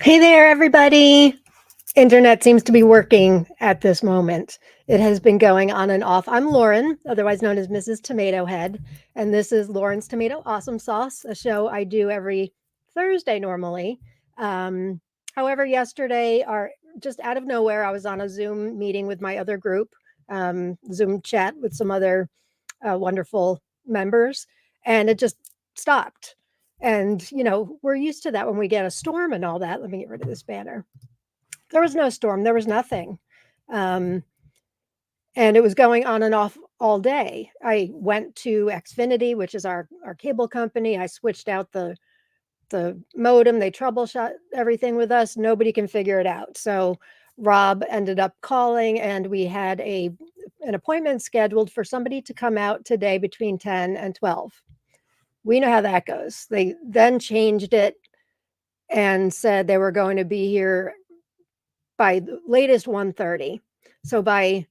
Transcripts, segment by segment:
Hey there, everybody. Internet seems to be working at this moment. It has been going on and off. I'm Lauren, otherwise known as Mrs. Tomato Head, and this is Lauren's Tomato Awesome Sauce, a show I do every Thursday normally. Um, However, yesterday, just out of nowhere, I was on a Zoom meeting with my other group, Zoom chat with some other wonderful members, and it just stopped. And, we're used to that when we get a storm and all that. Let me get rid of this banner. There was no storm, there was nothing. Um, and it was going on and off all day. I went to Xfinity, which is our cable company. I switched out the modem. They troubleshot everything with us. Nobody can figure it out. So Rob ended up calling, and we had an appointment scheduled for somebody to come out today between 10 and 12. We know how that goes. They then changed it and said they were going to be here by the latest 1:30. So by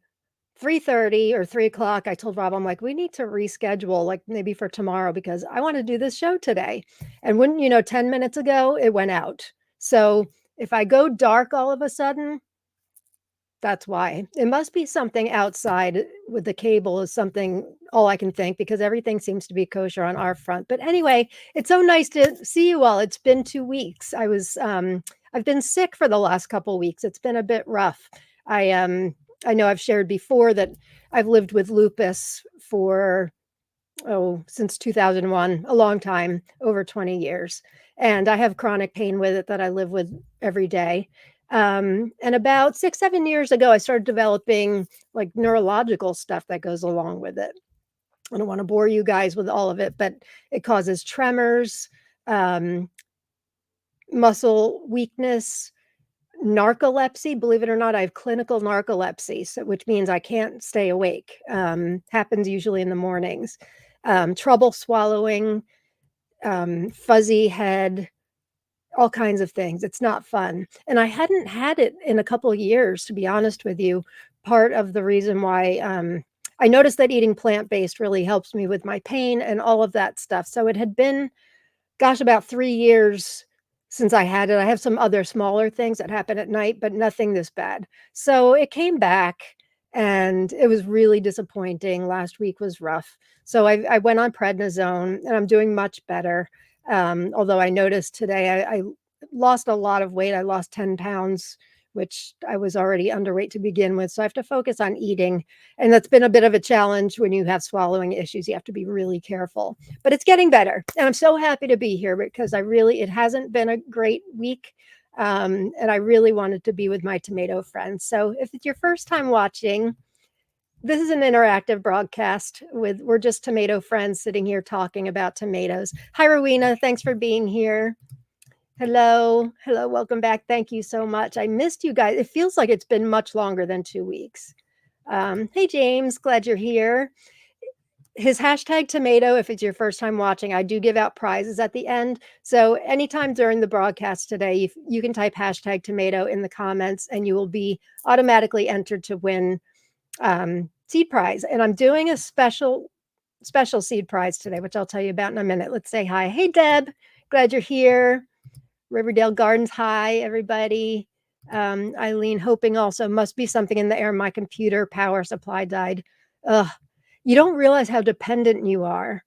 3:30 or 3 o'clock, I told Rob, I'm like, we need to reschedule, like maybe for tomorrow, because I want to do this show today. And wouldn't you know, 10 minutes ago, it went out. So if I go dark all of a sudden, that's why. It must be something outside with the cable is something, all I can think, because everything seems to be kosher on our front. But anyway, it's so nice to see you all. It's been 2 weeks. I've been sick for the last couple weeks. It's been a bit rough. I know I've shared before that I've lived with lupus for, since 2001, a long time, over 20 years. And I have chronic pain with it that I live with every day. And about 6, 7 years ago, I started developing like neurological stuff that goes along with it. I don't want to bore you guys with all of it, but it causes tremors, um, muscle weakness, narcolepsy. Believe it or not, I have clinical narcolepsy, which means I can't stay awake. Happens usually in the mornings. Trouble swallowing, fuzzy head, all kinds of things. It's not fun. And I hadn't had it in a couple of years, to be honest with you. Part of the reason why I noticed that eating plant-based really helps me with my pain and all of that stuff. So it had been, gosh, about 3 years since I had it. I have some other smaller things that happen at night, but nothing this bad. So it came back, and it was really disappointing. Last week was rough. So I went on prednisone, and I'm doing much better. Although I noticed today I lost a lot of weight. I lost 10 pounds, which I was already underweight to begin with. So I have to focus on eating. And that's been a bit of a challenge when you have swallowing issues. You have to be really careful, but it's getting better. And I'm so happy to be here because it hasn't been a great week. And I really wanted to be with my tomato friends. So if it's your first time watching, this is an interactive broadcast we're just tomato friends sitting here talking about tomatoes. Hi, Rowena. Thanks for being here. Hello. Hello. Welcome back. Thank you so much. I missed you guys. It feels like it's been much longer than 2 weeks. Hey, James. Glad you're here. His hashtag tomato, if it's your first time watching, I do give out prizes at the end. So anytime during the broadcast today, you can type hashtag tomato in the comments and you will be automatically entered to win seed prize. And I'm doing a special seed prize today, which I'll tell you about in a minute. Let's say hi. Hey, Deb. Glad you're here. Riverdale Gardens. Hi, everybody. Eileen, hoping also must be something in the air. My computer power supply died. Ugh. You don't realize how dependent you are.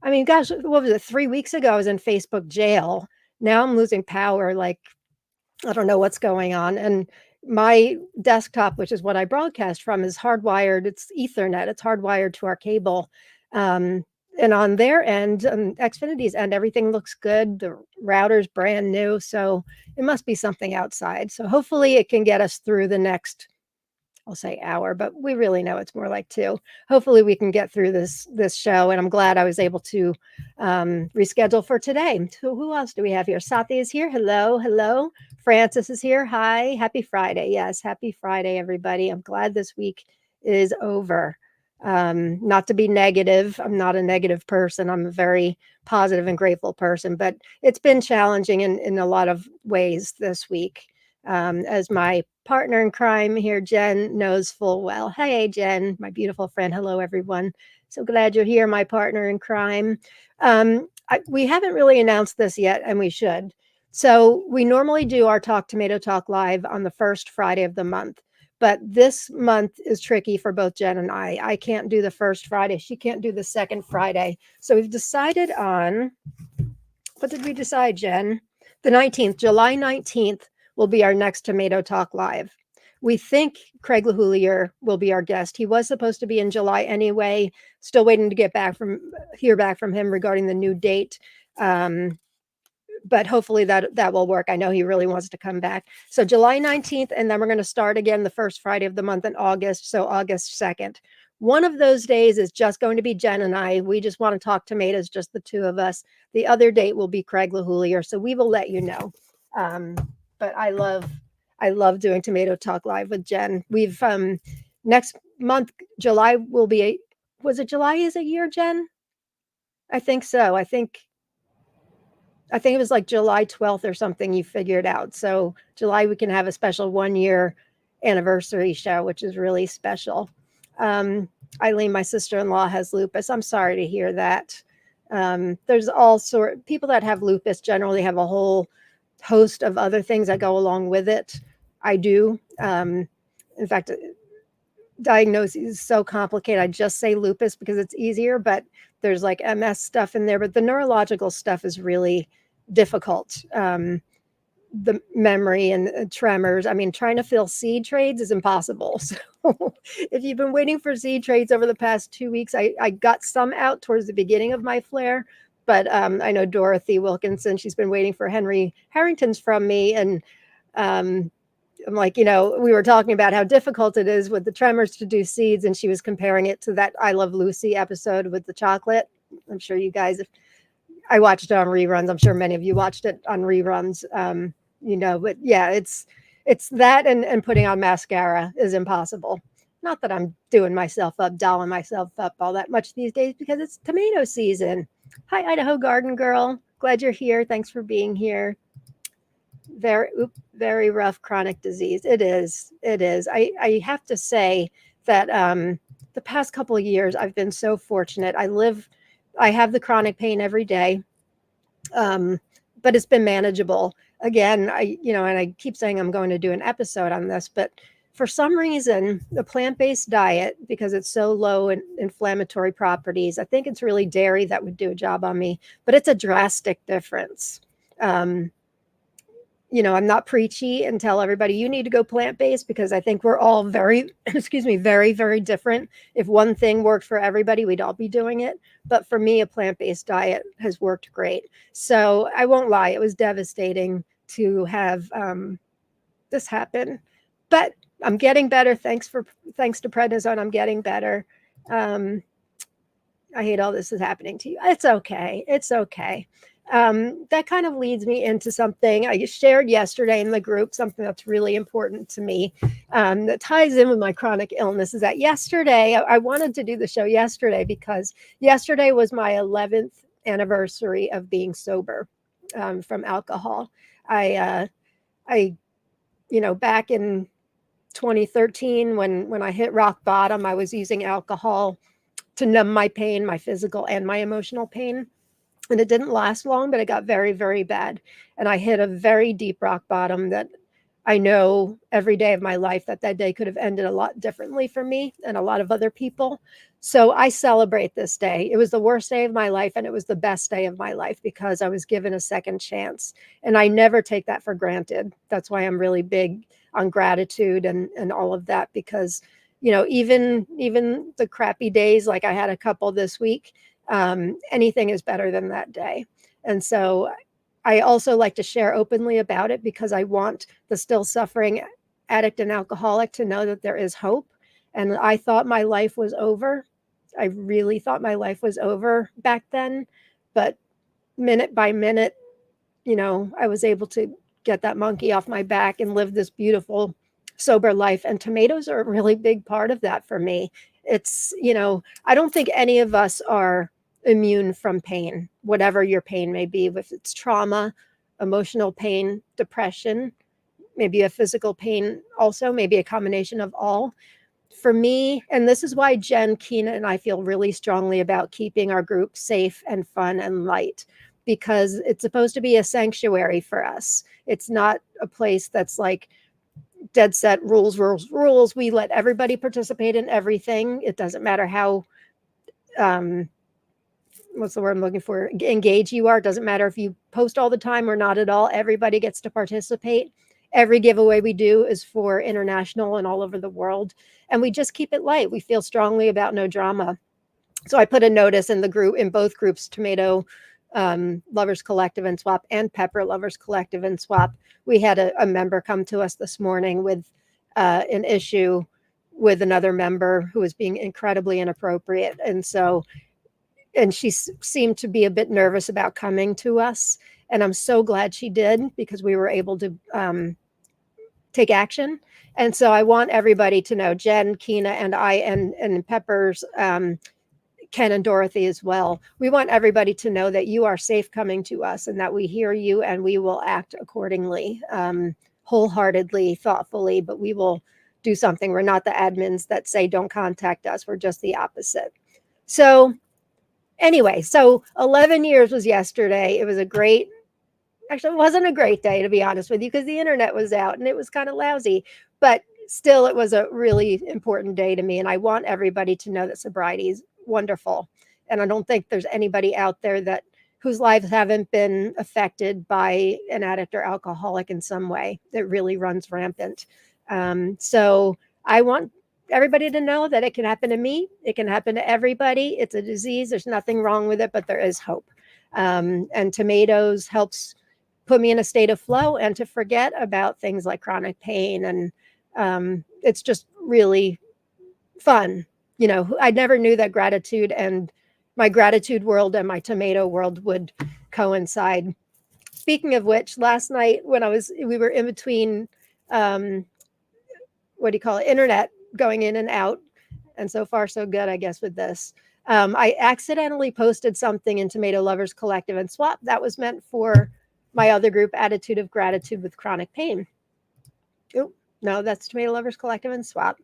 I mean, gosh, what was it? 3 weeks ago, I was in Facebook jail. Now I'm losing power. Like, I don't know what's going on. And my desktop, which is what I broadcast from, is hardwired. It's Ethernet. It's hardwired to our cable. And on their end, Xfinity's end, everything looks good. The router's brand new. So it must be something outside. So hopefully it can get us through the next, I'll say hour, but we really know it's more like 2. Hopefully we can get through this show, and I'm glad I was able to reschedule for today. So who else do we have here? Satya is here. Hello, hello. Francis is here. Hi, happy Friday. Yes, happy Friday, everybody. I'm glad this week is over. Not to be negative. I'm not a negative person. I'm a very positive and grateful person, but it's been challenging in a lot of ways this week. As my partner in crime here, Jen, knows full well. Hey, Jen, my beautiful friend. Hello, everyone. So glad you're here, my partner in crime. We haven't really announced this yet, and we should. So we normally do our Tomato Talk live on the first Friday of the month. But this month is tricky for both Jen and I. I can't do the first Friday. She can't do the second Friday. So we've decided on, what did we decide, Jen? The 19th, July 19th will be our next Tomato Talk live. We think Craig LaHoulier will be our guest. He was supposed to be in July anyway. Still waiting to hear back from him regarding the new date. But hopefully that will work. I know he really wants to come back. So July 19th, and then we're going to start again the first Friday of the month in August, so August 2nd. One of those days is just going to be Jen and I. We just want to talk tomatoes, just the two of us. The other date will be Craig LaHoulier, so we will let you know. But I love doing Tomato Talk live with Jen. We've next month, July will be was it July is a year, Jen? I think so. I think it was like July 12th or something you figured out. So July, we can have a special 1 year anniversary show, which is really special. Eileen, my sister-in-law, has lupus. I'm sorry to hear that. There's people that have lupus generally have a whole host of other things that go along with it. I do. In fact, diagnosis is so complicated. I just say lupus because it's easier, but there's like MS stuff in there, but the neurological stuff is really difficult. The memory and tremors. I mean, trying to fill seed trades is impossible. So if you've been waiting for seed trades over the past 2 weeks, I got some out towards the beginning of my flare, but I know Dorothy Wilkinson, she's been waiting for Henry Harrington's from me. And I'm like, we were talking about how difficult it is with the tremors to do seeds, and she was comparing it to that I Love Lucy episode with the chocolate. I'm sure you guys, I watched it on reruns. I'm sure many of you watched it on reruns. But yeah, it's that and putting on mascara is impossible. Not that I'm doing myself up, dolling myself up all that much these days because it's tomato season. Hi, Idaho Garden Girl. Glad you're here. Thanks for being here. Very rough chronic disease. It is. I have to say that the past couple of years, I've been so fortunate. I have the chronic pain every day, but it's been manageable. Again, and I keep saying I'm going to do an episode on this, but for some reason, the plant-based diet, because it's so low in inflammatory properties, I think it's really dairy that would do a job on me, but it's a drastic difference. I'm not preachy and tell everybody you need to go plant-based because I think we're all very, very, very different. If one thing worked for everybody, we'd all be doing it. But for me, a plant-based diet has worked great. So I won't lie, it was devastating to have this happen. But I'm getting better. Thanks to prednisone, I'm getting better. I hate all this is happening to you. It's okay. That kind of leads me into something I shared yesterday in the group, something that's really important to me, that ties in with my chronic illness. Is that yesterday, I wanted to do the show yesterday because yesterday was my 11th anniversary of being sober from alcohol. I back in 2013, when I hit rock bottom, I was using alcohol to numb my pain, my physical and my emotional pain. And it didn't last long, but it got very, very bad. And I hit a very deep rock bottom that I know every day of my life that day could have ended a lot differently for me and a lot of other people. So I celebrate this day. It was the worst day of my life, and it was the best day of my life because I was given a second chance. And I never take that for granted. That's why I'm really big on gratitude and all of that, because, even the crappy days, like I had a couple this week, anything is better than that day. And so I also like to share openly about it because I want the still suffering addict and alcoholic to know that there is hope. And I thought my life was over. I really thought my life was over back then. But minute by minute, I was able to get that monkey off my back and live this beautiful, sober life. And tomatoes are a really big part of that for me. It's, I don't think any of us are immune from pain, whatever your pain may be, if it's trauma, emotional pain, depression, maybe a physical pain also, maybe a combination of all. For me, and this is why Jen, Keena, and I feel really strongly about keeping our group safe and fun and light. because it's supposed to be a sanctuary for us. It's not a place that's like dead set rules, rules, rules. We let everybody participate in everything. It doesn't matter how, what's the word I'm looking for? Engaged you are. It doesn't matter if you post all the time or not at all. Everybody gets to participate. Every giveaway we do is for international and all over the world. And we just keep it light. We feel strongly about no drama. So I put a notice in the group, in both groups, Tomato Lovers Collective and Swap and Pepper Lovers Collective and Swap. We had a member come to us this morning with an issue with another member who was being incredibly inappropriate. And she seemed to be a bit nervous about coming to us. And I'm so glad she did, because we were able to take action. And so I want everybody to know, Jen, Keena, and I, and Pepper's, Ken and Dorothy as well. We want everybody to know that you are safe coming to us, and that we hear you and we will act accordingly, wholeheartedly, thoughtfully, but we will do something. We're not the admins that say don't contact us. We're just the opposite. So anyway, so 11 years was yesterday. It was actually, it wasn't a great day, to be honest with you, because the internet was out and it was kind of lousy, but still, it was a really important day to me. And I want everybody to know that sobriety is wonderful. And I don't think there's anybody out there whose lives haven't been affected by an addict or alcoholic in some way. It really runs rampant. So I want everybody to know that it can happen to me. It can happen to everybody. It's a disease. There's nothing wrong with it, but there is hope. And tomatoes helps put me in a state of flow and to forget about things like chronic pain. And it's just really fun. You know, I never knew that gratitude and my gratitude world and my tomato world would coincide. Speaking of which, last night when we were in between, internet going in and out. And so far, so good, I guess, with this. I accidentally posted something in Tomato Lovers Collective and Swap that was meant for my other group, Attitude of Gratitude with Chronic Pain. Oh, no, that's Tomato Lovers Collective and Swap,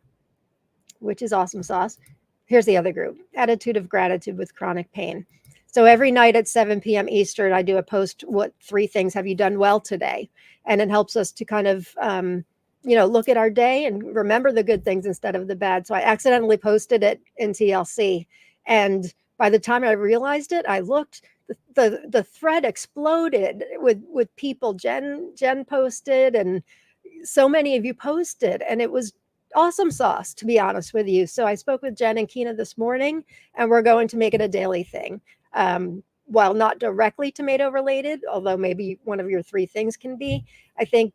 which is Awesome Sauce. Here's the other group, Attitude of Gratitude with Chronic Pain. So every night at 7 p.m. Eastern, I do a post, what 3 things have you done well today? And it helps us to kind of, look at our day and remember the good things instead of the bad. So I accidentally posted it in TLC. And by the time I realized it, I looked, the thread exploded with people. Jen posted, and so many of you posted, and it was awesome sauce, to be honest with you. So I spoke with Jen and Keena this morning, and we're going to make it a daily thing. While not directly tomato related, although maybe one of your 3 things can be, I think,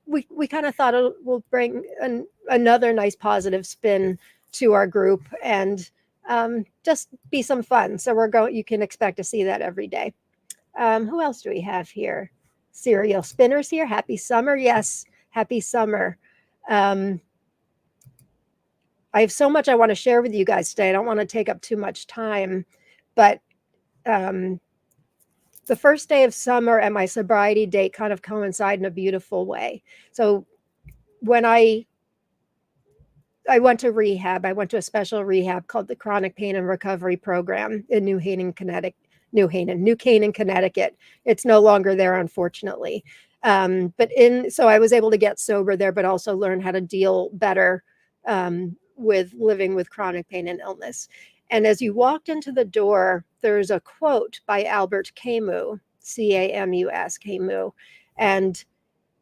we kind of thought it will bring another nice positive spin to our group and just be some fun. So you can expect to see that every day. Who else do we have here? Cereal Spinners here. Happy summer. Yes. Happy summer. I have so much I want to share with you guys today. I don't want to take up too much time, but the first day of summer and my sobriety date kind of coincide in a beautiful way. So when I went to rehab, I went to a special rehab called the Chronic Pain and Recovery Program in New Canaan, Connecticut. It's no longer there, unfortunately. So I was able to get sober there, but also learn how to deal better with living with chronic pain and illness. And as you walked into the door, there's a quote by Albert Camus, Camus, Camus. And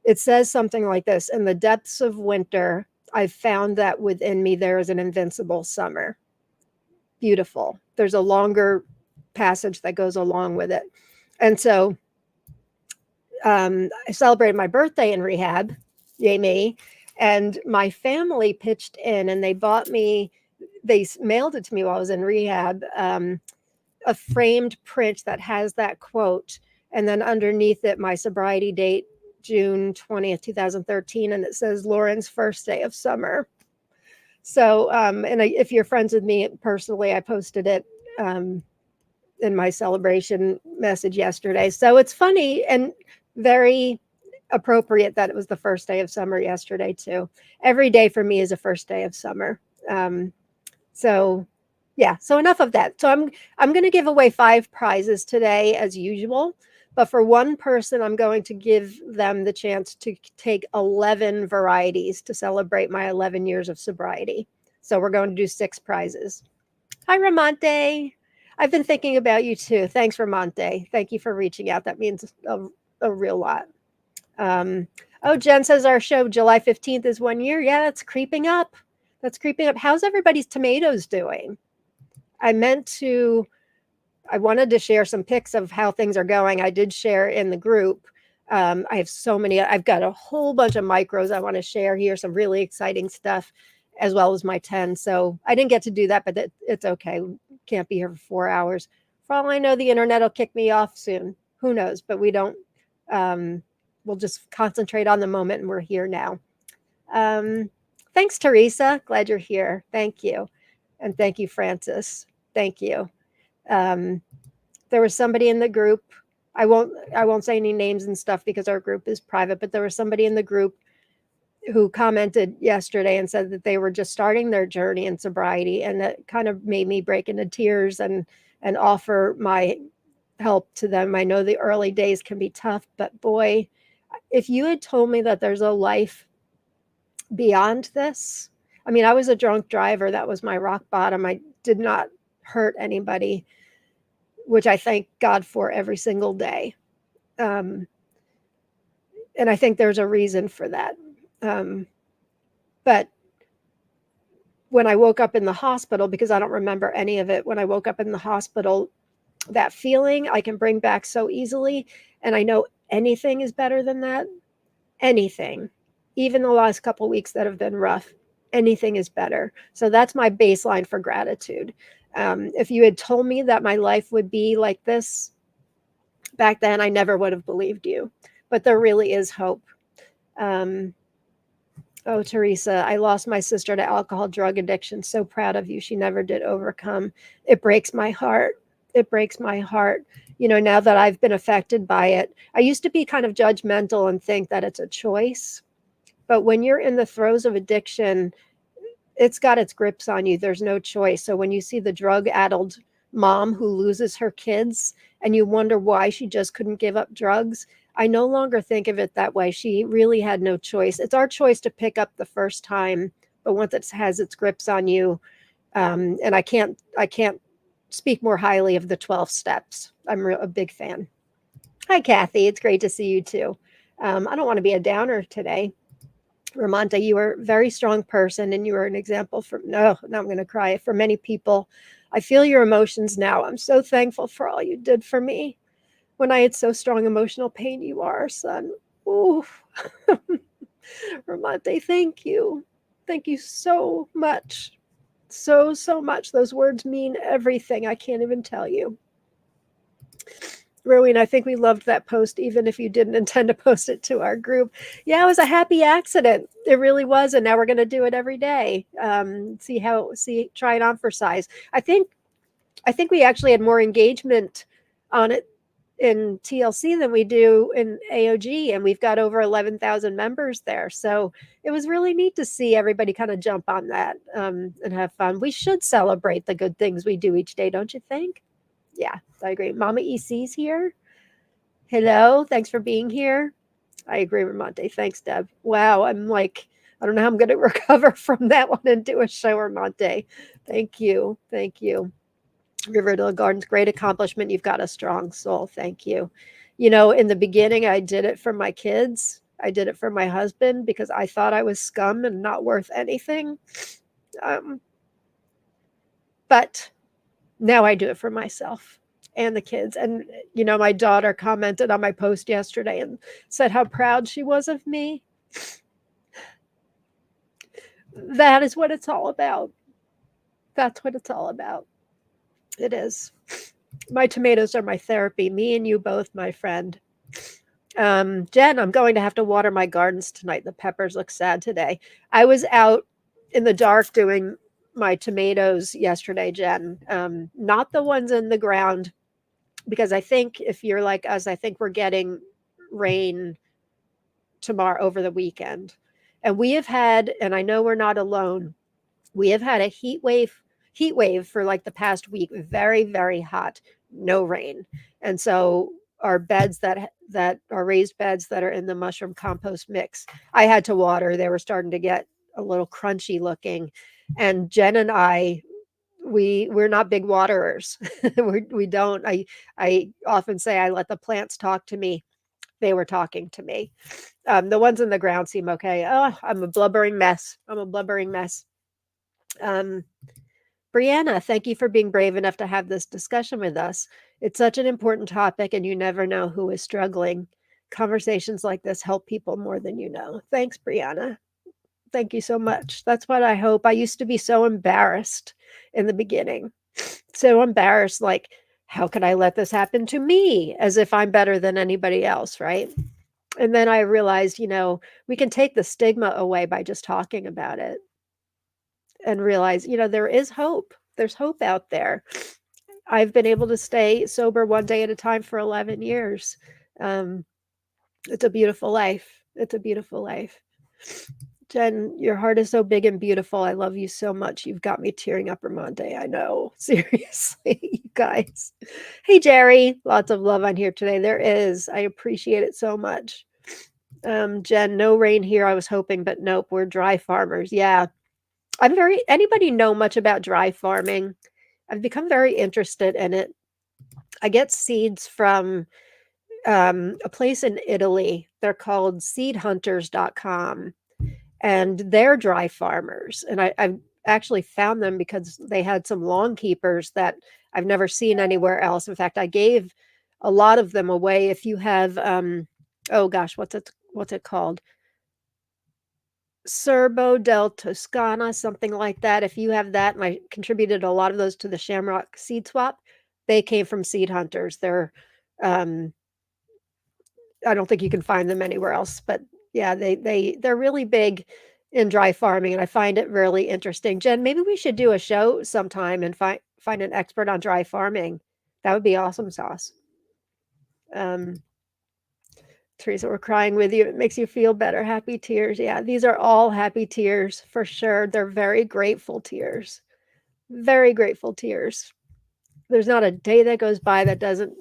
it says something like this: in the depths of winter, I've found that within me there is an invincible summer. Beautiful. There's a longer passage that goes along with it. And so I celebrated my birthday in rehab, yay me, and my family pitched in and they mailed it to me while I was in rehab, a framed print that has that quote, and then underneath it, my sobriety date, June 20th, 2013, and it says Lauren's first day of summer. So, if you're friends with me personally, I posted it in my celebration message yesterday. So it's funny and very appropriate that it was the first day of summer yesterday too. Every day for me is a first day of summer. So Yeah, so enough of that. So I'm going to give away 5 prizes today as usual, but for one person I'm going to give them the chance to take 11 varieties to celebrate my 11 years of sobriety. So we're going to do 6 prizes. Hi Ramonte. I've been thinking about you too. Thanks Ramonte. Thank you for reaching out. That means a real lot. Oh, Jen says our show July 15th is 1 year. Yeah, that's creeping up. That's creeping up. How's everybody's tomatoes doing? I wanted to share some pics of how things are going. I did share in the group. I have so many. I've got a whole bunch of micros I want to share here, some really exciting stuff, as well as my 10. So I didn't get to do that, but it's okay. Can't be here for 4 hours. For all I know, the internet will kick me off soon. Who knows? But we don't. We'll just concentrate on the moment, and we're here now. Thanks, Teresa. Glad you're here. Thank you. And thank you, Francis. Thank you. There was somebody in the group. I won't say any names and stuff because our group is private, but there was somebody in the group who commented yesterday and said that they were just starting their journey in sobriety, and that kind of made me break into tears and offer my help to them. I know the early days can be tough, but boy, if you had told me that there's a life beyond this. I mean, I was a drunk driver. That was my rock bottom. I did not hurt anybody, which I thank God for every single day. And I think there's a reason for that. But when I woke up in the hospital, because I don't remember any of it, when I woke up in the hospital, that feeling I can bring back so easily. And I know anything is better than that. Anything. Even the last couple weeks that have been rough, anything is better. So that's my baseline for gratitude. If you had told me that my life would be like this back then, I never would have believed you. But there really is hope. Oh, Teresa, I lost my sister to alcohol drug addiction. So proud of you. She never did overcome. It breaks my heart. It breaks my heart. You know, now that I've been affected by it, I used to be kind of judgmental and think that it's a choice. But when you're in the throes of addiction, it's got its grips on you. There's no choice. So when you see the drug-addled mom who loses her kids and you wonder why she just couldn't give up drugs, I no longer think of it that way. She really had no choice. It's our choice to pick up the first time, but once it has its grips on you, and I can't speak more highly of the 12 steps. I'm a big fan. Hi, Kathy. It's great to see you too. I don't want to be a downer today. Ramonta, you are a very strong person and you are an example for, no, now I'm going to cry, for many people. I feel your emotions now. I'm so thankful for all you did for me. When I had so strong emotional pain, you are our son. Ooh. Ramonte, thank you. Thank you so much. So much. Those words mean everything. I can't even tell you. Rowena, I think we loved that post, even if you didn't intend to post it to our group. Yeah, it was a happy accident. It really was. And now we're going to do it every day. Try it on for size. I think we actually had more engagement on it in TLC than we do in AOG, and we've got over 11,000 members there. So it was really neat to see everybody kind of jump on that and have fun. We should celebrate the good things we do each day, don't you think? Yeah, I agree. Mama EC's here. Hello, thanks for being here. I agree, Ramonte. Thanks, Deb. Wow, I'm like, I don't know how I'm going to recover from that one and do a show, Ramonte. Thank you. Thank you. Riverdale Gardens, great accomplishment. You've got a strong soul. Thank you. You know, in the beginning, I did it for my kids. I did it for my husband because I thought I was scum and not worth anything. But now I do it for myself and the kids. And, you know, my daughter commented on my post yesterday and said how proud she was of me. That is what it's all about. That's what it's all about. It is. My tomatoes are my therapy. Me and you both, my friend. Jen, I'm going to have to water my gardens tonight. The peppers look sad today. I was out in the dark doing my tomatoes yesterday, Jen. Not the ones in the ground, because I think if you're like us, I think we're getting rain tomorrow over the weekend. And we have had, and I know we're not alone, we have had a heat wave heat wave for like the past week, very, very hot, no rain. And so our beds that are raised beds that are in the mushroom compost mix, I had to water. They were starting to get a little crunchy looking. And Jen and I, we're not big waterers. We don't. I often say I let the plants talk to me. They were talking to me. The ones in the ground seem okay. Oh, I'm a blubbering mess. I'm a blubbering mess. Um, Brianna, thank you for being brave enough to have this discussion with us. It's such an important topic, and you never know who is struggling. Conversations like this help people more than you know. Thanks, Brianna. Thank you so much. That's what I hope. I used to be so embarrassed in the beginning. So embarrassed, like, how could I let this happen to me? As if I'm better than anybody else, right? And then I realized, we can take the stigma away by just talking about it and realize, there is hope. There's hope out there. I've been able to stay sober one day at a time for 11 years. Um, it's a beautiful life. It's a beautiful life. Jen, your heart is so big and beautiful. I love you so much. You've got me tearing up, Ramonde. I know. Seriously, you guys. Hey, Jerry. Lots of love on here today. There is. I appreciate it so much. Jen, no rain here. I was hoping, but nope. We're dry farmers. Yeah. Anybody know much about dry farming? I've become very interested in it. I get seeds from a place in Italy. They're called seedhunters.com, and they're dry farmers. And I've actually found them because they had some lawn keepers that I've never seen anywhere else. In fact, I gave a lot of them away. If you have, oh gosh, what's it called? Serbo del Toscana, something like that. If you have that, and I contributed a lot of those to the Shamrock Seed Swap, they came from Seed Hunters. Um, I don't think you can find them anywhere else, but yeah, they're really big in dry farming, and I find it really interesting. Jen, maybe we should do a show sometime and find an expert on dry farming. That would be awesome sauce. Um, Teresa, we're crying with you. It makes you feel better. Happy tears. Yeah, these are all happy tears for sure. They're very grateful tears. Very grateful tears. There's not a day that goes by that doesn't,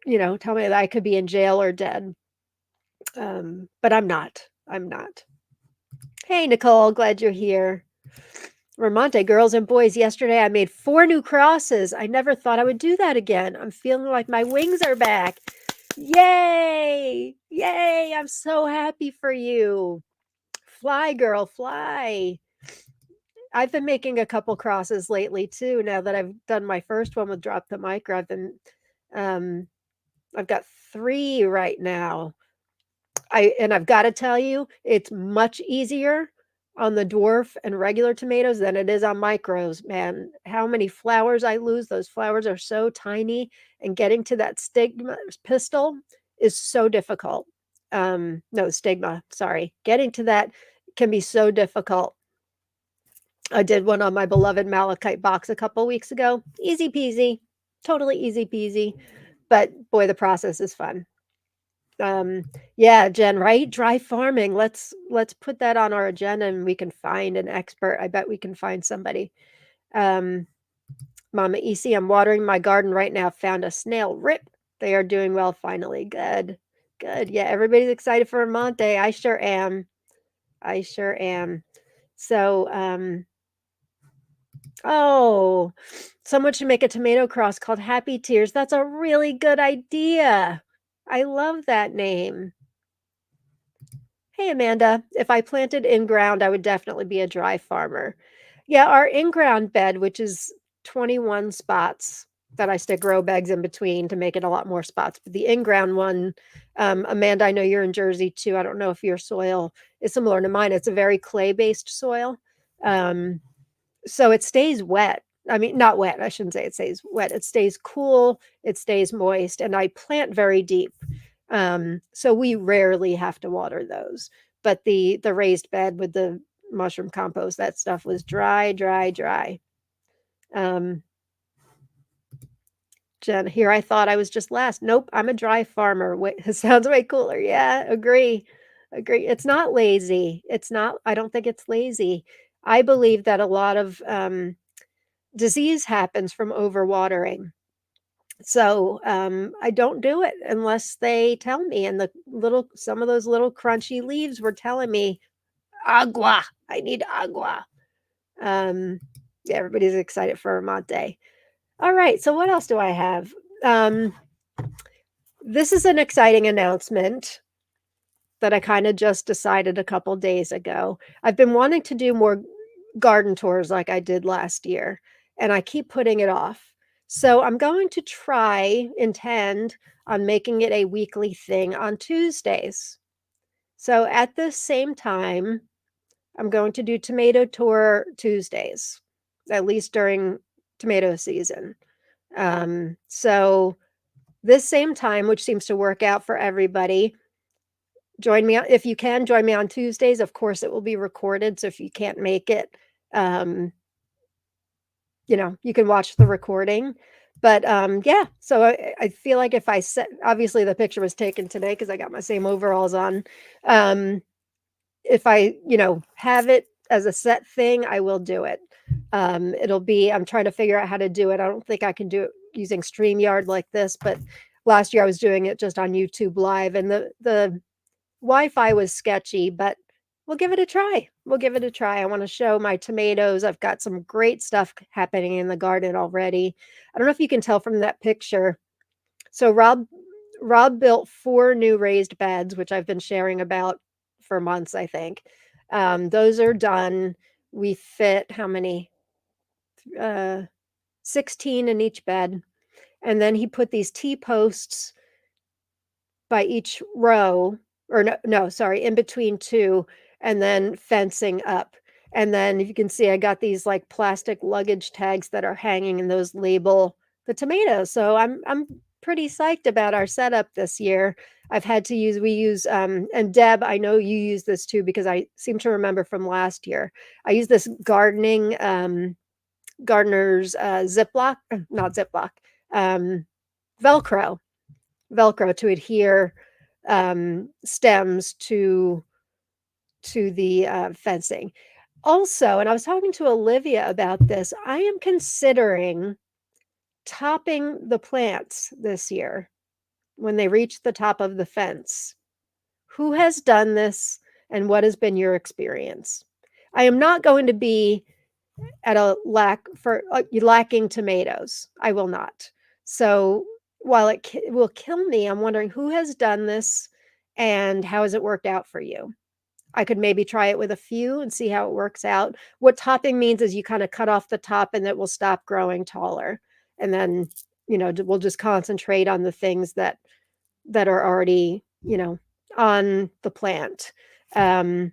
tell me that I could be in jail or dead. But I'm not. I'm not. Hey, Nicole, glad you're here. Ramonte, girls and boys, yesterday I made 4 new crosses. I never thought I would do that again. I'm feeling like my wings are back. Yay! Yay! I'm so happy for you. Fly, girl, fly. I've been making a couple crosses lately too. Now that I've done my first one with Drop the Micro, um, I've got 3 right now. I've got to tell you, it's much easier on the dwarf and regular tomatoes than it is on micros. Man, how many flowers I lose. Those flowers are so tiny, and getting to that stigma pistil is so difficult. No, stigma, sorry. Getting to that can be so difficult. I did one on my beloved malachite box a couple weeks ago. Easy peasy, totally easy peasy. But boy, the process is fun. Yeah, Jen, right? Dry farming. Let's put that on our agenda, and we can find an expert. I bet we can find somebody. Um, Mama EC, I'm watering my garden right now. Found a snail. Rip. They are doing well finally. Good. Good. Yeah, everybody's excited for Monte. I sure am. I sure am. So, oh, someone should make a tomato cross called Happy Tears. That's a really good idea. I love that name. Hey, Amanda, if I planted in ground, I would definitely be a dry farmer. Yeah, our in ground bed, which is 21 spots that I stick grow bags in between to make it a lot more spots. But the in ground one, Amanda, I know you're in Jersey too. I don't know if your soil is similar to mine. It's a very clay based soil. Um, so it stays wet. I mean, not wet. I shouldn't say it stays wet. It stays cool. It stays moist. And I plant very deep. So we rarely have to water those. But the raised bed with the mushroom compost, that stuff was dry, dry, dry. Jen, here I thought I was just last. Nope, I'm a dry farmer. Wait, it sounds way cooler. Yeah, agree. Agree. It's not lazy. It's not, I don't think it's lazy. I believe that a lot of disease happens from overwatering. So, I don't do it unless they tell me, and some of those little crunchy leaves were telling me, "Agua, I need agua." Um, yeah, everybody's excited for Vermont Day. All right, so what else do I have? Um, this is an exciting announcement that I kinda just decided a couple days ago. I've been wanting to do more garden tours like I did last year, and I keep putting it off. So I'm going to intend on making it a weekly thing on Tuesdays. So at the same time, I'm going to do tomato tour Tuesdays, at least during tomato season. So this same time, which seems to work out for everybody, if you can, join me on Tuesdays. Of course, it will be recorded, so if you can't make it, um, you can watch the recording. But, yeah, so I feel like if I set obviously, the picture was taken today because I got my same overalls on. Um, if I, have it as a set thing, I will do it. I'm trying to figure out how to do it. I don't think I can do it using StreamYard like this, but last year I was doing it just on YouTube Live, and the Wi-Fi was sketchy, but we'll give it a try. We'll give it a try. I wanna show my tomatoes. I've got some great stuff happening in the garden already. I don't know if you can tell from that picture. So Rob built 4 new raised beds, which I've been sharing about for months, I think. Those are done. We fit how many? Uh, 16 in each bed, and then he put these T-posts by each row, or no, sorry, in between 2, and then fencing up. And then if you can see, I got these, like, plastic luggage tags that are hanging, and those label the tomatoes. So I'm pretty psyched about our setup this year. We use, and Deb, I know you use this too because I seem to remember from last year. I use this gardener's, Ziploc not Ziploc, um, Velcro. Velcro to adhere, stems to the, fencing. Also, and I was talking to Olivia about this, I am considering topping the plants this year when they reach the top of the fence. Who has done this, and what has been your experience? I am not going to be at a lacking tomatoes. I will not. So while it will kill me, I'm wondering who has done this and how has it worked out for you? I could maybe try it with a few and see how it works out. What topping means is you kind of cut off the top and it will stop growing taller. And then, we'll just concentrate on the things that are already, on the plant. Um,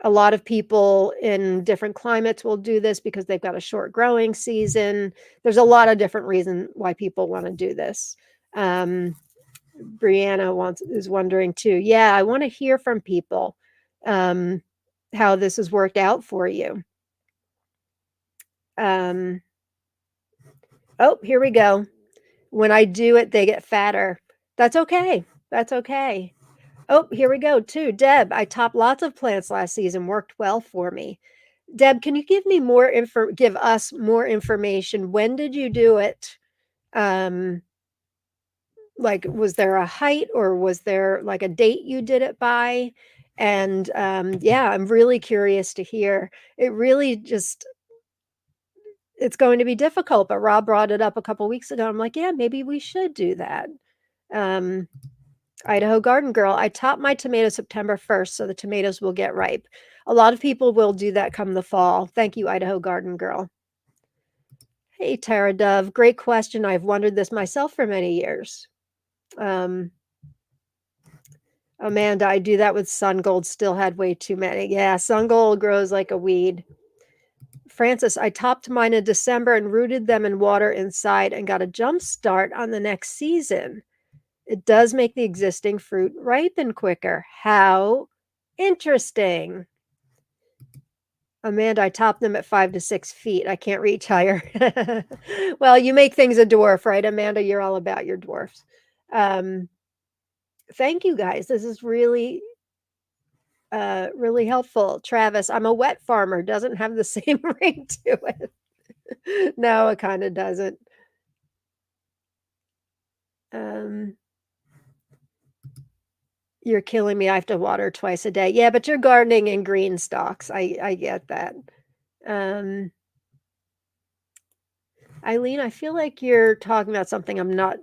a lot of people in different climates will do this because they've got a short growing season. There's a lot of different reasons why people want to do this. Um, Brianna is wondering too. Yeah, I want to hear from people um, how this has worked out for you. Um, oh, here we go. When I do it, they get fatter. That's okay. That's okay. Oh, here we go too. Deb, I topped lots of plants last season. Worked well for me. Deb, can you give us more information? When did you do it? Um, like, was there a height or was there like a date you did it by? And yeah, I'm really curious to hear. It really just it's going to be difficult, but Rob brought it up a couple weeks ago. I'm like, yeah, maybe we should do that. Um, Idaho Garden Girl, I top my tomatoes September 1st, so the tomatoes will get ripe. A lot of people will do that come the fall. Thank you, Idaho Garden Girl. Hey, Tara Dove, great question. I've wondered this myself for many years. Um, Amanda, I do that with sun gold, still had way too many. Yeah, sun gold grows like a weed. Francis, I topped mine in December and rooted them in water inside and got a jump start on the next season. It does make the existing fruit ripen quicker. How interesting. Amanda, I topped them at 5 to 6 feet. I can't reach higher. Well, you make things a dwarf, right, Amanda? You're all about your dwarfs. Um, thank you guys. This is really helpful. Travis, I'm a wet farmer. Doesn't have the same ring to it. No, it kinda doesn't. Um, you're killing me, I have to water twice a day. Yeah, but you're gardening in green stalks, I get that. Um, Eileen, I feel like you're talking about something I'm not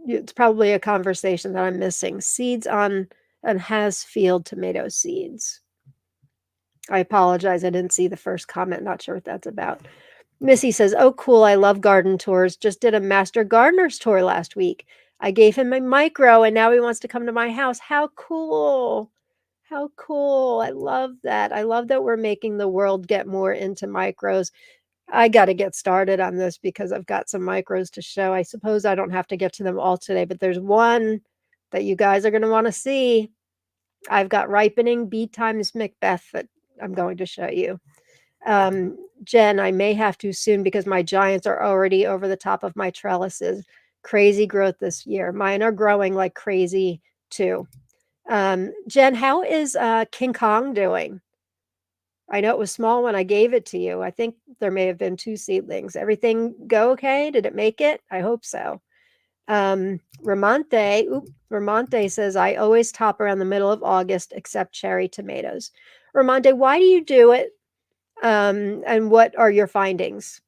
it's probably a conversation that I'm missing. Seeds on and has field tomato seeds. I apologize, I didn't see the first comment, not sure what that's about. Missy says, "Oh, cool, I love garden tours. Just did a master gardener's tour last week. I gave him a micro and now he wants to come to my house. How cool! How cool. I love that. I love that we're making the world get more into micros. I got to get started on this because I've got some micros to show. I suppose I don't have to get to them all today, but there's one that you guys are going to want to see. I've got ripening bee times Macbeth that I'm going to show you. Jen, I may have to soon because my giants are already over the top of my trellises. Crazy growth this year. Mine are growing like crazy too. Jen, how is King Kong doing? I know it was small when I gave it to you. I think there may have been 2 seedlings. Everything go okay? Did it make it? I hope so. Ramonte says, "I always top around the middle of August except cherry tomatoes." Ramonte, why do you do it? And what are your findings?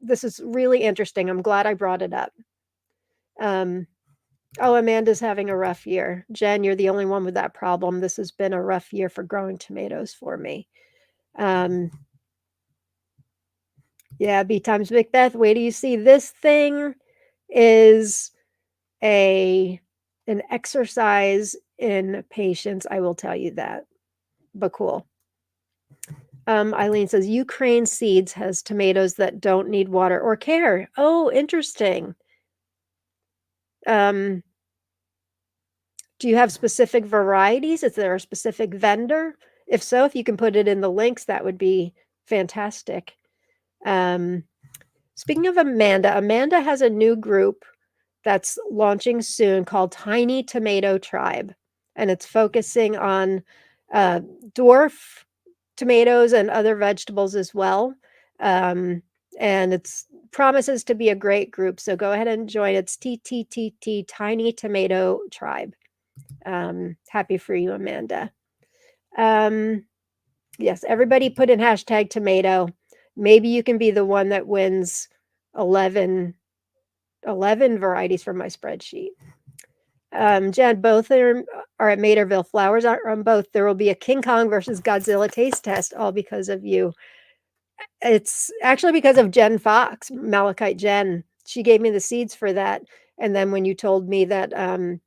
This is really interesting. I'm glad I brought it up. Um, oh, Amanda's having a rough year. Jen, you're the only one with that problem. This has been a rough year for growing tomatoes for me. Um, yeah, B times Macbeth. Wait till you see this thing is a an exercise in patience. I will tell you that. But cool. Eileen says Ukraine seeds has tomatoes that don't need water or care. Oh, interesting. Um, do you have specific varieties? Is there a specific vendor? If so, if you can put it in the links, that would be fantastic. Um, speaking of Amanda, Amanda has a new group that's launching soon called Tiny Tomato Tribe, and it's focusing on uh, dwarf tomatoes and other vegetables as well. Um, and it's promises to be a great group. So go ahead and join. It's TTTT Tiny Tomato Tribe. Happy for you, Amanda. Um, yes, everybody put in hashtag tomato. Maybe you can be the one that wins 11, 11 varieties from my spreadsheet. Jen, both are at Materville. Flowers are on both. There will be a King Kong versus Godzilla taste test, all because of you. It's actually because of Jen Fox, Malachite Jen. She gave me the seeds for that. And then when you told me that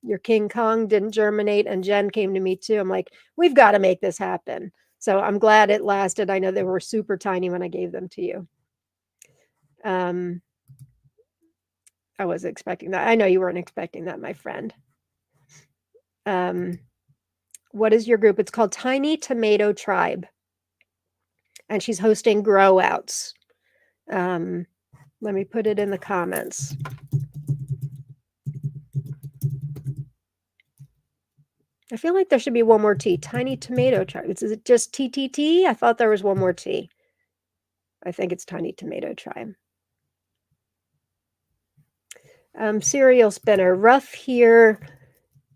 your King Kong didn't germinate and Jen came to me too, I'm like, we've got to make this happen. So I'm glad it lasted. I know they were super tiny when I gave them to you. Um, I was expecting that. I know you weren't expecting that, my friend. What is your group? It's called Tiny Tomato Tribe. And she's hosting grow outs. Let me put it in the comments. I feel like there should be one more T. Tiny Tomato Tribe. Is it just TTT? I thought there was one more T. I think it's Tiny Tomato Tribe. Cereal spinner. Rough year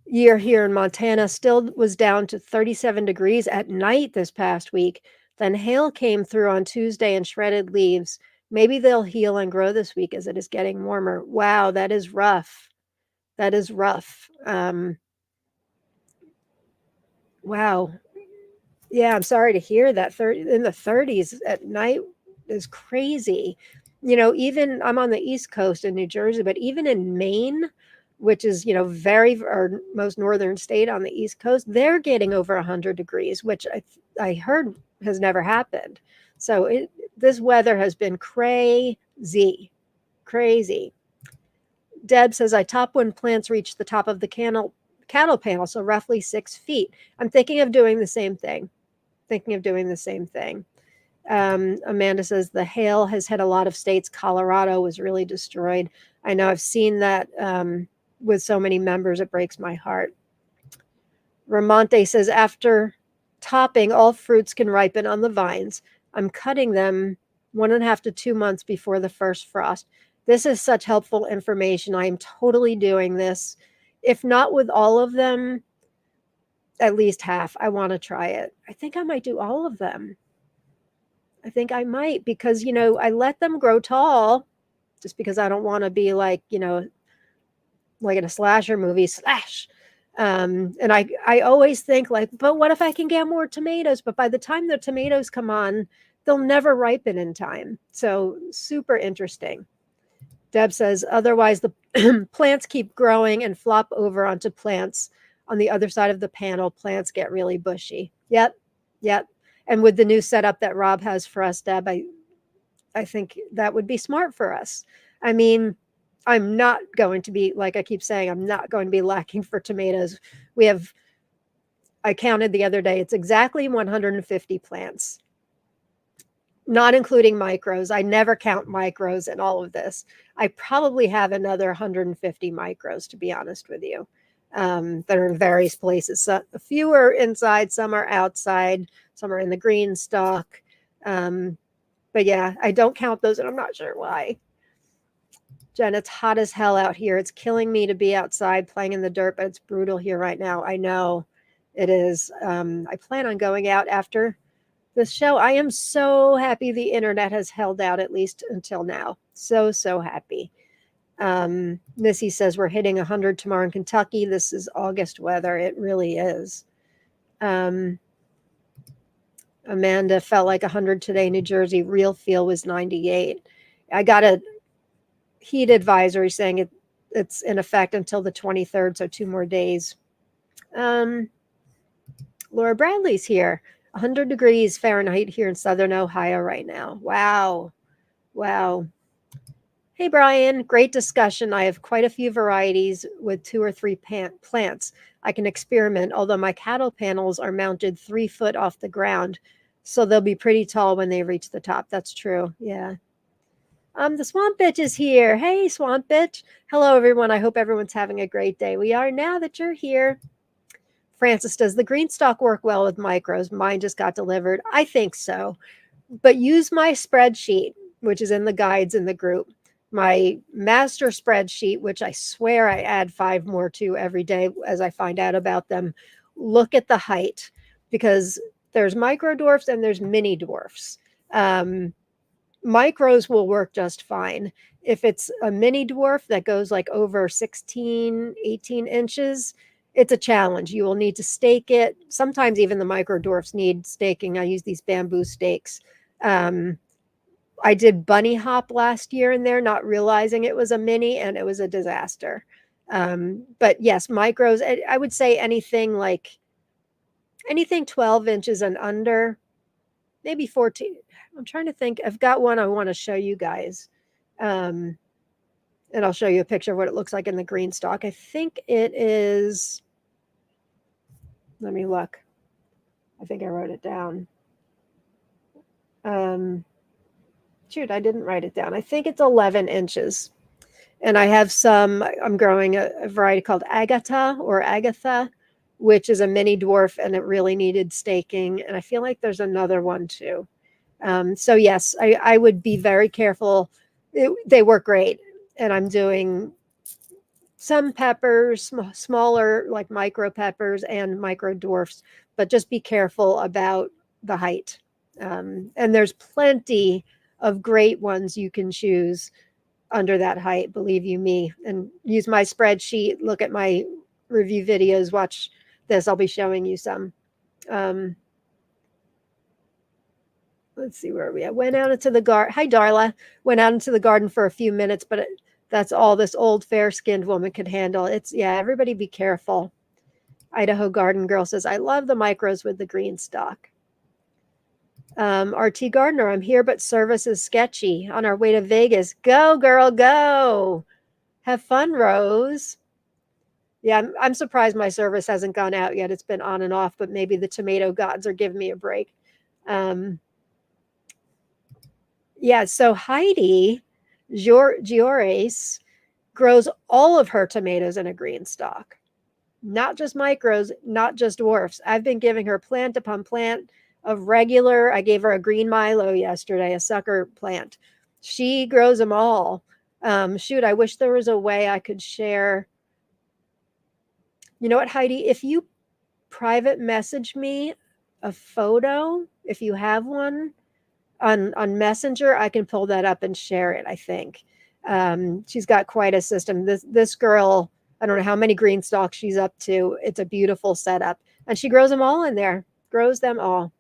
here in Montana. Still was down to 37 degrees at night this past week. Then hail came through on Tuesday and shredded leaves. Maybe they'll heal and grow this week as it is getting warmer. Wow, that is rough. That is rough. Wow. Yeah, I'm sorry to hear that. 30 in the 30s at night is crazy. You know, even I'm on the East Coast in New Jersey, but even in Maine, which is, you know, very our most northern state on the East Coast, they're getting over 100 degrees, which I heard has never happened. So this weather has been crazy, crazy. Deb says I top when plants reach the top of the cattle panel, so roughly 6 feet. I'm thinking of doing the same thing. Amanda says the hail has hit a lot of states. Colorado was really destroyed. I know I've seen that with so many members. It breaks my heart. Ramonte says after topping, all fruits can ripen on the vines. I'm cutting them 1.5 to 2 months before the first frost. This is such helpful information. I am totally doing this. If not with all of them, at least half. I want to try it. I think I might do all of them. I think I might because, I let them grow tall just because I don't want to be like, like in a slasher movie, slash. And I always think like, but what if I can get more tomatoes? But by the time the tomatoes come on, they'll never ripen in time. So super interesting. Deb says, otherwise the plants keep growing and flop over onto plants on the other side of the panel. Plants get really bushy. Yep. Yep. And with the new setup that Rob has for us, Deb, I think that would be smart for us. I mean, I'm not going to be, like I keep saying, I'm not going to be lacking for tomatoes. I counted the other day, it's exactly 150 plants, not including micros. I never count micros in all of this. I probably have another 150 micros, to be honest with you, that are in various places. So a few are inside, some are outside, some are in the green stock. But yeah, I don't count those, and I'm not sure why. Jen, it's hot as hell out here. It's killing me to be outside playing in the dirt, but it's brutal here right now. I know it is. I plan on going out after this show. I am so happy the internet has held out at least until now. So happy. Missy says we're hitting 100 tomorrow in Kentucky. This is August weather. It really is. Amanda felt like 100 today in New Jersey. Real feel was 98. I got a heat advisory saying it's in effect until the 23rd, so 2 more days. Laura Bradley's here. 100 degrees Fahrenheit here in Southern Ohio right now. Wow. Hey, Brian, great discussion. I have quite a few varieties with 2 or 3 plants. I can experiment, although my cattle panels are mounted 3 foot off the ground, so they'll be pretty tall when they reach the top. That's true. Yeah. The Swamp Bitch is here. Hey, Swamp Bitch. Hello, everyone. I hope everyone's having a great day. We are now that you're here. Francis, does the green stock work well with micros? Mine just got delivered. I think so. But use my spreadsheet, which is in the guides in the group. My master spreadsheet, which I swear I add 5 more to every day as I find out about them. Look at the height because there's micro dwarfs and there's mini dwarfs. Micros will work just fine. If it's a mini dwarf that goes like over 16, 18 inches, it's a challenge. You will need to stake it. Sometimes even the micro dwarfs need staking. I use these bamboo stakes. I did bunny hop last year in there, not realizing it was a mini, and it was a disaster. But yes, micros, I would say anything 12 inches and under, maybe 14. I'm trying to think. I've got one I want to show you guys. And I'll show you a picture of what it looks like in the green stock. I think it is, let me look. I think I wrote it down. Shoot, I didn't write it down. I think it's 11 inches. And I have I'm growing a variety called Agatha, which is a mini dwarf, and it really needed staking. And I feel like there's another one too. So yes, I would be very careful. They work great. And I'm doing some peppers, smaller like micro peppers and micro dwarfs, but just be careful about the height. And there's plenty of great ones you can choose under that height, believe you me. And use my spreadsheet, look at my review videos, watch this. I'll be showing you some. Let's see where we at. Went out into the garden. Hi, Darla. Went out into the garden for a few minutes, but that's all this old fair-skinned woman could handle. Everybody be careful. Idaho Garden Girl says, I love the micros with the green stock. RT Gardner, I'm here, but service is sketchy. On our way to Vegas. Go, girl, go. Have fun, Rose. Yeah, I'm surprised my service hasn't gone out yet. It's been on and off, but maybe the tomato gods are giving me a break. So Heidi Giores grows all of her tomatoes in a green stock. Not just micros, not just dwarfs. I've been giving her plant upon plant of regular. I gave her a green Milo yesterday, a sucker plant. She grows them all. Shoot, I wish there was a way I could share. You know what, Heidi? If you private message me a photo, if you have one on Messenger, I can pull that up and share it, I think. She's got quite a system. This girl, I don't know how many green stalks she's up to. It's a beautiful setup. And she grows them all in there. Grows them all.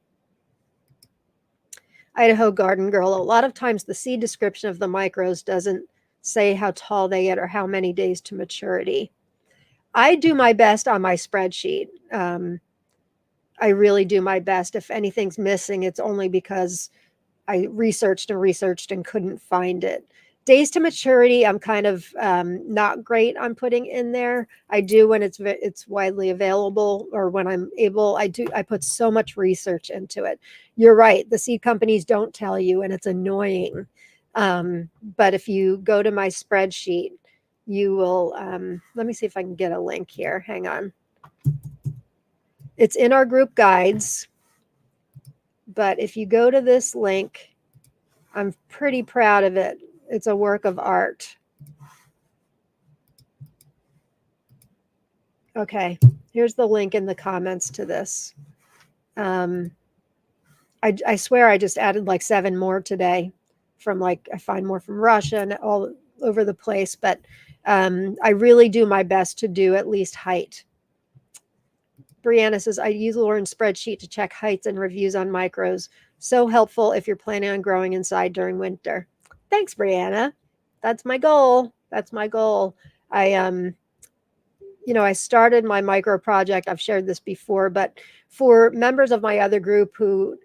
Idaho Garden Girl. A lot of times the seed description of the micros doesn't say how tall they get or how many days to maturity. I do my best on my spreadsheet. I really do my best. If anything's missing, it's only because I researched and couldn't find it. Days to maturity, I'm kind of not great on putting in there. I do when it's widely available or when I'm able. I put so much research into it. You're right. The seed companies don't tell you, and it's annoying. But if you go to my spreadsheet, you will. Let me see if I can get a link here. Hang on. It's in our group guides. But if you go to this link, I'm pretty proud of it. It's a work of art. Okay, here's the link in the comments to this. I swear I just added like 7 more today from like, I find more from Russia and all over the place, but I really do my best to do at least height. Brianna says, I use Lauren's spreadsheet to check heights and reviews on micros. So helpful if you're planning on growing inside during winter. Thanks, Brianna. That's my goal. That's my goal. I started my micro project. I've shared this before, but for members of my other group who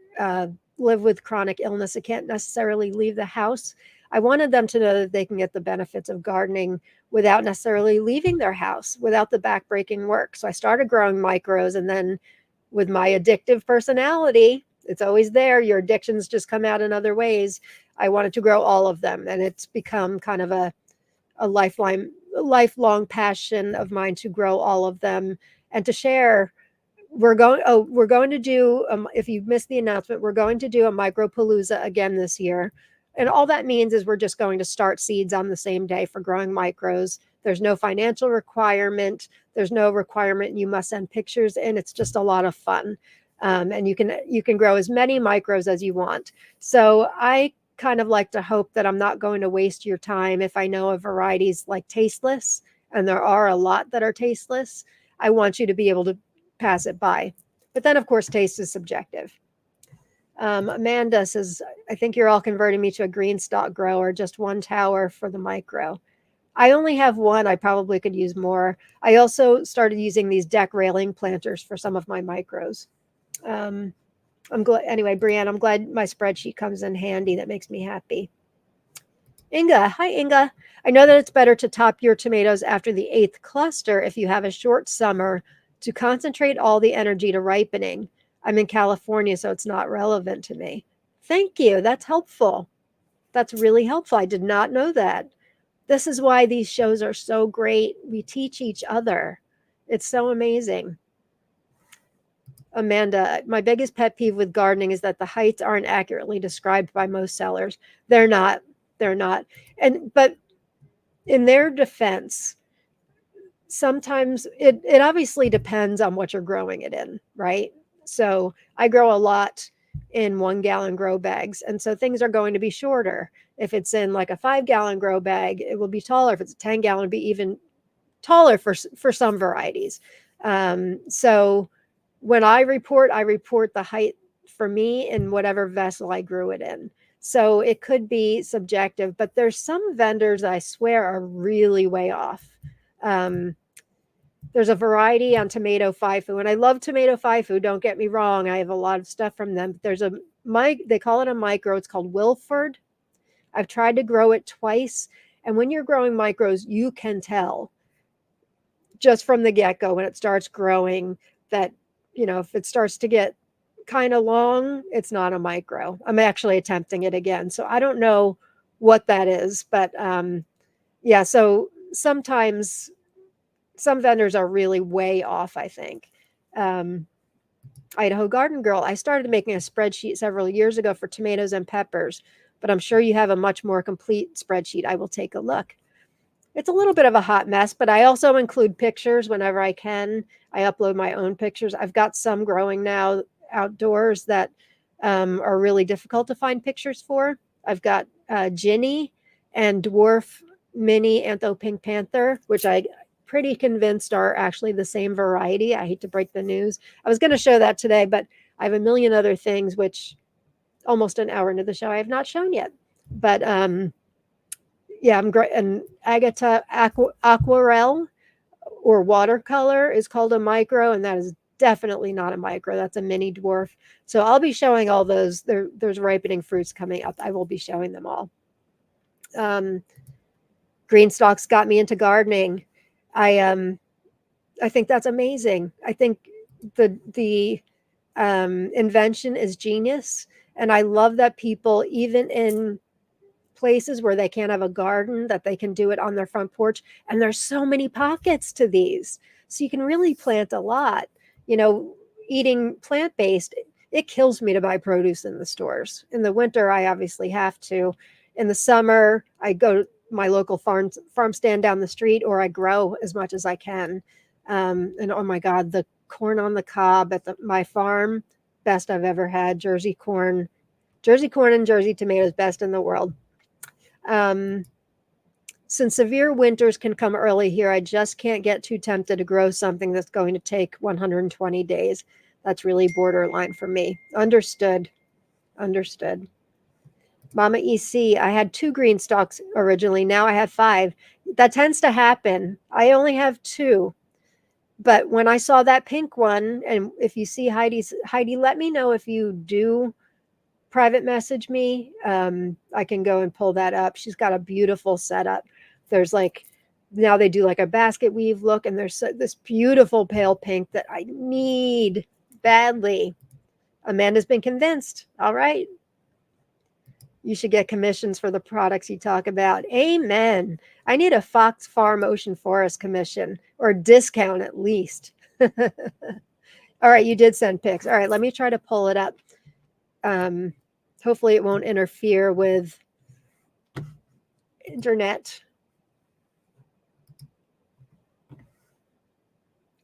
live with chronic illness and can't necessarily leave the house, I wanted them to know that they can get the benefits of gardening without necessarily leaving their house, without the backbreaking work. So I started growing micros, and then with my addictive personality, it's always there. Your addictions just come out in other ways. I wanted to grow all of them, and it's become kind of a lifelong passion of mine to grow all of them and to share. We're going to do, if you missed the announcement, we're going to do a micropalooza again this year. And all that means is we're just going to start seeds on the same day for growing micros. There's no financial requirement. There's no requirement you must send pictures in. It's just a lot of fun. And you can grow as many micros as you want. So I kind of like to hope that I'm not going to waste your time if I know of varieties like tasteless, and there are a lot that are tasteless. I want you to be able to pass it by. But then, of course, taste is subjective. Amanda says, I think you're all converting me to a green stalk grower, just one tower for the micro. I only have one. I probably could use more. I also started using these deck railing planters for some of my micros. I'm glad. Anyway, Brianne, I'm glad my spreadsheet comes in handy. That makes me happy. Inga, hi, Inga. I know that it's better to top your tomatoes after the 8th cluster if you have a short summer to concentrate all the energy to ripening. I'm in California, so it's not relevant to me. Thank you. That's helpful. That's really helpful. I did not know that. This is why these shows are so great. We teach each other. It's so amazing. Amanda, my biggest pet peeve with gardening is that the heights aren't accurately described by most sellers. They're not. But in their defense, sometimes it obviously depends on what you're growing it in, right? So I grow a lot in 1-gallon grow bags, and so things are going to be shorter. If it's in like a 5-gallon grow bag, it will be taller. If it's a 10-gallon, it'll be even taller for some varieties. So when I report the height for me in whatever vessel I grew it in. So it could be subjective, but there's some vendors I swear are really way off. There's a variety on Tomato Faifu, and I love Tomato Faifu. Don't get me wrong. I have a lot of stuff from them. There's they call it a micro. It's called Wilford. I've tried to grow it twice. And when you're growing micros, you can tell just from the get-go when it starts growing that, if it starts to get kind of long, it's not a micro. I'm actually attempting it again. So I don't know what that is, but yeah, so sometimes some vendors are really way off, I think. Idaho Garden Girl, I started making a spreadsheet several years ago for tomatoes and peppers, but I'm sure you have a much more complete spreadsheet. I will take a look. It's a little bit of a hot mess, but I also include pictures whenever I can. I upload my own pictures. I've got some growing now outdoors that are really difficult to find pictures for. I've got Ginny and dwarf mini antho pink panther, which I pretty convinced are actually the same variety. I hate to break the news. I was going to show that today, but I have a million other things which almost an hour into the show I have not shown yet. But yeah, I'm great. And Agata Aquarelle or watercolor is called a micro, and that is definitely not a micro. That's a mini dwarf. So I'll be showing all those. There's ripening fruits coming up. I will be showing them all. Green stalks got me into gardening. I think that's amazing. I think the invention is genius, and I love that people, even in places where they can't have a garden, that they can do it on their front porch. And there's so many pockets to these. So you can really plant a lot. You know, eating plant-based, it kills me to buy produce in the stores. In the winter, I obviously have to. In the summer, I go to my local farm stand down the street, or I grow as much as I can. And oh my God, the corn on the cob at my farm, best I've ever had. Jersey corn and Jersey tomatoes, best in the world. Since severe winters can come early here, I just can't get too tempted to grow something that's going to take 120 days. That's really borderline for me. Understood. Mama EC, I had 2 green stalks originally. Now I have 5. That tends to happen. I only have 2. But when I saw that pink one, and if you see Heidi, let me know if you do private message me. I can go and pull that up. She's got a beautiful setup. There's like, now they do like a basket weave look, and there's this beautiful pale pink that I need badly. Amanda's been convinced. All right. You should get commissions for the products you talk about. Amen. I need a Fox Farm Ocean Forest commission, or a discount at least. All right, you did send pics. All right, let me try to pull it up. Hopefully it won't interfere with internet.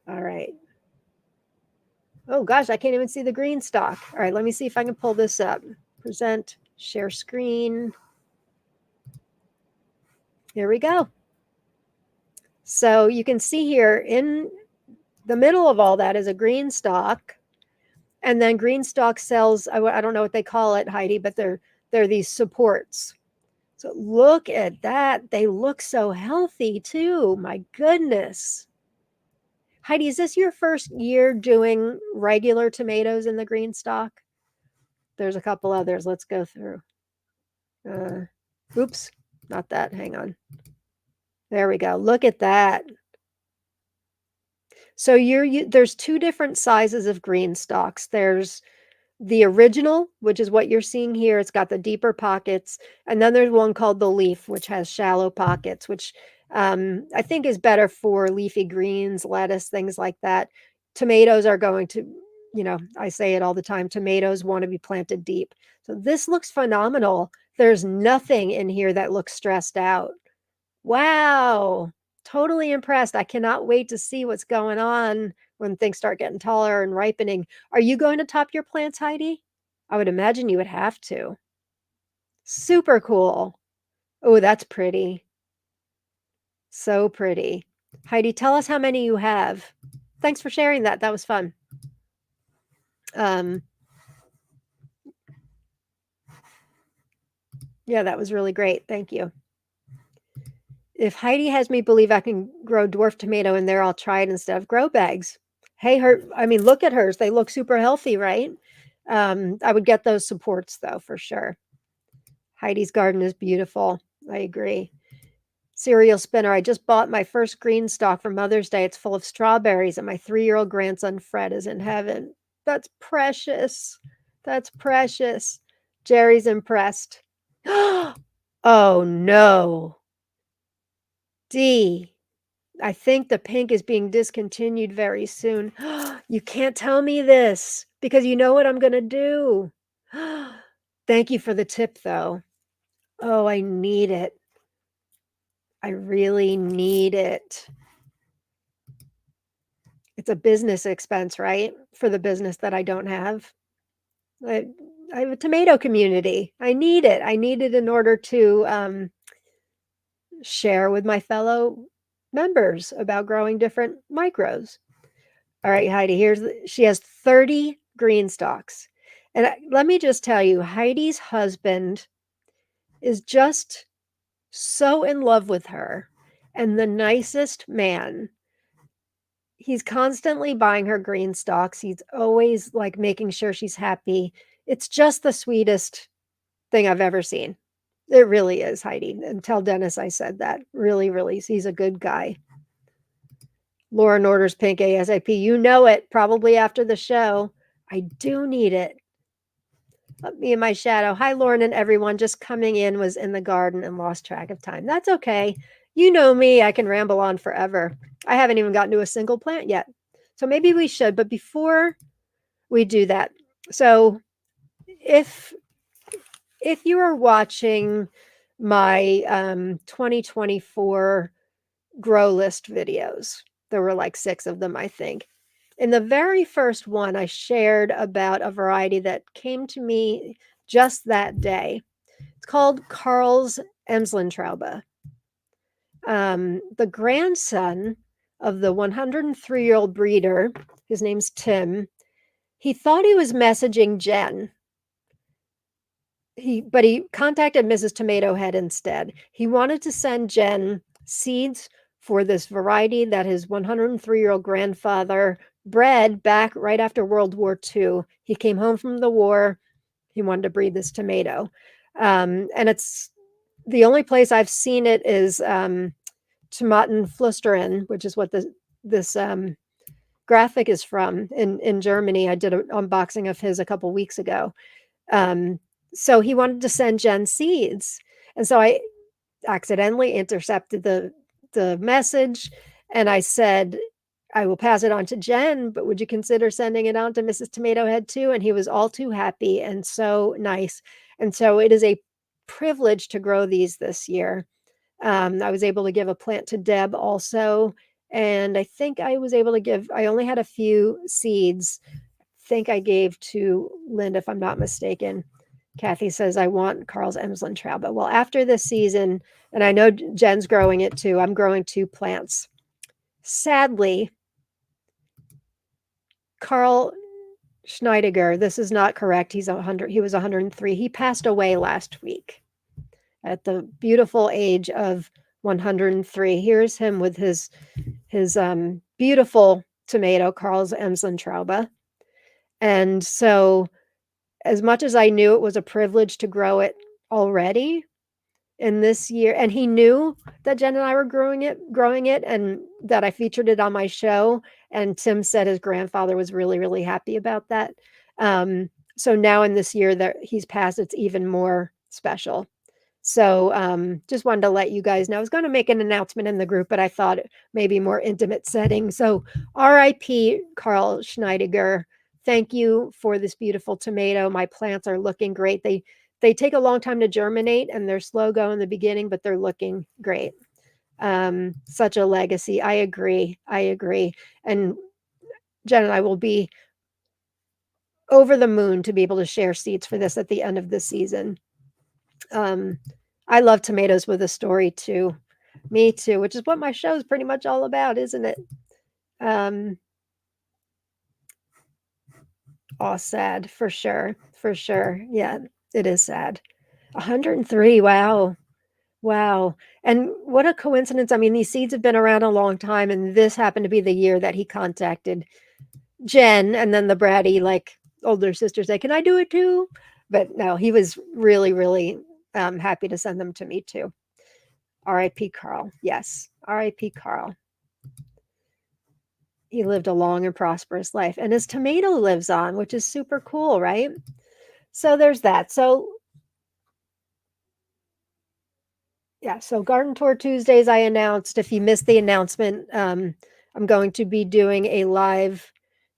All right. Oh gosh, I can't even see the green stalk. All right, let me see if I can pull this up. Present, share screen. Here we go. So you can see here in the middle of all that is a green stalk. And then green stalk cells, I don't know what they call it, Heidi, but they're these supports. So look at that. They look so healthy too. My goodness. Heidi, is this your first year doing regular tomatoes in the green stalk? There's a couple others. Let's go through. Oops, not that. Hang on. There we go. Look at that. So there's 2 different sizes of green stalks. There's the original, which is what you're seeing here. It's got the deeper pockets. And then there's one called the leaf, which has shallow pockets, which I think is better for leafy greens, lettuce, things like that. Tomatoes are going to, I say it all the time, tomatoes want to be planted deep. So this looks phenomenal. There's nothing in here that looks stressed out. Wow. Totally impressed. I cannot wait to see what's going on when things start getting taller and ripening. Are you going to top your plants, Heidi? I would imagine you would have to. Super cool. Oh, that's pretty. So pretty. Heidi, tell us how many you have. Thanks for sharing that. That was fun. Yeah, that was really great. Thank you. If Heidi has me believe I can grow dwarf tomato in there, I'll try it instead of grow bags. Hey, look at hers. They look super healthy, right? I would get those supports though, for sure. Heidi's garden is beautiful. I agree. Cereal spinner. I just bought my first green stalk for Mother's Day. It's full of strawberries, and my 3-year-old grandson Fred is in heaven. That's precious. That's precious. Jerry's impressed. Oh no. D. I think the pink is being discontinued very soon. You can't tell me this because you know what I'm gonna do. Thank you for the tip, though. Oh, I need it. I really need it. It's a business expense, right? For the business that I don't have. I I have a tomato community. I need it. I need it in order to, share with my fellow members about growing different micros. All right, Heidi, she has 30 green stalks. And let me just tell you, Heidi's husband is just so in love with her and the nicest man. He's constantly buying her green stalks. He's always like making sure she's happy. It's just the sweetest thing I've ever seen. It really is, Heidi. And tell Dennis I said that. Really, really, he's a good guy. Lauren orders pink ASAP. You know it, probably after the show. I do need it. Let me in my shadow. Hi, Lauren and everyone. Just coming in, was in the garden and lost track of time. That's okay. You know me. I can ramble on forever. I haven't even gotten to a single plant yet. So maybe we should. But before we do that, so if you are watching my 2024 grow list videos, there were like 6 of them, I think. In the very first one, I shared about a variety that came to me just that day. It's called Carl's Emslandtraube. The grandson of the 103-year-old breeder, his name's Tim, he thought he was messaging Jen. But he contacted Mrs. Tomato Head instead. He wanted to send Jen seeds for this variety that his 103-year-old grandfather bred back right after World War II. He came home from the war. He wanted to breed this tomato. And it's the only place I've seen it is Tomatenflüsterin, which is what this graphic is from in Germany. I did an unboxing of his a couple weeks ago. So he wanted to send Jen seeds. And so I accidentally intercepted the message, and I said, I will pass it on to Jen, but would you consider sending it on to Mrs. Tomato Head too? And he was all too happy and so nice. And so it is a privilege to grow these this year. I was able to give a plant to Deb also. And I think I was able to I only had a few seeds. I think I gave to Linda, if I'm not mistaken. Kathy says, I want Carl's Emslandtraube. Well, after this season, and I know Jen's growing it too, I'm growing 2 plants. Sadly, Carl Schneidiger, this is not correct. He was 103. He passed away last week at the beautiful age of 103. Here's him with his beautiful tomato, Carl's Emslandtraube. And so, as much as I knew it was a privilege to grow it already in this year, and he knew that Jen and I were growing it, and that I featured it on my show. And Tim said his grandfather was really, really happy about that. So now in this year that he's passed, it's even more special. So just wanted to let you guys know. I was going to make an announcement in the group, but I thought maybe more intimate setting. So RIP Carl Schneidiger. Thank you for this beautiful tomato. My plants are looking great. They take a long time to germinate and they're slow go in the beginning, but they're looking great. Such a legacy. I agree. And Jen and I will be over the moon to be able to share seeds for this at the end of the season. I love tomatoes with a story too. Me too, which is what my show is pretty much all about, isn't it? Oh, sad, for sure. Yeah, it is sad. 103, wow. And what a coincidence. I mean, these seeds have been around a long time, and this happened to be the year that he contacted Jen, and then the bratty, like, older sister said, can I do it too? But no, he was really, really happy to send them to me too. R.I.P. Carl. Yes, R.I.P. Carl. He lived a long and prosperous life, and his tomato lives on, which is super cool, right? So there's that. So Yeah, so Garden Tour Tuesdays, I announced. If you missed the announcement, I'm going to be doing a live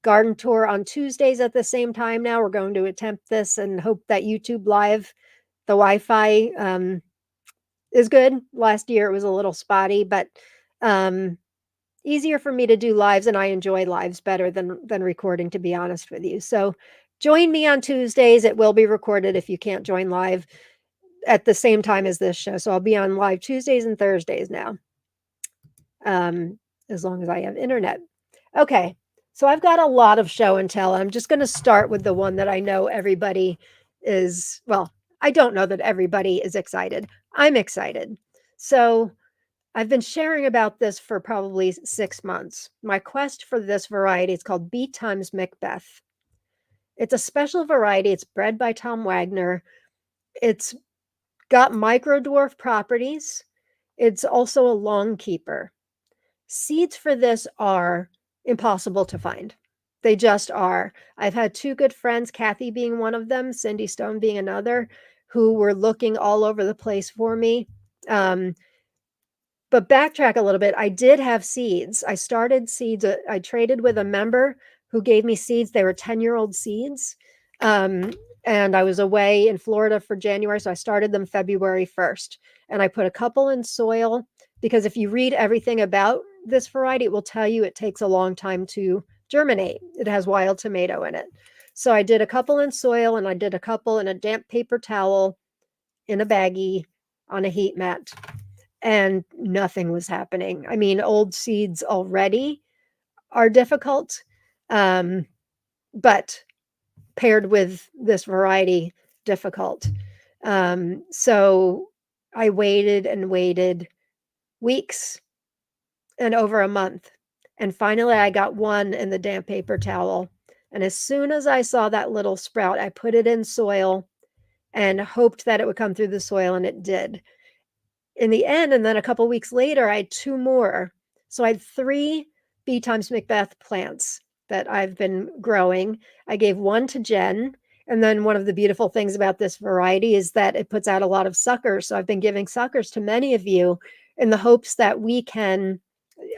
garden tour on Tuesdays at the same time now. We're going to attempt this and hope that YouTube Live, the Wi-Fi, is good. Last year it was a little spotty, but um, easier for me to do lives, and I enjoy lives better than recording, to be honest with you. So join me on Tuesdays. It will be recorded if you can't join live at the same time as this show. So I'll be on live Tuesdays and Thursdays now, as long as I have internet. Okay, so I've got a lot of show and tell. I'm just going to start with the one that I know everybody is, well, I don't know that everybody is excited. I'm excited. So I've been sharing about this for probably 6 months. My quest for this variety is called B times Macbeth. It's a special variety. It's bred by Tom Wagner. It's got micro dwarf properties. It's also a long keeper. Seeds for this are impossible to find. They just are. I've had two good friends, Kathy being one of them, Cindy Stone being another, who were looking all over the place for me. But backtrack a little bit. I did have seeds. I started seeds. I traded with a member who gave me seeds. They were 10-year-old seeds. And I was away in Florida for January. So I started them February 1st. And I put a couple in soil because if you read everything about this variety, it will tell you it takes a long time to germinate. It has wild tomato in it. So I did a couple in soil and I did a couple in a damp paper towel in a baggie on a heat mat. And nothing was happening. I mean, old seeds already are difficult, but paired with this variety, difficult. So I waited and waited weeks and over a month. And finally, I got one in the damp paper towel. And as soon as I saw that little sprout, I put it in soil and hoped that it would come through the soil, and it did. In the end, and then a couple weeks later, I had two more. So I had 3 B times Macbeth plants that I've been growing. I gave one to Jen. And then one of the beautiful things about this variety is that it puts out a lot of suckers. So I've been giving suckers to many of you in the hopes that we can,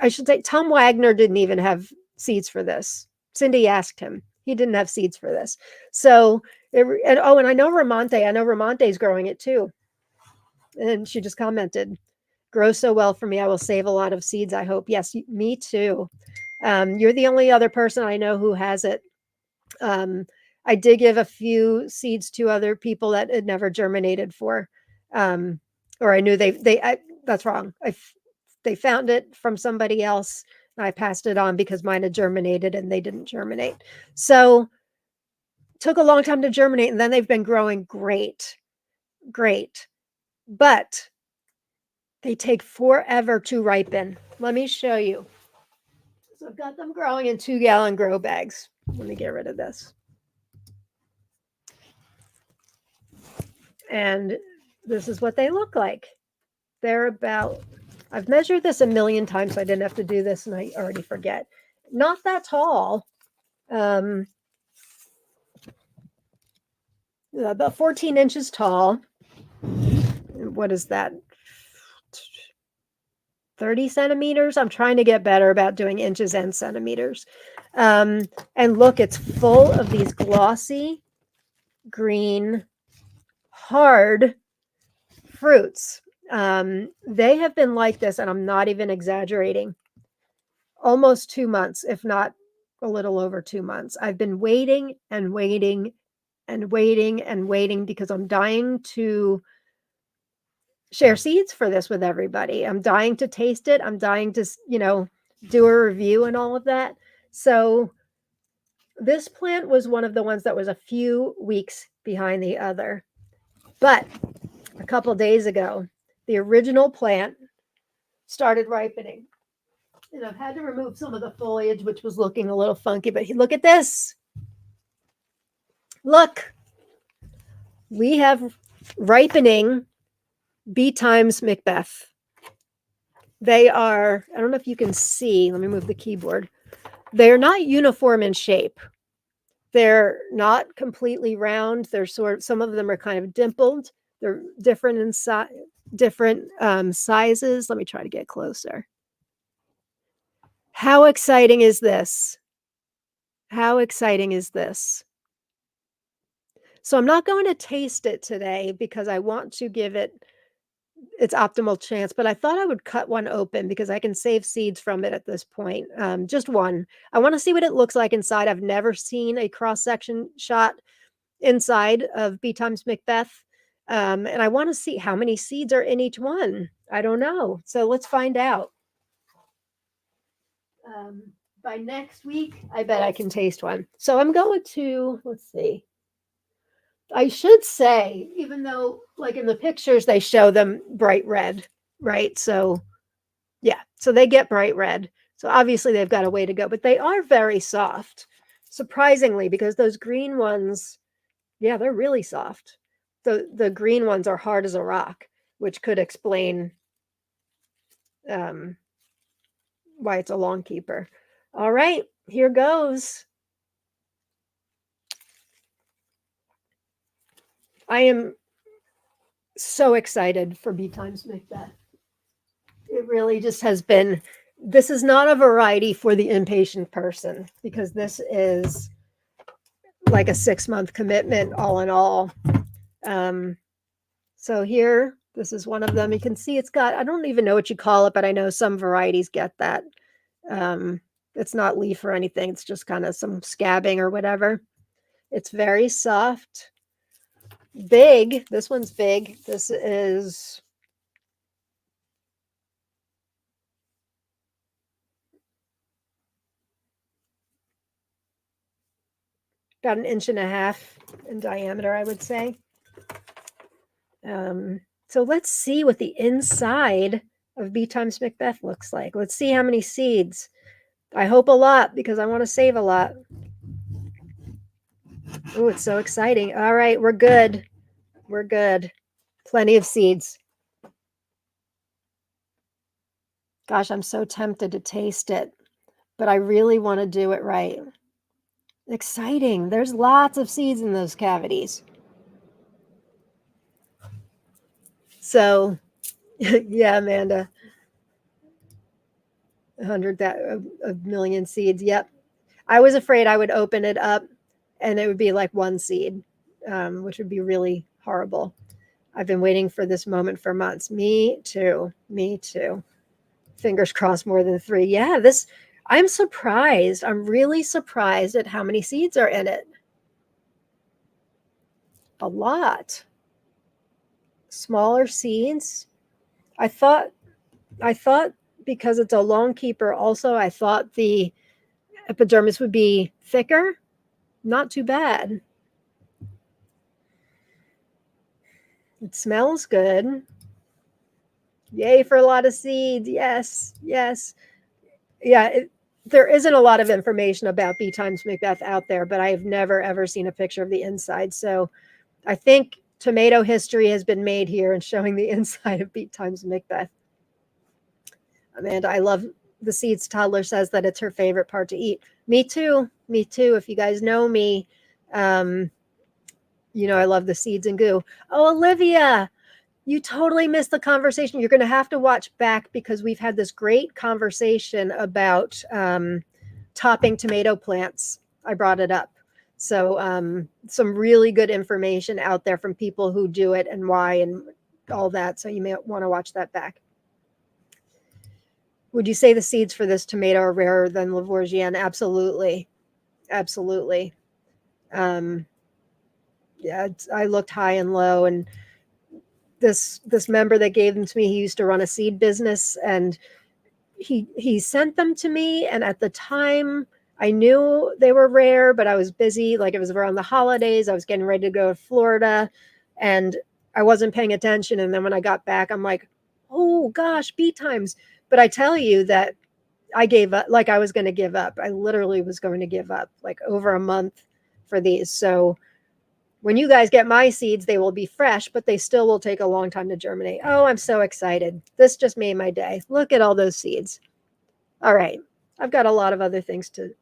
I should say, Tom Wagner didn't even have seeds for this. Cindy asked him. He didn't have seeds for this. So, and I know Ramonte's growing it too. And she just commented, grows so well for me. I will save a lot of seeds, I hope. Yes, me too. You're the only other person I know who has it. I did give a few seeds to other people that had never germinated for, or I knew that's wrong. They found it from somebody else. And I passed it on because mine had germinated and they didn't germinate. So took a long time to germinate, and then they've been growing great. But they take forever to ripen. Let me show you. So I've got them growing in 2-gallon grow bags. Let me get rid of this. And this is what they look like. They're about, I've measured this a million times, so I didn't have to do this, and I already forget. Not that tall. About 14 inches tall. What is that? 30 centimeters. I'm trying to get better about doing inches and centimeters. And look, it's full of these glossy, green, hard fruits. They have been like this, and I'm not even exaggerating, almost 2 months, if not a little over 2 months. I've been waiting and waiting and waiting and waiting because I'm dying to share seeds for this with everybody. I'm dying to taste it. I'm dying to, do a review and all of that. So this plant was one of the ones that was a few weeks behind the other. But a couple days ago, the original plant started ripening. And I've had to remove some of the foliage, which was looking a little funky, but look at this. Look, we have ripening B times Macbeth. They are, I don't know if you can see, let me move the keyboard. They're not uniform in shape. They're not completely round. They're some of them are kind of dimpled, They're different in different sizes. Let me try to get closer. How exciting is this? How exciting is this? So I'm not going to taste it today because I want to give it its optimal chance, but I thought I would cut one open because I can save seeds from it at this point. Just one. I want to see what it looks like inside. I've never seen a cross-section shot inside of B times Macbeth. And I want to see how many seeds are in each one. I don't know. So let's find out. Um, by next week, I bet I can taste one. So I'm going to, let's see. I should say, even though, like in the pictures, they show them bright red, right? So, yeah, so they get bright red. So obviously they've got a way to go, but they are very soft, surprisingly, because those green ones, yeah, they're really soft. The green ones are hard as a rock, which could explain um, why it's a long keeper. All right, here goes. I am so excited for B times Macbeth. It really just has been. This is not a variety for the impatient person because this is like a 6-month commitment, all in all. So here, this is one of them. You can see it's got. I don't even know what you call it, but I know some varieties get that. It's not leaf or anything. It's just kind of some scabbing or whatever. It's very soft. Big. This one's big. This is about 1.5 inches in diameter, I would say. So let's see what the inside of B times Macbeth looks like. Let's see how many seeds. I hope a lot because I want to save a lot. Oh, it's so exciting. All right, we're good. We're good. Plenty of seeds. Gosh, I'm so tempted to taste it, but I really want to do it right. Exciting. There's lots of seeds in those cavities. So, yeah, Amanda, 100 million seeds. Yep. I was afraid I would open it up and it would be like one seed, which would be really horrible. I've been waiting for this moment for months. Me too. Me too. Fingers crossed more than 3. Yeah, I'm surprised. I'm really surprised at how many seeds are in it. A lot. Smaller seeds. I thought because it's a long keeper also, I thought the epidermis would be thicker. Not too bad. It smells good. Yay for a lot of seeds. Yes, yes. Yeah, there isn't a lot of information about B times Macbeth out there, but I have never, ever seen a picture of the inside. So I think tomato history has been made here and showing the inside of B times Macbeth. Amanda, I love the seeds. Toddler says that it's her favorite part to eat. Me too. Me too. If you guys know me, I love the seeds and goo. Oh, Olivia, you totally missed the conversation. You're going to have to watch back because we've had this great conversation about topping tomato plants. I brought it up. So some really good information out there from people who do it and why and all that. So you may want to watch that back. Would you say the seeds for this tomato are rarer than Lavoisienne? Absolutely. Absolutely. Yeah, I looked high and low, and this member that gave them to me, he used to run a seed business, and he sent them to me, and at the time I knew they were rare, but I was busy, like it was around the holidays. I was getting ready to go to Florida and I wasn't paying attention, and then when I got back, I'm like, oh gosh, B times. But I tell you that I gave up, like I was going to give up. I literally was going to give up like over a month for these. So when you guys get my seeds, they will be fresh, but they still will take a long time to germinate. Oh, I'm so excited. This just made my day. Look at all those seeds. All right. I've got a lot of other things to.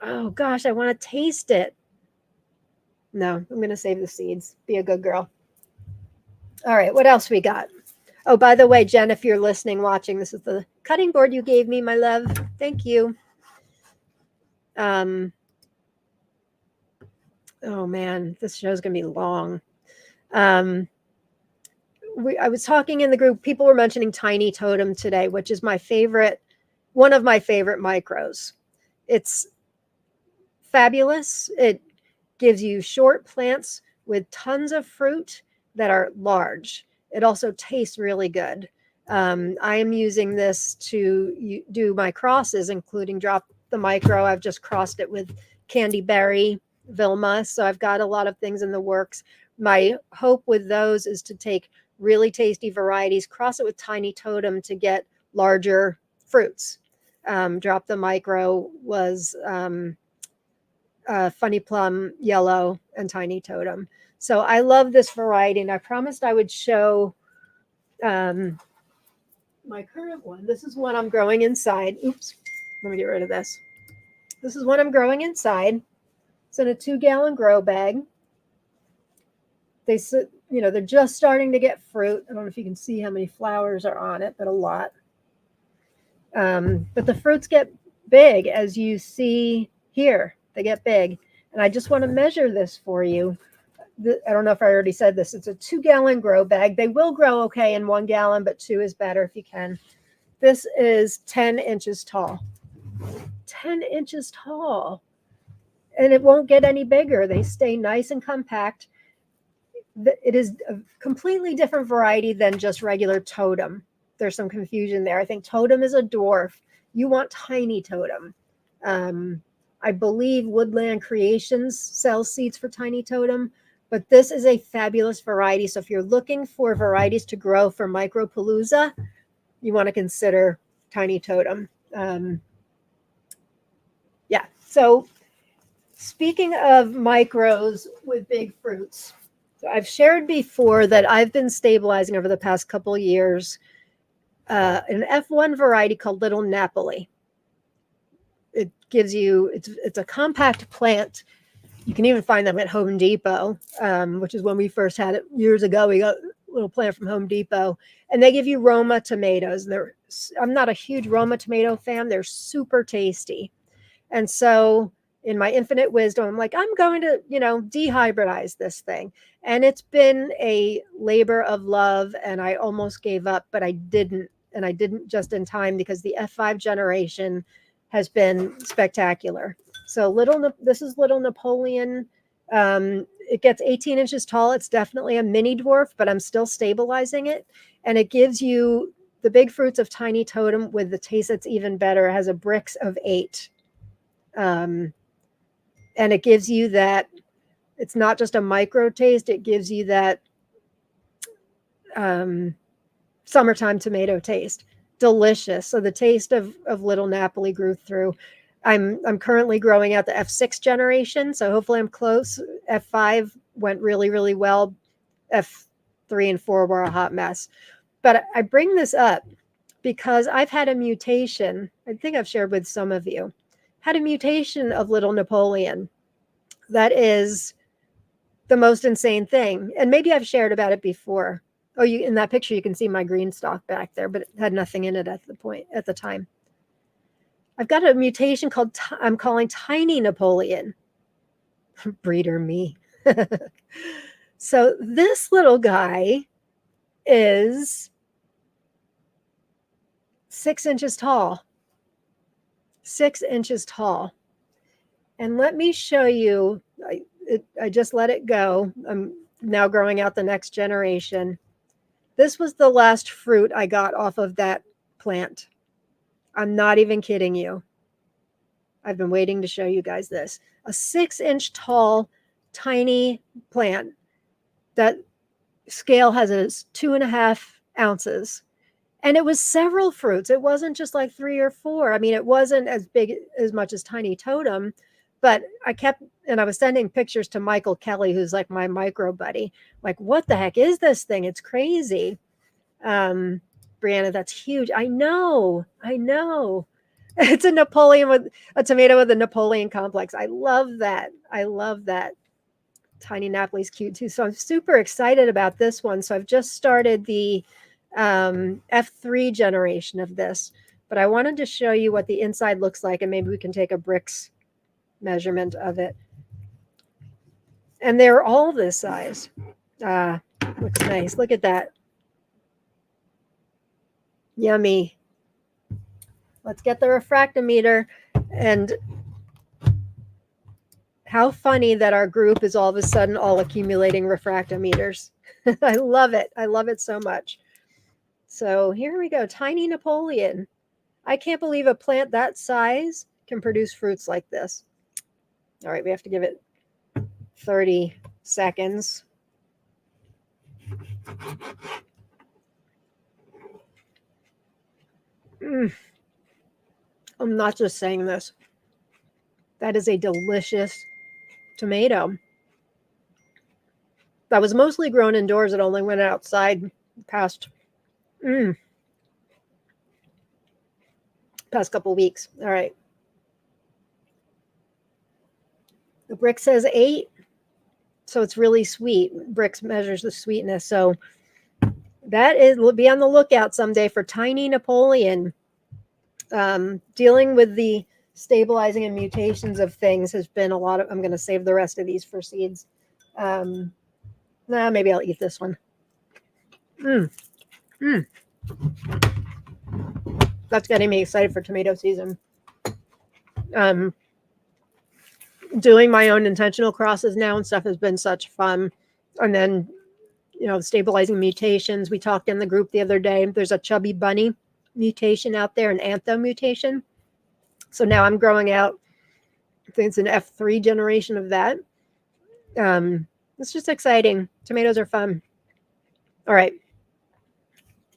Oh, gosh, I want to taste it. No, I'm going to save the seeds. Be a good girl. All right, what else we got? Oh, by the way, Jen, if you're listening, watching, this is the cutting board you gave me, my love. Thank you. Oh man, this show's gonna be long. I was talking in the group. People were mentioning Tiny Totem today, which is my favorite, one of my favorite micros. It's fabulous. It gives you short plants with tons of fruit that are large. It also tastes really good. I am using this to do my crosses, including drop the micro. I've just crossed it with Candy Berry, Vilma. So I've got a lot of things in the works. My hope with those is to take really tasty varieties, cross it with Tiny Totem to get larger fruits. Drop the micro was Funny Plum, Yellow, and Tiny Totem. So I love this variety, and I promised I would show my current one. This is one I'm growing inside. Oops, let me get rid of this. This is one I'm growing inside. It's in a 2-gallon grow bag. They, they're just starting to get fruit. I don't know if you can see how many flowers are on it, but a lot. But the fruits get big, as you see here. They get big. And I just want to measure this for you. I don't know if I already said this. It's a 2-gallon grow bag. They will grow okay in 1 gallon, but 2 is better if you can. This is 10 inches tall. 10 inches tall. And it won't get any bigger. They stay nice and compact. It is a completely different variety than just regular Totem. There's some confusion there. I think Totem is a dwarf. You want Tiny Totem. I believe Woodland Creations sells seeds for Tiny Totem, but this is a fabulous variety. So if you're looking for varieties to grow for Micropalooza, you want to consider Tiny Totem. Yeah. So speaking of micros with big fruits, so I've shared before that I've been stabilizing over the past couple of years an F1 variety called Little Napoli. It gives you, it's a compact plant. You can even find them at Home Depot, which is when we first had it years ago. We got a little plant from Home Depot, and they give you Roma tomatoes. I'm not a huge Roma tomato fan. They're super tasty. And so in my infinite wisdom, I'm like, I'm going to, dehybridize this thing. And it's been a labor of love, and I almost gave up, but I didn't. And I didn't just in time, because the F5 generation has been spectacular. So this is Little Napoleon. It gets 18 inches tall. It's definitely a mini dwarf, but I'm still stabilizing it. And it gives you the big fruits of Tiny Totem with the taste that's even better. It has a Brix of 8. And it gives you that, it's not just a micro taste, it gives you that summertime tomato taste. Delicious. So the taste of Little Napoli grew through. I'm currently growing out the F6 generation, so hopefully I'm close. F5 went really, really well. F3 and 4 were a hot mess. But I bring this up because I've had a mutation. I think I've shared with some of you. Had a mutation of Little Napoleon. That is the most insane thing. And maybe I've shared about it before. Oh, in that picture, you can see my green stalk back there, but it had nothing in it at the time. I've got a mutation I'm calling Tiny Napoleon. Breeder me. So this little guy is 6 inches tall. 6 inches tall. And let me show you, I just let it go. I'm now growing out the next generation. This was the last fruit I got off of that plant. I'm not even kidding you. I've been waiting to show you guys this. A 6-inch tall, tiny plant. That scale has a 2.5 ounces. And it was several fruits. It wasn't just like 3 or 4. I mean, it wasn't as big as much as Tiny Totem, but I was sending pictures to Michael Kelly, who's like my micro buddy. Like, what the heck is this thing? It's crazy. Brianna, that's huge. I know. It's a Napoleon with a tomato with a Napoleon complex. I love that. Tiny Napoli's cute too. So I'm super excited about this one. So I've just started the F3 generation of this, but I wanted to show you what the inside looks like, and maybe we can take a bricks measurement of it. And they're all this size. Looks nice. Look at that. Yummy. Let's get the refractometer. And how funny that our group is all of a sudden all accumulating refractometers. I love it. I love it so much. So here we go. Tiny Napoleon. I can't believe a plant that size can produce fruits like this. All right, we have to give it 30 seconds. I'm not just saying this. That is a delicious tomato. That was mostly grown indoors. It only went outside past couple weeks. All right. The brick says 8, so it's really sweet. Bricks measures the sweetness. So that is, be on the lookout someday for Tiny Napoleon. Dealing with the stabilizing and mutations of things has been a lot of, I'm going to save the rest of these for seeds. Maybe I'll eat this one. That's getting me excited for tomato season. Doing my own intentional crosses now and stuff has been such fun. And then, stabilizing mutations. We talked in the group the other day. There's a chubby bunny mutation out there, an antho mutation. So now I'm growing out, I think it's an F3 generation of that. It's just exciting. Tomatoes are fun. All right.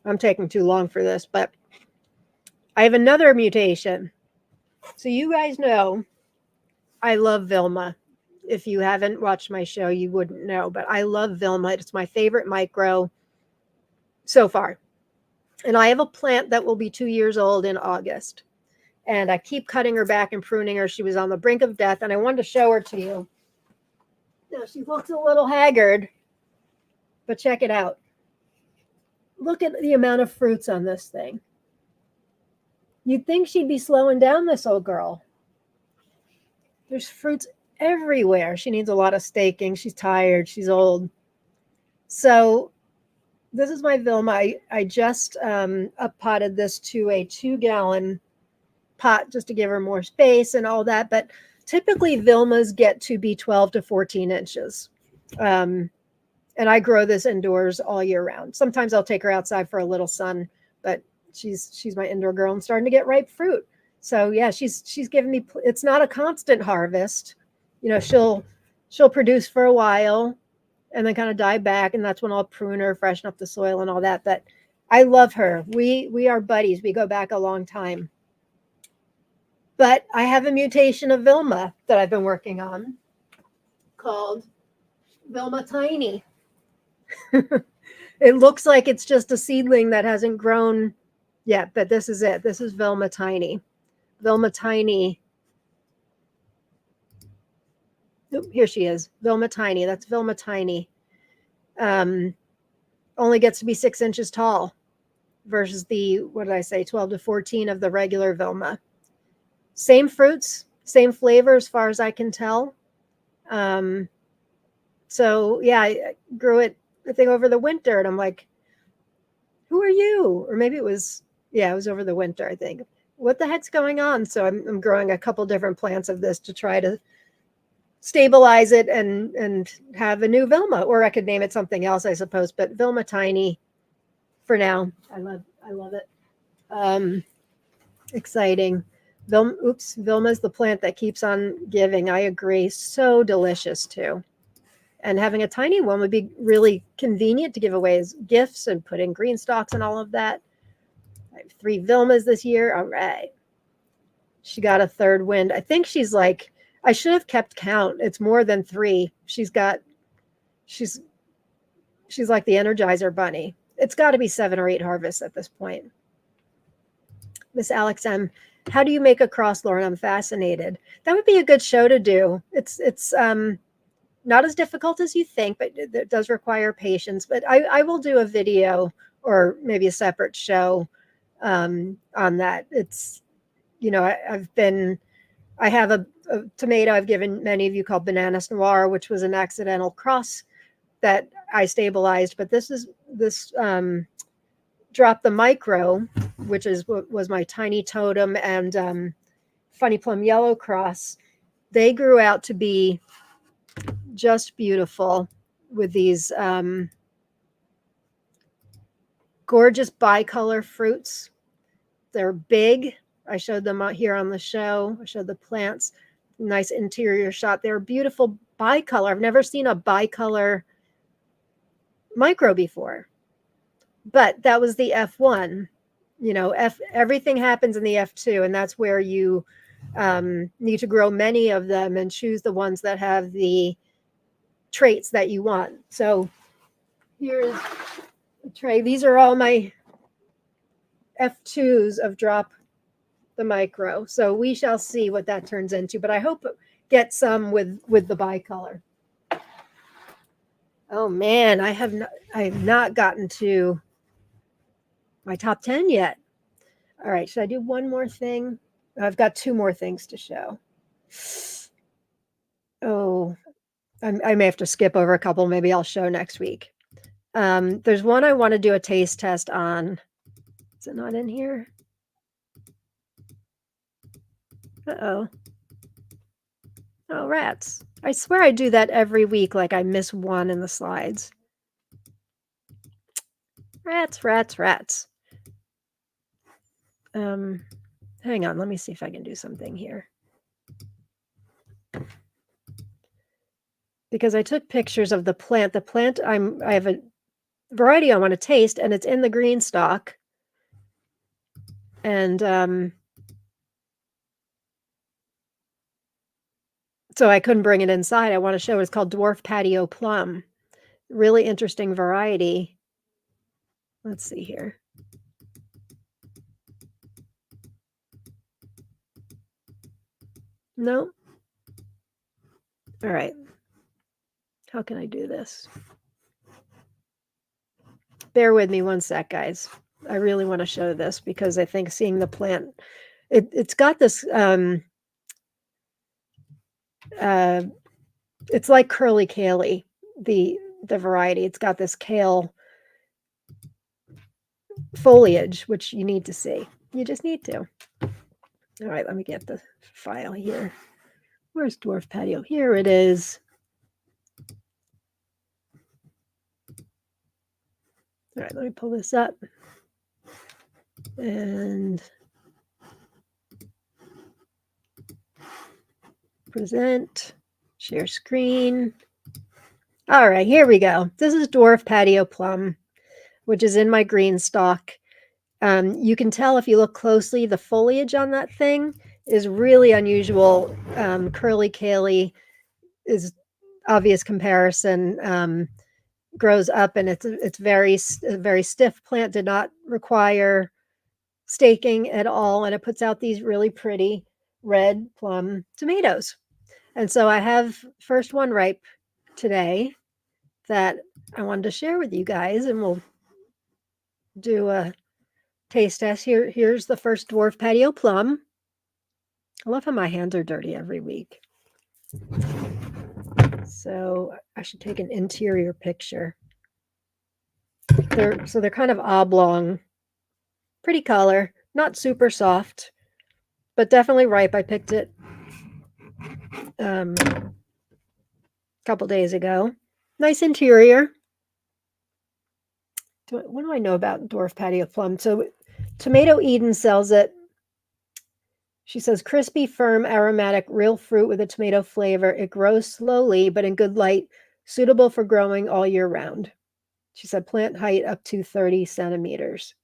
I'm taking too long for this, but I have another mutation. So you guys know I love Vilma. If you haven't watched my show, you wouldn't know, but I love Vilma. It's my favorite micro so far. And I have a plant that will be 2 years old in August. And I keep cutting her back and pruning her. She was on the brink of death, and I wanted to show her to you. Now, she looks a little haggard, but check it out. Look at the amount of fruits on this thing. You'd think she'd be slowing down, this old girl. There's fruits everywhere. She needs a lot of staking. She's tired. She's old. So this is my Vilma. I just up-potted this to a 2-gallon pot just to give her more space and all that. But typically Vilmas get to be 12 to 14 inches. And I grow this indoors all year round. Sometimes I'll take her outside for a little sun, but she's my indoor girl and starting to get ripe fruit. So yeah, she's giving me, it's not a constant harvest. She'll produce for a while and then kind of die back. And that's when I'll prune her, freshen up the soil and all that. But I love her. We are buddies. We go back a long time. But I have a mutation of Vilma that I've been working on called Vilma Tiny. It looks like it's just a seedling that hasn't grown yet, but this is it. This is Vilma Tiny. Vilma Tiny. Oop, here she is. Vilma Tiny. That's Vilma Tiny. Only gets to be 6 inches tall versus the, what did I say, 12 to 14 of the regular Vilma. Same fruits, same flavor as far as I can tell. So yeah, I grew it, I think, over the winter, and I'm like, who are you? Or maybe it was over the winter, I think. What the heck's going on? So I'm growing a couple different plants of this to try to stabilize it and have a new Vilma, or I could name it something else, I suppose, but Vilma Tiny for now. I love it. Exciting. Vilma's the plant that keeps on giving. I agree. So delicious too. And having a tiny one would be really convenient to give away as gifts and put in green stalks and all of that. I have 3 Vilmas this year. All right. She got a third wind. I think she's like, I should have kept count. It's more than 3. She's like the Energizer Bunny. It's got to be 7 or 8 harvests at this point. Miss Alex M., how do you make a cross, Lauren? I'm fascinated. That would be a good show to do. It's not as difficult as you think, but it does require patience. But I will do a video or maybe a separate show on that. It's, you know, I have a tomato I've given many of you called Bananas Noir, which was an accidental cross that I stabilized. But this Drop the Micro, which is what was my tiny totem, and Funny Plum Yellow cross. They grew out to be just beautiful with these gorgeous bicolor fruits. They're big. I showed them out here on the show. I showed the plants. Nice interior shot. They're beautiful bicolor. I've never seen a bicolor micro before, but that was the F1. You know, everything happens in the F2, and that's where you need to grow many of them and choose the ones that have the traits that you want. So here's a tray. These are all my F2s of Drop the Micro. So we shall see what that turns into, but I hope get some with the bicolor. Oh man, I have not gotten to my top 10 yet. All right, should I do one more thing? I've got two more things to show. Oh, I may have to skip over a couple. Maybe I'll show next week. There's one I want to do a taste test on. Is it not in here? Uh-oh. Oh, rats. I swear I do that every week, like I miss one in the slides. Rats, rats, rats. Hang on, let me see if I can do something here. Because I took pictures of the plant. The plant, I have a variety I want to taste, and it's in the green stalk. And so I couldn't bring it inside. I want to show it. It's called Dwarf Patio Plum. Really interesting variety. Let's see here. No. All right. How can I do this? Bear with me one sec, guys. I really want to show this because I think seeing the plant, it's got this, it's like curly kale, the variety. It's got this kale foliage, which you need to see. You just need to. All right, let me get the file here. Where's Dwarf Patio? Here it is. All right, let me pull this up. And present, share screen. All right, here we go. This is Dwarf Patio Plum, which is in my green stalk. You can tell if you look closely, the foliage on that thing is really unusual. Curly kale is obvious comparison. Grows up, and it's very stiff plant. Did not require staking at all, and it puts out these really pretty red plum tomatoes. And so I have first one ripe today that I wanted to share with you guys, and we'll do a taste test. Here's the first Dwarf Patio Plum. I love how my hands are dirty every week. So I should take an interior picture. They're kind of oblong, pretty color, not super soft, but definitely ripe. I picked it a couple days ago. Nice interior. What do I know about Dwarf Patio Plum? So Tomato Eden sells it. She says, crispy, firm, aromatic, real fruit with a tomato flavor. It grows slowly, but in good light, suitable for growing all year round. She said plant height up to 30 centimeters.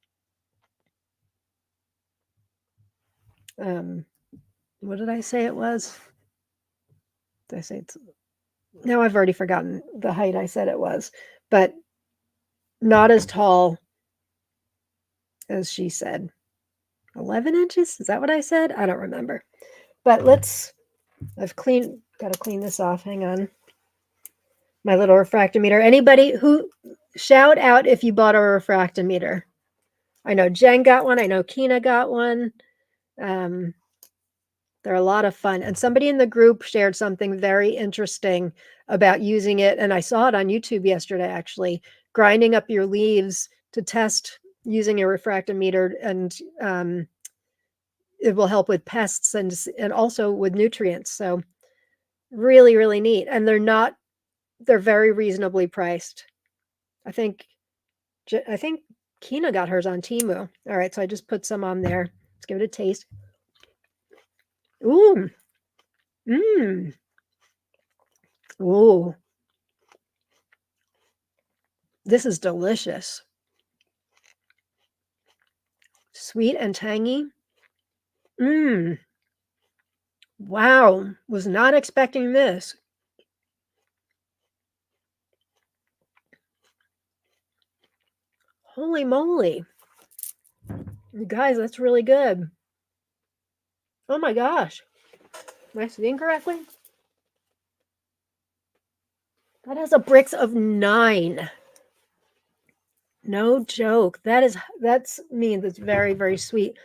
What did I say it was? Did I say it's... Now I've already forgotten the height I said it was, but not as tall as she said. 11 inches? Is that what I said? I don't remember. But got to clean this off. Hang on. My little refractometer. Anybody who shout out if you bought a refractometer. I know Jen got one. I know Kina got one. They're a lot of fun. And somebody in the group shared something very interesting about using it. And I saw it on YouTube yesterday, actually, grinding up your leaves to test using a refractometer. And it will help with pests and also with nutrients. So really, really neat. And they're very reasonably priced. I think Kina got hers on Temu. All right. So I just put some on there. Let's give it a taste. Ooh. Mmm. Ooh. This is delicious. Sweet and tangy. Mmm. Wow. Was not expecting this. Holy moly. You guys, that's really good. Oh my gosh. Am I seeing correctly? That has a Brix of 9. No joke. That's means it's very, very sweet.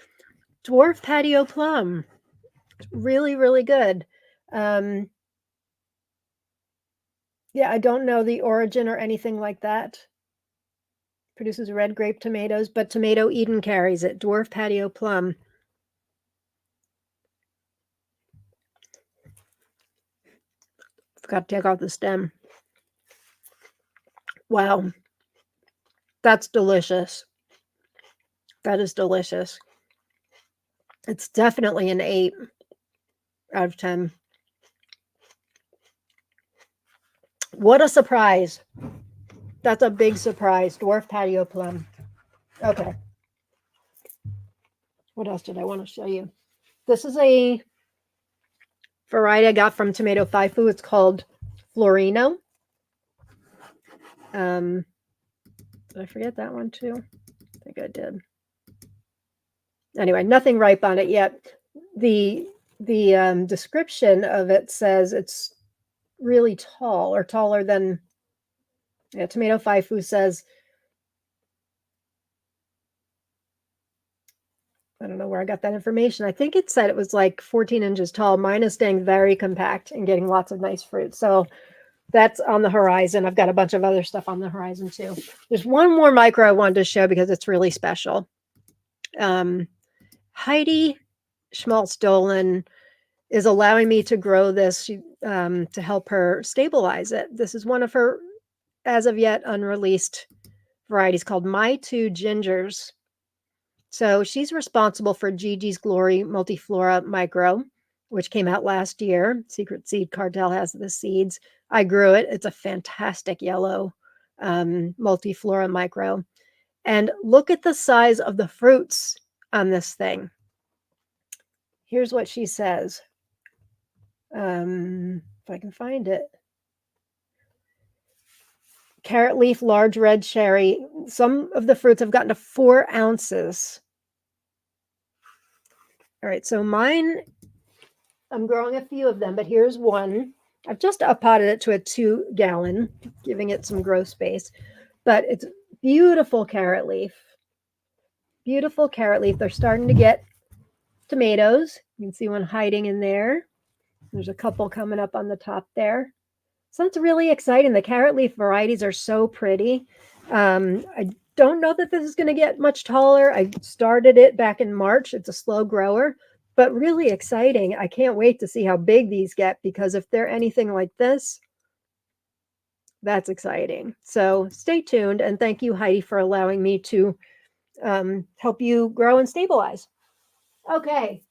Dwarf patio plum. Really, really good. Yeah, I don't know the origin or anything like that. Produces red grape tomatoes, but Tomato Eden carries it. Dwarf patio plum. Forgot to take off the stem. Wow. That's delicious. That is delicious. It's definitely an 8 out of 10. What a surprise. That's a big surprise. Dwarf patio plum. Okay. What else did I want to show you? This is a variety I got from Tomato Faifu. It's called Florino. Did I forget that one too? I think I did. Anyway, nothing ripe on it yet. The description of it says it's really tall, or taller than, yeah, Tomato Faifu says, I don't know where I got that information. I think it said it was like 14 inches tall. Mine is staying very compact and getting lots of nice fruit. So that's on the horizon. I've got a bunch of other stuff on the horizon too. There's one more micro I wanted to show because it's really special. Heidi Schmaltz-Dolan is allowing me to grow this to help her stabilize it. This is one of her, as of yet, unreleased varieties called My Two Gingers. So she's responsible for Gigi's Glory Multiflora Micro, which came out last year. Secret Seed Cartel has the seeds. I grew it. It's a fantastic yellow Multiflora Micro. And look at the size of the fruits on this thing. Here's what she says. If I can find it. Carrot leaf, large red cherry. Some of the fruits have gotten to 4 ounces. All right, so mine, I'm growing a few of them, but here's one. I've just up-potted it to a 2-gallon, giving it some grow space. But it's beautiful carrot leaf. Beautiful carrot leaf. They're starting to get tomatoes. You can see one hiding in there. There's a couple coming up on the top there. So it's really exciting. The carrot leaf varieties are so pretty. I don't know that this is going to get much taller. I started it back in March. It's a slow grower, but really exciting. I can't wait to see how big these get, because if they're anything like this, that's exciting. So stay tuned. And thank you, Heidi, for allowing me to help you grow and stabilize. Okay.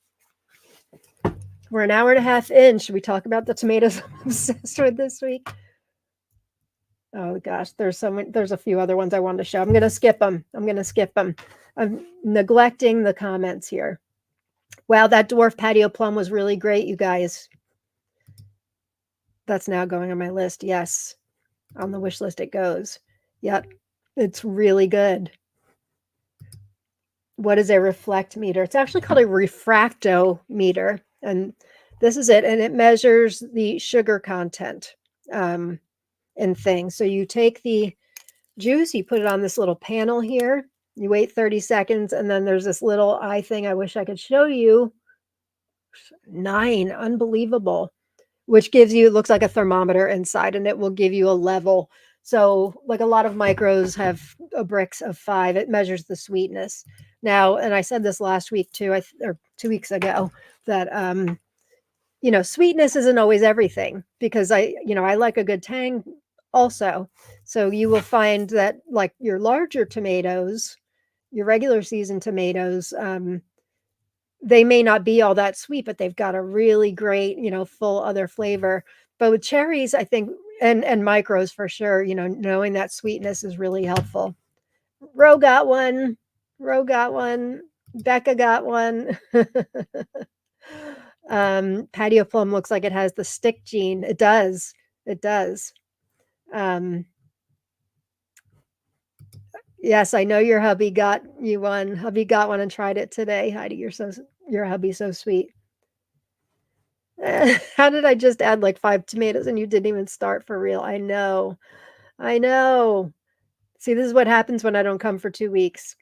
We're an hour and a half in. Should we talk about the tomatoes I'm obsessed with this week? Oh gosh, there's a few other ones I wanted to show. I'm going to skip them. I'm neglecting the comments here. Wow, that dwarf patio plum was really great, you guys. That's now going on my list. Yes, on the wish list it goes. Yep, it's really good. What is a reflectometer? It's actually called a refractometer, and this is it. And it measures the sugar content in in things. So you take the juice, you put it on this little panel here, you wait 30 seconds, and then there's this little eye thing. I wish I could show you. 9, unbelievable. Which gives you, it looks like a thermometer inside, and it will give you a level. So, like a lot of micros have a Brix of 5, it measures the sweetness. Now, and I said this last week too, or 2 weeks ago, that sweetness isn't always everything, because I like a good tang also. So you will find that, like, your larger tomatoes, your regular season tomatoes, they may not be all that sweet, but they've got a really great, full other flavor. But with cherries, I think, and micros for sure, knowing that sweetness is really helpful. Ro got one. Ro got one. Becca got one. Patio plum looks like it has the stick gene. It does. It does. Yes, I know your hubby got you one. Hubby got one and tried it today. Heidi, your hubby's so sweet. How did I just add like 5 tomatoes and you didn't even start for real? I know. I know. See, this is what happens when I don't come for 2 weeks.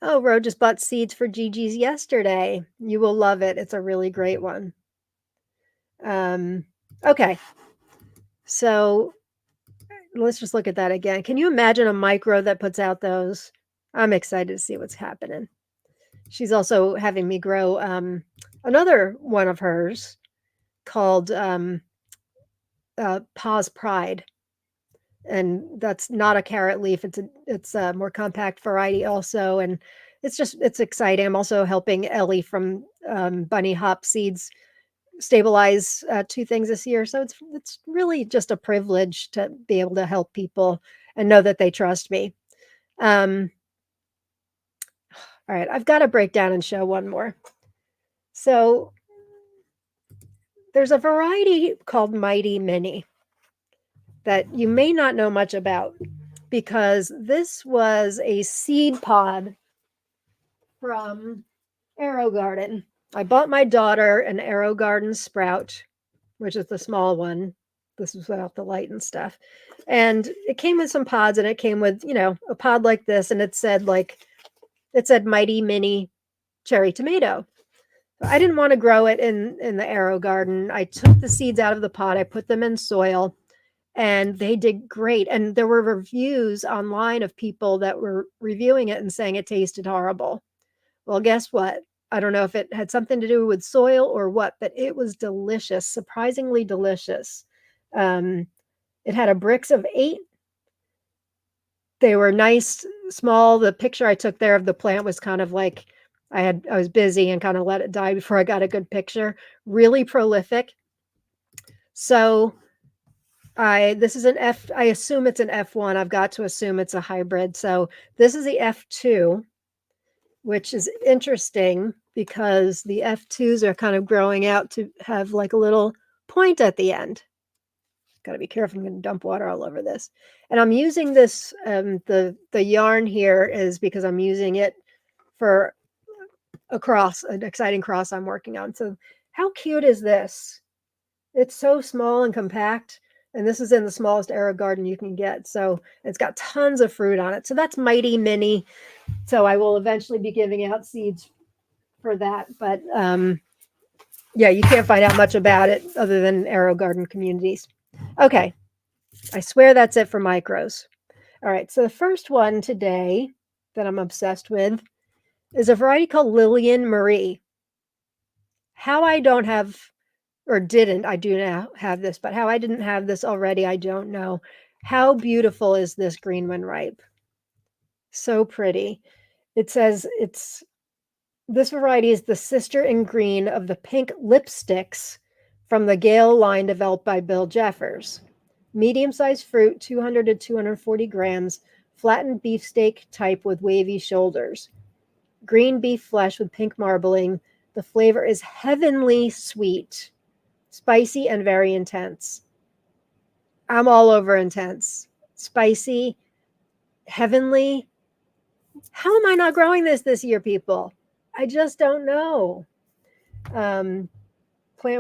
Oh, Ro just bought seeds for Gigi's yesterday. You will love it. It's a really great one. Okay. So let's just look at that again. Can you imagine a micro that puts out those? I'm excited to see what's happening. She's also having me grow another one of hers called Paws Pride. And that's not a carrot leaf. It's a more compact variety also. And it's exciting. I'm also helping Ellie from Bunny Hop Seeds stabilize 2 things this year. So it's really just a privilege to be able to help people and know that they trust me. All right, I've got to break down and show one more. So there's a variety called Mighty Mini that you may not know much about, because this was a seed pod from Arrow Garden. I bought my daughter an Arrow Garden sprout, which is the small one. This was without the light and stuff. And it came with some pods, and it came with, a pod like this, and it said Mighty Mini Cherry Tomato. I didn't want to grow it in the Arrow Garden. I took the seeds out of the pot, I put them in soil, and they did great. And there were reviews online of people that were reviewing it and saying it tasted horrible. Well, guess what? I don't know if it had something to do with soil or what, but it was delicious, surprisingly delicious. It had a Brix of 8. They were nice, small. The picture I took there of the plant was kind of like I was busy and kind of let it die before I got a good picture. Really prolific. So this is an F. I assume it's an F1. I've got to assume it's a hybrid. So this is the F2, which is interesting because the F2s are kind of growing out to have like a little point at the end. Got to be careful. I'm going to dump water all over this. And I'm using this, the yarn here is because I'm using it for an exciting cross I'm working on. So how cute is this? It's so small and compact. And this is in the smallest Arrow Garden you can get. So it's got tons of fruit on it. So that's Mighty Mini. So I will eventually be giving out seeds for that. But yeah, you can't find out much about it other than Arrow Garden communities. Okay. I swear that's it for micros. All right. So the first one today that I'm obsessed with is a variety called Lillian Marie. How I don't have, or didn't, I do now have this, but how I didn't have this already, I don't know. How beautiful is this green when ripe? So pretty. It says this variety is the sister in green of the pink lipsticks from the Gale line developed by Bill Jeffers. Medium-sized fruit, 200 to 240 grams, flattened beefsteak type with wavy shoulders. Green beef flesh with pink marbling. The flavor is heavenly sweet, spicy, and very intense. I'm all over intense. Spicy, heavenly. How am I not growing this year, people? I just don't know. Plant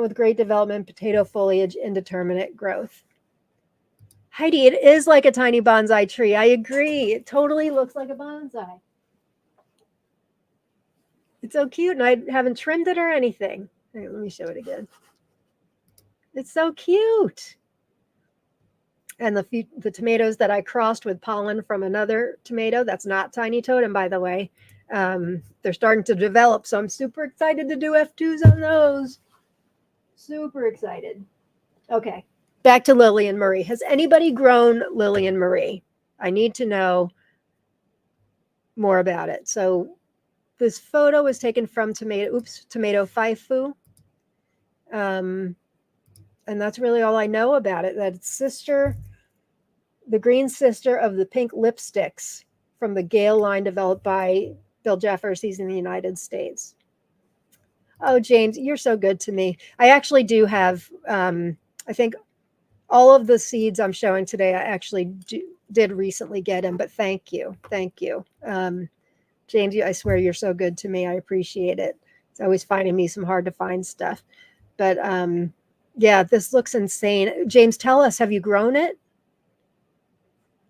with great development, potato foliage, indeterminate growth. Heidi, it is like a tiny bonsai tree. I agree. It totally looks like a bonsai. It's so cute, and I haven't trimmed it or anything. Right, let me show it again. It's so cute. And the tomatoes that I crossed with pollen from another tomato, that's not Tiny Totem, by the way. They're starting to develop, so I'm super excited to do F2s on those. Super excited. Okay, back to Lillian Marie. Has anybody grown Lillian Marie? I need to know more about it. So this photo was taken from Tomato Faifu. And that's really all I know about it. That it's the green sister of the pink lipsticks from the Gale line developed by Bill Jeffers. He's in the United States. Oh, James, you're so good to me. I actually do have, I think all of the seeds I'm showing today, I actually did recently get in, but thank you. Thank you. James, I swear you're so good to me. I appreciate it. It's always finding me some hard to find stuff. But yeah, this looks insane. James, tell us, have you grown it?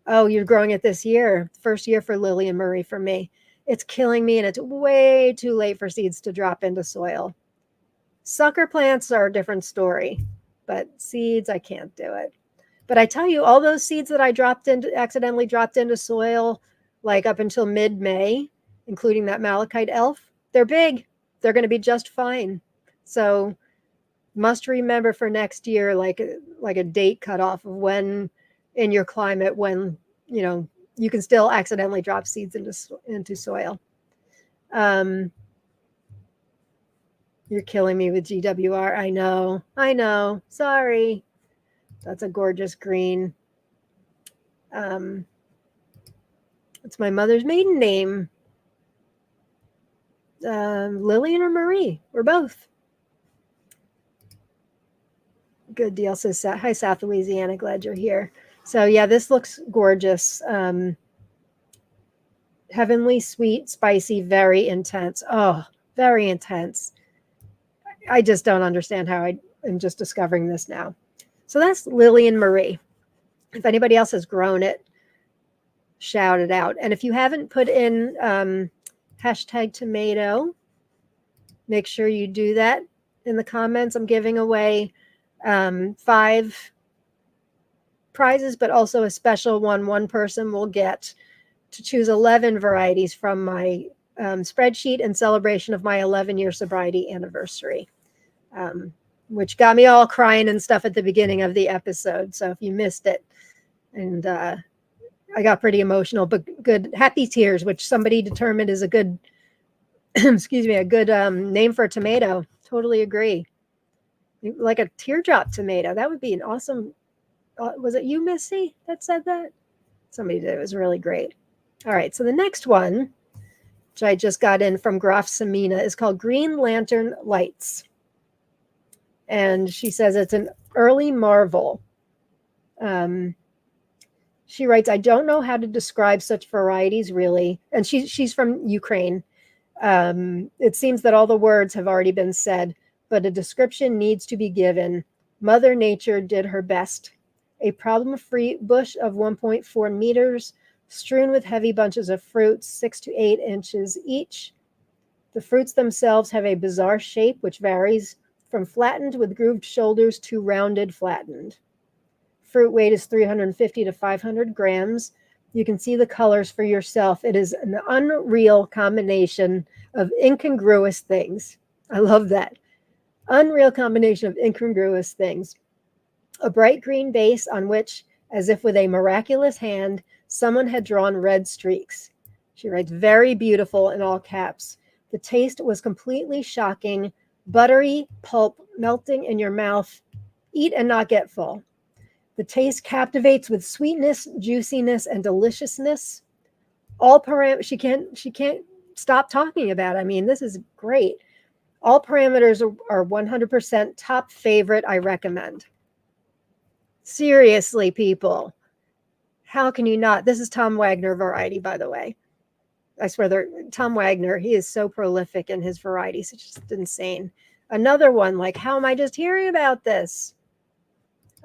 Oh, you're growing it this year. First year for Lillian Marie for me. It's killing me, and it's way too late for seeds to drop into soil. Sucker plants are a different story, but seeds, I can't do it. But I tell you, all those seeds that I accidentally dropped into soil, like up until mid-May, including that malachite elf, they're big. They're going to be just fine. So must remember for next year, like a date cutoff of when in your climate, when, you can still accidentally drop seeds into soil. You're killing me with GWR. I know. Sorry. That's a gorgeous green. It's my mother's maiden name. Lillian or Marie, or both. Good deal, says, hi, South Louisiana. Glad you're here. So yeah, this looks gorgeous. Heavenly, sweet, spicy, very intense. Oh, very intense. I just don't understand how I am just discovering this now. So that's Lillian Marie. If anybody else has grown it, shout it out. And if you haven't put in hashtag tomato, make sure you do that in the comments. I'm giving away 5 prizes, but also a special one person will get to choose 11 varieties from my spreadsheet in celebration of my 11-year sobriety anniversary, which got me all crying and stuff at the beginning of the episode. So if you missed it, and I got pretty emotional, but good, happy tears, which somebody determined is a good, excuse me, a good name for a tomato. Totally agree. Like a teardrop tomato. That would be an awesome. Was it you, Missy, that said that? Somebody did. It was really great. All right. So the next one, which I just got in from Graf Samina, is called Green Lantern Lights. And she says it's an early marvel. She writes, I don't know how to describe such varieties, really. And she's from Ukraine. It seems that all the words have already been said, but a description needs to be given. Mother Nature did her best. A problem-free bush of 1.4 meters, strewn with heavy bunches of fruits, 6 to 8 inches each. The fruits themselves have a bizarre shape, which varies from flattened with grooved shoulders to rounded flattened. Fruit weight is 350 to 500 grams. You can see the colors for yourself. It is an unreal combination of incongruous things. I love that. Unreal combination of incongruous things. A bright green base on which, as if with a miraculous hand, someone had drawn red streaks. She writes, very beautiful in all caps. The taste was completely shocking. Buttery pulp melting in your mouth. Eat and not get full. The taste captivates with sweetness, juiciness, and deliciousness. All she can't stop talking about it. I mean, this is great. All parameters are 100% top favorite. I recommend. Seriously, people. How can you not? This is Tom Wagner variety, by the way. I swear, Tom Wagner, he is so prolific in his varieties. It's just insane. Another one, like, how am I just hearing about this?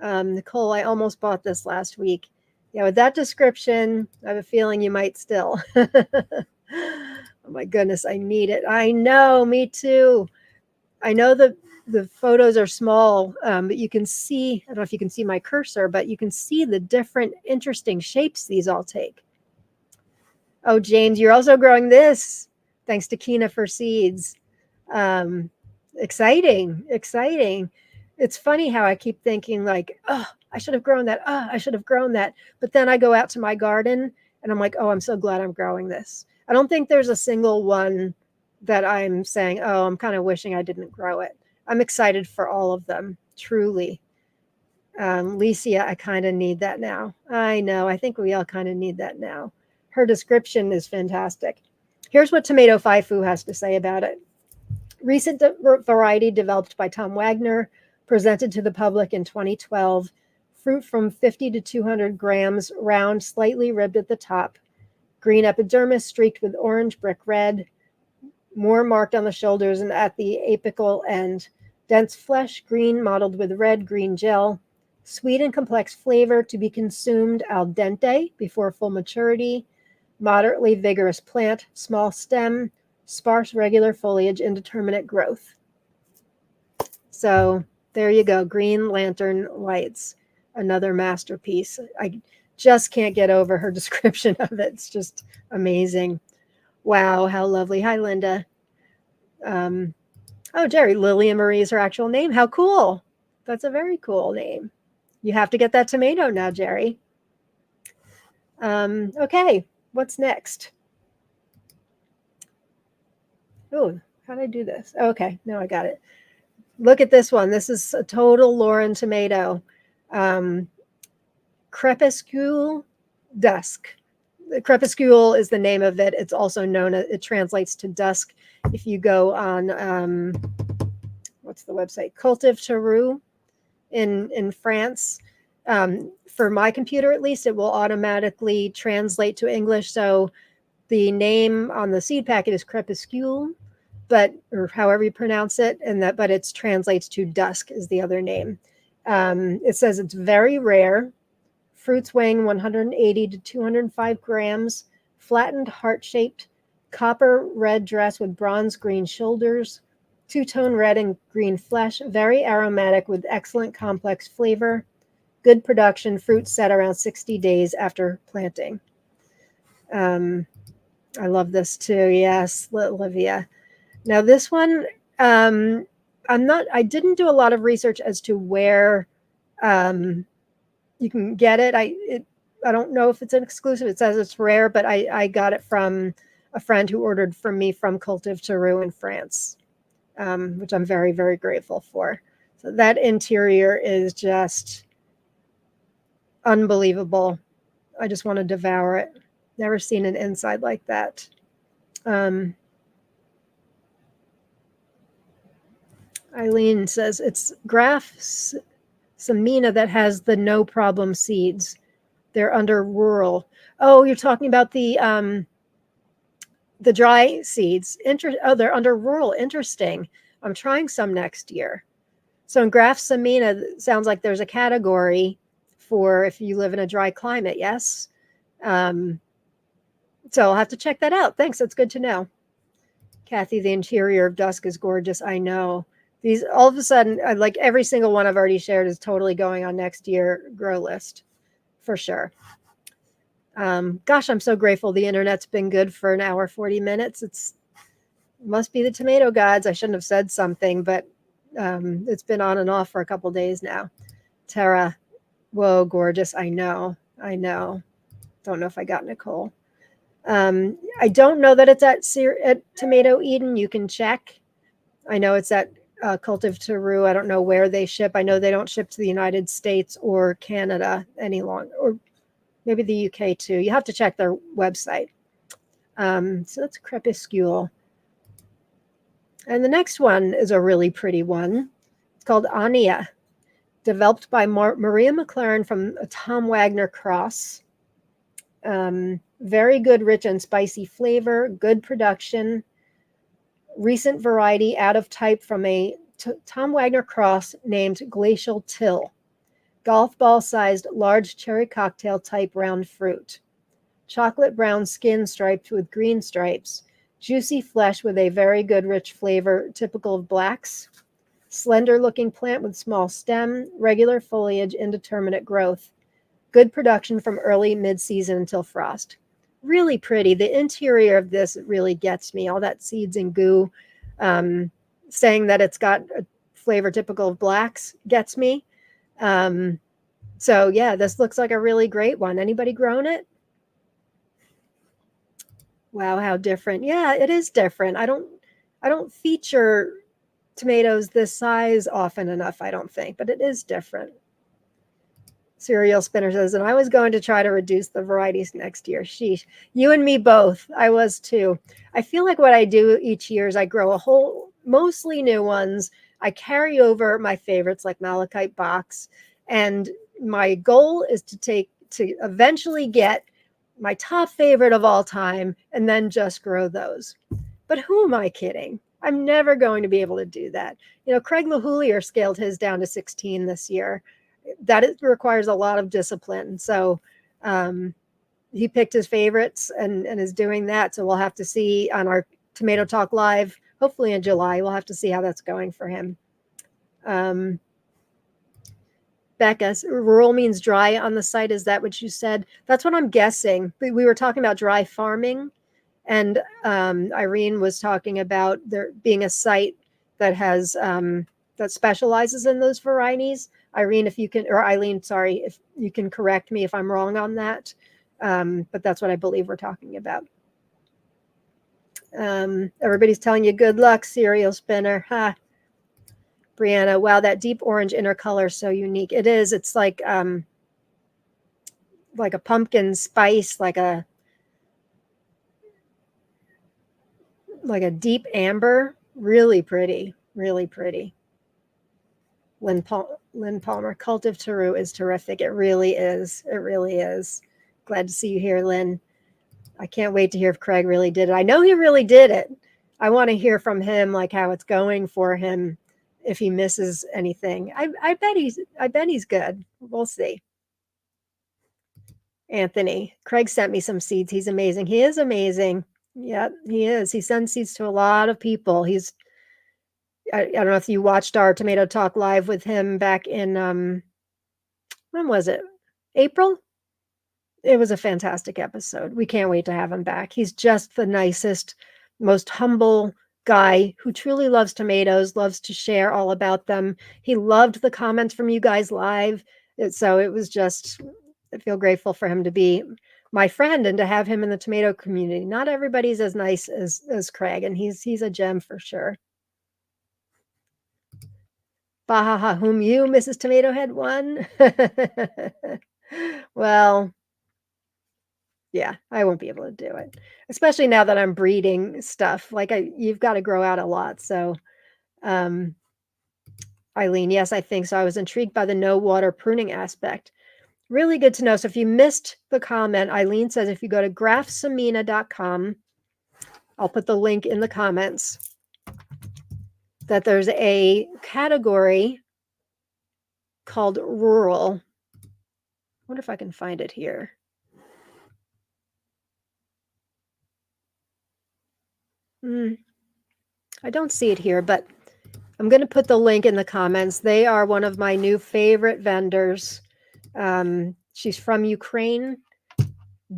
Nicole, I almost bought this last week. Yeah, with that description, I have a feeling you might still. Oh my goodness, I need it. I know, me too. I know the photos are small, but you can see, I don't know if you can see my cursor, but you can see the different interesting shapes these all take. Oh, James, you're also growing this. Thanks to Kina for seeds. Um, exciting, exciting. It's funny how I keep thinking like, oh, I should have grown that. Oh, I should have grown that. But then I go out to my garden and I'm like, oh, I'm so glad I'm growing this. I don't think there's a single one that I'm saying, oh, I'm kind of wishing I didn't grow it. I'm excited for all of them, truly. Licia, I kind of need that now. I know. I think we all kind of need that now. Her description is fantastic. Here's what Tomato Faifu has to say about it. Recent variety developed by Tom Wagner, presented to the public in 2012. Fruit from 50 to 200 grams, round, slightly ribbed at the top. Green epidermis streaked with orange brick red, more marked on the shoulders and at the apical end. Dense flesh, green, mottled with red-green gel. Sweet and complex flavor to be consumed al dente before full maturity. Moderately vigorous plant, small stem, sparse regular foliage, indeterminate growth. So there you go, Green Lantern Lights, another masterpiece. I just can't get over her description of it. It's just amazing. Wow, how lovely. Hi, Linda. Oh, Jerry, Lillian Marie is her actual name. How cool. That's a very cool name. You have to get that tomato now, Jerry. Okay, what's next? Oh, how did I do this? Okay, now I got it. Look at this one. This is a total Lauren tomato. Crepuscule dusk. Crepuscule is the name of it. It's also known as, it translates to dusk. If you go on, what's the website? Cultive Tarot in France. For my computer, at least, it will automatically translate to English. So the name on the seed packet is Crepuscule, but, or however you pronounce it, and that, but it translates to dusk is the other name. It says it's very rare. Fruits weighing 180 to 205 grams, flattened, heart-shaped, copper red dress with bronze green shoulders, two-tone red and green flesh, very aromatic with excellent complex flavor, good production, fruit set around 60 days after planting. I love this too. Yes, Olivia. Now this one, I didn't do a lot of research as to where you can get it. I don't know if it's an exclusive. It says it's rare, but I got it from a friend who ordered from me from Cultive Tarot in France, which I'm very, very grateful for. So that interior is just unbelievable. I just want to devour it. Never seen an inside like that. Eileen says it's Graf Samina that has the no problem seeds. They're under rural. Oh, you're talking about the dry seeds. They're under rural. Interesting. I'm trying some next year. So in Graf Samina, sounds like there's a category for if you live in a dry climate. Yes. So I'll have to check that out. Thanks. That's good to know. Kathy, the interior of dusk is gorgeous. I know. These all of a sudden, like every single one I've already shared is totally going on next year grow list for sure. Gosh, I'm so grateful the internet's been good for an hour, 40 minutes. It must be the tomato gods. I shouldn't have said something, but it's been on and off for a couple days now. Tara, whoa, gorgeous. I know. Don't know if I got Nicole. I don't know that it's at Tomato Eden. You can check. I know it's at Cultive Tarot. I don't know where they ship. I know they don't ship to the United States or Canada any longer, or maybe the UK too. You have to check their website. So that's Crepuscule. And the next one is a really pretty one. It's called Ania, developed by Maria McLaren from a Tom Wagner cross. Very good, rich and spicy flavor, good production. Recent variety out of type from a Tom Wagner cross named Glacial Till. golf ball sized large cherry cocktail type round fruit, chocolate brown skin striped with green stripes, juicy flesh with a very good rich flavor typical of blacks, slender looking plant with small stem, regular foliage, indeterminate growth, good production from early mid-season until frost. Really pretty. The interior of this really gets me. All that seeds and goo, saying that it's got a flavor typical of blacks gets me. So yeah, this looks like a really great one. Anybody grown it? Wow, how different. Yeah, it is different. I don't feature tomatoes this size often enough, I don't think, but it is different. Serial Spinner says, and I was going to try to reduce the varieties next year. Sheesh. You and me both. I was too. I feel like what I do each year is I grow a whole, mostly new ones. I carry over my favorites like Malachite Box. And my goal is to eventually get my top favorite of all time and then just grow those. But who am I kidding? I'm never going to be able to do that. Craig LaHoulier scaled his down to 16 this year. That requires a lot of discipline. So he picked his favorites and is doing that. So we'll have to see on our Tomato Talk Live, hopefully in July. We'll have to see how that's going for him. Becca, rural means dry on the site. Is that what you said? That's what I'm guessing. We were talking about dry farming, and Irene was talking about there being a site that has that specializes in those varieties. Irene, if you can, or Eileen, sorry, if you can correct me if I'm wrong on that. But that's what I believe we're talking about. Everybody's telling you good luck, Serial Spinner. Ha. Brianna, wow, that deep orange inner color is so unique. It is. It's like a pumpkin spice, like a deep amber. Really pretty. Really pretty. Lynn Palmer, Cultive Taru is terrific. It really is. It really is. Glad to see you here, Lynn. I can't wait to hear if Craig really did it. I know he really did it. I want to hear from him, like how it's going for him, if he misses anything. I bet he's good. We'll see. Anthony, Craig sent me some seeds. He's amazing. He is amazing. Yep, he is. He sends seeds to a lot of people. I don't know if you watched our Tomato Talk Live with him back in, when was it? April? It was a fantastic episode. We can't wait to have him back. He's just the nicest, most humble guy who truly loves tomatoes, loves to share all about them. He loved the comments from you guys live. So it was just, I feel grateful for him to be my friend and to have him in the tomato community. Not everybody's as nice as Craig, and he's a gem for sure. Bahaha, whom you, Mrs. Tomato Head, won? Well, yeah, I won't be able to do it, especially now that I'm breeding stuff. You've got to grow out a lot. So, Eileen, yes, I think so. I was intrigued by the no water pruning aspect. Really good to know. So if you missed the comment, Eileen says if you go to graphsamina.com, I'll put the link in the comments, that there's a category called rural. I wonder if I can find it here. I don't see it here, but I'm going to put the link in the comments. They are one of my new favorite vendors. She's from Ukraine,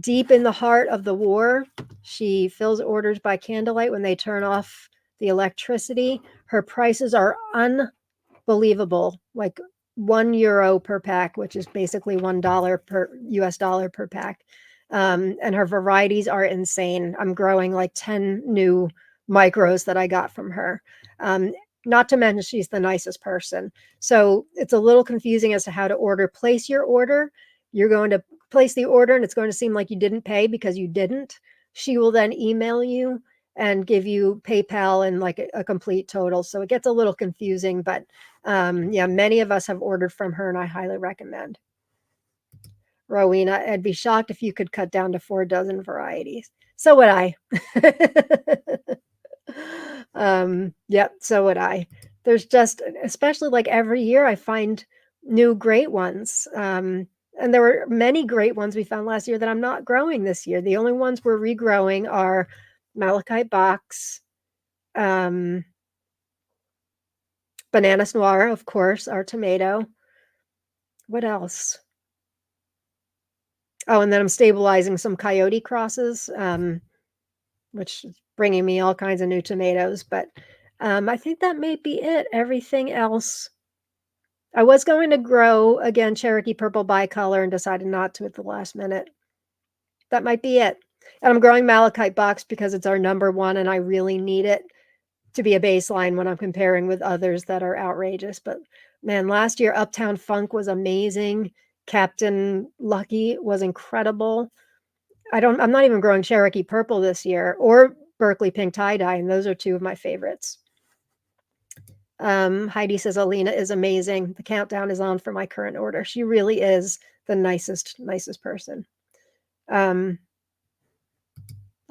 deep in the heart of the war. She fills orders by candlelight when they turn off the electricity. Her prices are unbelievable, like €1 per pack, which is basically $1 per US dollar per pack. And her varieties are insane. I'm growing like 10 new micros that I got from her. Not to mention she's the nicest person. So it's a little confusing as to how to order. Place your order. You're going to place the order and it's going to seem like you didn't pay because you didn't. She will then email you and give you PayPal and like a complete total. So it gets a little confusing, but yeah, many of us have ordered from her and I highly recommend. Rowena, I'd be shocked if you could cut down to 4 dozen varieties. So would I. Yep, so would I. There's just, especially like every year, I find new great ones. And there were many great ones we found last year that I'm not growing this year. The only ones we're regrowing are Malachite box, um, Bananas Noir, of course, our tomato. What else? Oh, and then I'm stabilizing some coyote crosses, which is bringing me all kinds of new tomatoes. But I think that may be it. Everything else. I was going to grow again Cherokee Purple Bicolor and decided not to at the last minute. That might be it. And I'm growing Malachite box because it's our number one, and I really need it to be a baseline when I'm comparing with others that are outrageous. But man, last year Uptown Funk was amazing. Captain Lucky was incredible. I'm not even growing Cherokee Purple this year or Berkeley Pink Tie-Dye, and those are two of my favorites. Heidi says Alina is amazing. The countdown is on for my current order. She really is the nicest person. I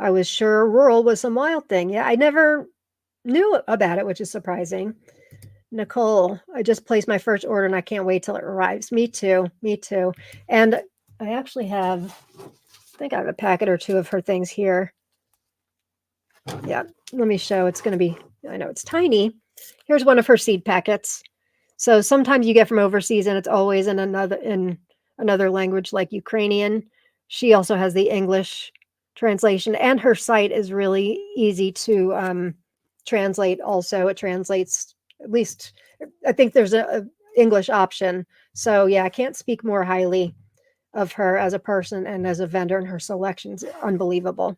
was sure rural was some wild thing. Yeah, I never knew about it, which is surprising. Nicole, I just placed my first order and I can't wait till it arrives. Me too. Me too. And I actually have, I think I have a packet or two of her things here. Yeah, let me show. It's going to be, I know it's tiny. Here's one of her seed packets. So sometimes you get from overseas and it's always in another language like Ukrainian. She also has the English translation, and her site is really easy to translate also. It translates, at least I think there's a English option. So yeah, I can't speak more highly of her as a person and as a vendor, and her selection's unbelievable.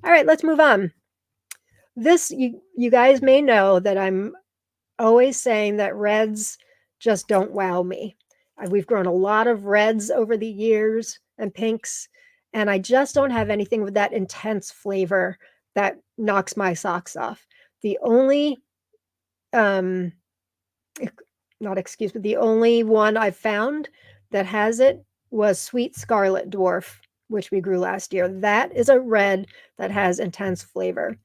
All right, let's move on. This, you guys may know that I'm always saying that reds just don't wow me. We've grown a lot of reds over the years and pinks, and I just don't have anything with that intense flavor that knocks my socks off. The only, um, not excuse, but the only one I've found that has it was Sweet Scarlet Dwarf, which we grew last year. That is a red that has intense flavor.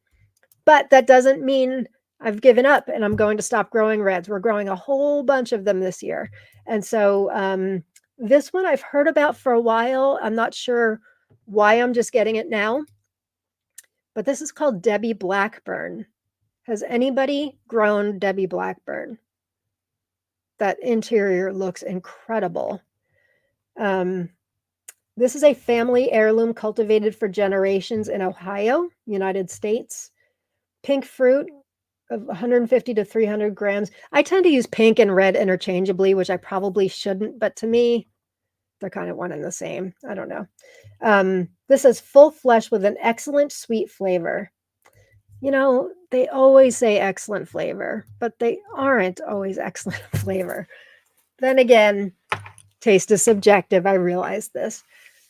But that doesn't mean I've given up and I'm going to stop growing reds. We're growing a whole bunch of them this year. And so this one I've heard about for a while. I'm not sure why I'm just getting it now. But this is called Debbie Blackburn. Has anybody grown Debbie Blackburn? That interior looks incredible. This is a family heirloom cultivated for generations in Ohio, United States. Pink fruit of 150 to 300 grams. I tend to use pink and red interchangeably, which I probably shouldn't, but to me, they're kind of one and the same. I don't know. This is full flesh with an excellent sweet flavor. You know, they always say excellent flavor, but they aren't always excellent flavor. Then again, taste is subjective. I realize this.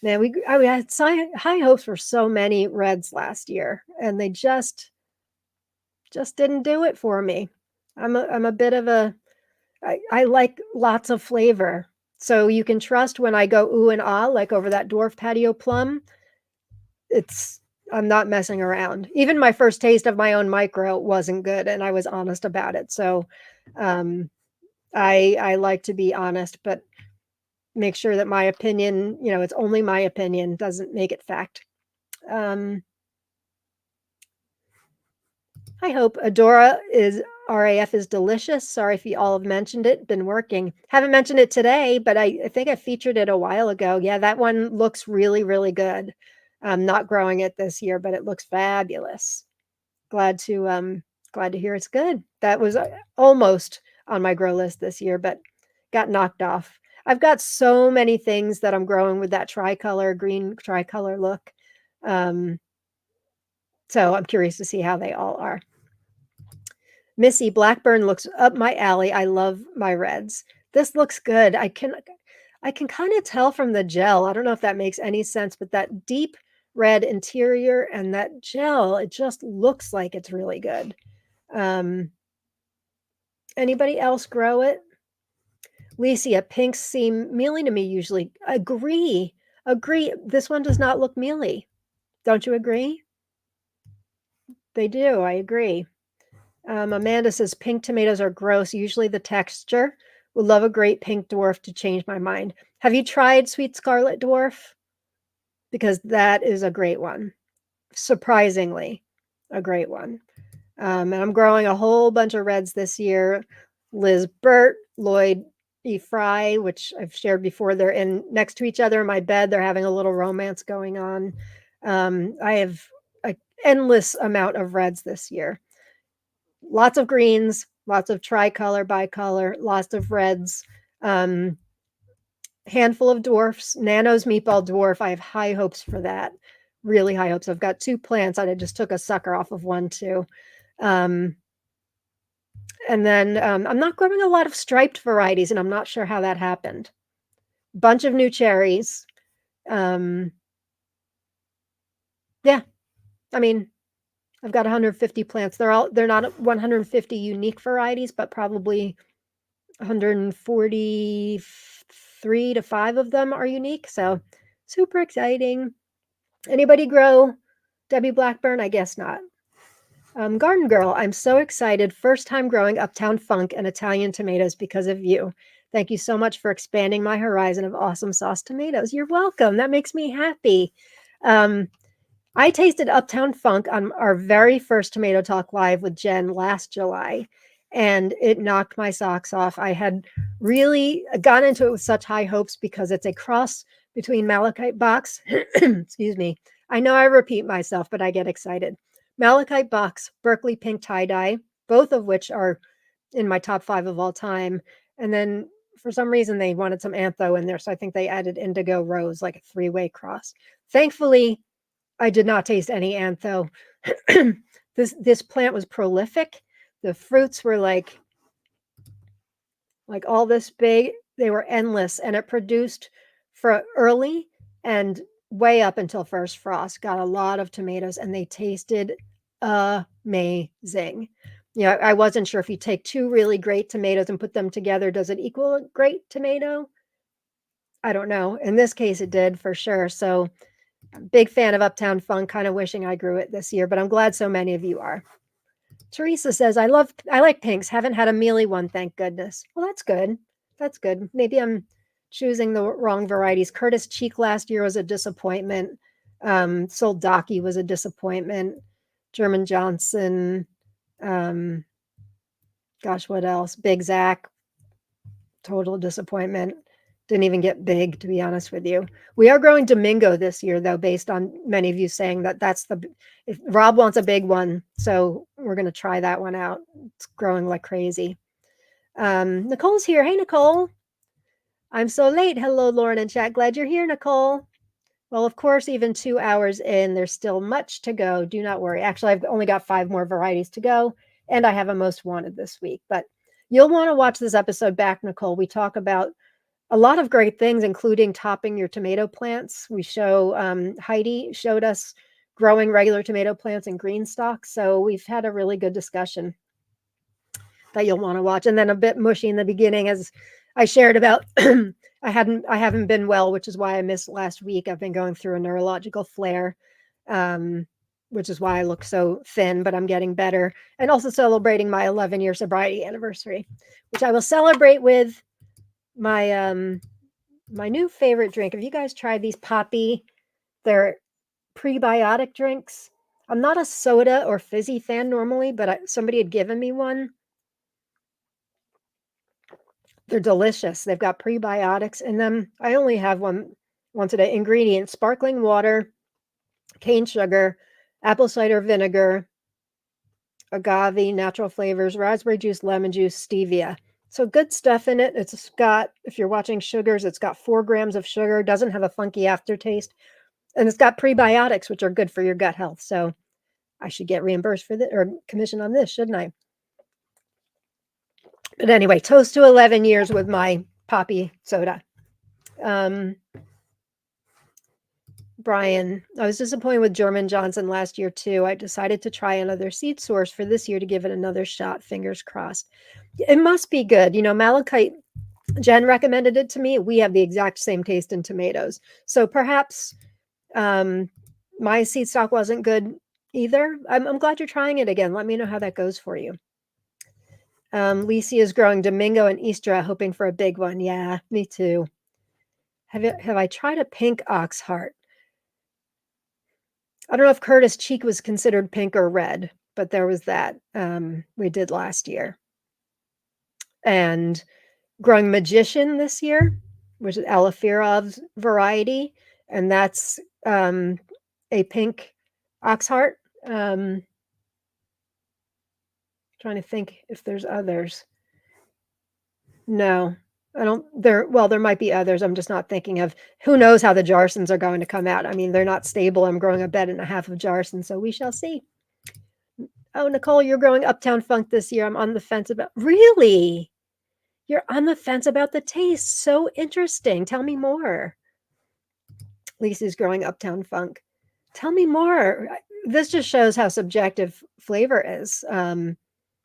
Man, I had high hopes for so many reds last year, and they just didn't do it for me. I'm a bit of a, I like lots of flavor. So you can trust when I go ooh and ah, like over that dwarf patio plum, I'm not messing around. Even my first taste of my own micro wasn't good, and I was honest about it. So I like to be honest, but make sure that my opinion, it's only my opinion, doesn't make it fact. I hope Adora is RAF is delicious. Sorry if you all have mentioned it. Been working. Haven't mentioned it today, but I think I featured it a while ago. Yeah, that one looks really, really good. I'm not growing it this year, but it looks fabulous. Glad to hear it's good. That was almost on my grow list this year, but got knocked off. I've got so many things that I'm growing with that green tricolor look. So I'm curious to see how they all are. Missy, Blackburn looks up my alley. I love my reds. This looks good. I can kind of tell from the gel. I don't know if that makes any sense, but that deep red interior and that gel, it just looks like it's really good. Anybody else grow it? Licia, pinks seem mealy to me usually. Agree. This one does not look mealy. Don't you agree? They do. I agree. Amanda says pink tomatoes are gross, usually the texture. Would love a great pink dwarf to change my mind. Have you tried sweet scarlet dwarf? Because that is a great one. Surprisingly, a great one. And I'm growing a whole bunch of reds this year. Liz Burt, Lloyd E. Fry, which I've shared before. They're in next to each other in my bed. They're having a little romance going on. I have an endless amount of reds this year. Lots of greens, lots of tricolor, bicolor, lots of reds. Handful of dwarfs. Nano's meatball dwarf. I have high hopes for that. Really high hopes. I've got 2 plants. I just took a sucker off of one too. And then I'm not growing a lot of striped varieties, and I'm not sure how that happened. Bunch of new cherries. Yeah, I mean, I've got 150 plants. They're not 150 unique varieties, but probably 143 to 5 of them are unique. So super exciting. Anybody grow Debbie Blackburn? I guess not. Garden Girl, I'm so excited. First time growing Uptown Funk and Italian tomatoes because of you. Thank you so much for expanding my horizon of awesome sauce tomatoes. You're welcome. That makes me happy. I tasted Uptown Funk on our very first Tomato Talk Live with Jen last July, and it knocked my socks off. I had really gotten into it with such high hopes because it's a cross between Malachite Box. Excuse me. I know I repeat myself, but I get excited. Malachite Box, Berkeley Pink Tie-Dye, both of which are in my top 5 of all time. And then for some reason, they wanted some antho in there, so I think they added Indigo Rose, like a 3-way cross. Thankfully, I did not taste any antho. This plant was prolific. The fruits were like all this big. They were endless, and it produced for early and way up until first frost. Got a lot of tomatoes, and they tasted amazing. I wasn't sure if you take 2 really great tomatoes and put them together, does it equal a great tomato? I don't know. In this case, it did for sure. So big fan of Uptown Funk, kind of wishing I grew it this year, but I'm glad so many of you are. Teresa says, I like pinks. Haven't had a mealy one, thank goodness. Well, that's good. That's good. Maybe I'm choosing the wrong varieties. Curtis Cheek last year was a disappointment. Soldaki was a disappointment. German Johnson. Gosh, what else? Big Zach. Total disappointment. Didn't even get big, to be honest with you. We are growing Domingo this year, though, based on many of you saying that's if Rob wants a big one, so we're going to try that one out. It's growing like crazy. Nicole's here. Hey, Nicole. I'm so late. Hello, Lauren and chat. Glad you're here, Nicole. Well, of course, even 2 hours in, there's still much to go. Do not worry. Actually, I've only got 5 more varieties to go, and I have a most wanted this week. But you'll want to watch this episode back, Nicole. We talk about a lot of great things, including topping your tomato plants. We show Heidi showed us growing regular tomato plants in green stock. So we've had a really good discussion that you'll want to watch. And then a bit mushy in the beginning, as I shared about I haven't been well, which is why I missed last week. I've been going through a neurological flare, which is why I look so thin, but I'm getting better. And also celebrating my 11-year sobriety anniversary, which I will celebrate with my my new favorite drink. Have you guys tried these Poppy? They're prebiotic drinks. I'm not a soda or fizzy fan normally, but somebody had given me one. They're delicious. They've got prebiotics in them. I only have one today. Ingredients: sparkling water, cane sugar, apple cider vinegar, agave, natural flavors, raspberry juice, lemon juice, stevia. So good stuff in it. It's got, if you're watching sugars, it's got 4 grams of sugar, doesn't have a funky aftertaste, and it's got prebiotics, which are good for your gut health. So I should get reimbursed for this or commission on this, shouldn't I? But anyway, toast to 11 years with my Poppy soda. Brian, I was disappointed with German Johnson last year too. I decided to try another seed source for this year to give it another shot. Fingers crossed. It must be good. Malachite, Jen recommended it to me. We have the exact same taste in tomatoes. So perhaps my seed stock wasn't good either. I'm glad you're trying it again. Let me know how that goes for you. Lisi is growing Domingo and Easter, hoping for a big one. Yeah, me too. Have I tried a pink ox heart? I don't know if Curtis Cheek was considered pink or red, but there was that we did last year. And growing Magician this year, which is Elafirov's variety, and that's a pink ox heart. Trying to think if there's others. No, I don't. There might be others. I'm just not thinking of. Who knows how the Jarsons are going to come out? I mean, they're not stable. I'm growing a bed and a half of Jarson, so we shall see. Oh, Nicole, you're growing Uptown Funk this year. I'm on the fence about. Really? You're on the fence about the taste. So interesting. Tell me more. Lisa's growing Uptown Funk. Tell me more. This just shows how subjective flavor is.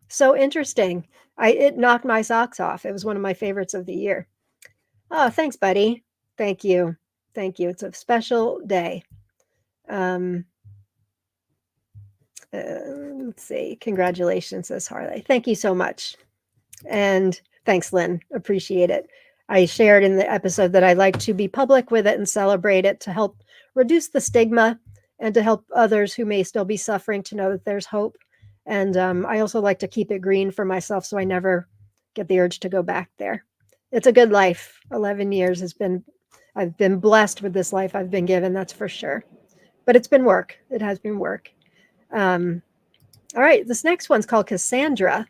So interesting. It knocked my socks off. It was one of my favorites of the year. Oh, thanks, buddy. Thank you. Thank you. It's a special day. Let's see. Congratulations, says Harley. Thank you so much. And thanks, Lynn. Appreciate it. I shared in the episode that I like to be public with it and celebrate it to help reduce the stigma and to help others who may still be suffering to know that there's hope. And I also like to keep it green for myself so I never get the urge to go back there. It's a good life. 11 years I've been blessed with this life I've been given, that's for sure. But it's been work. It has been work. All right, this next one's called Cassandra.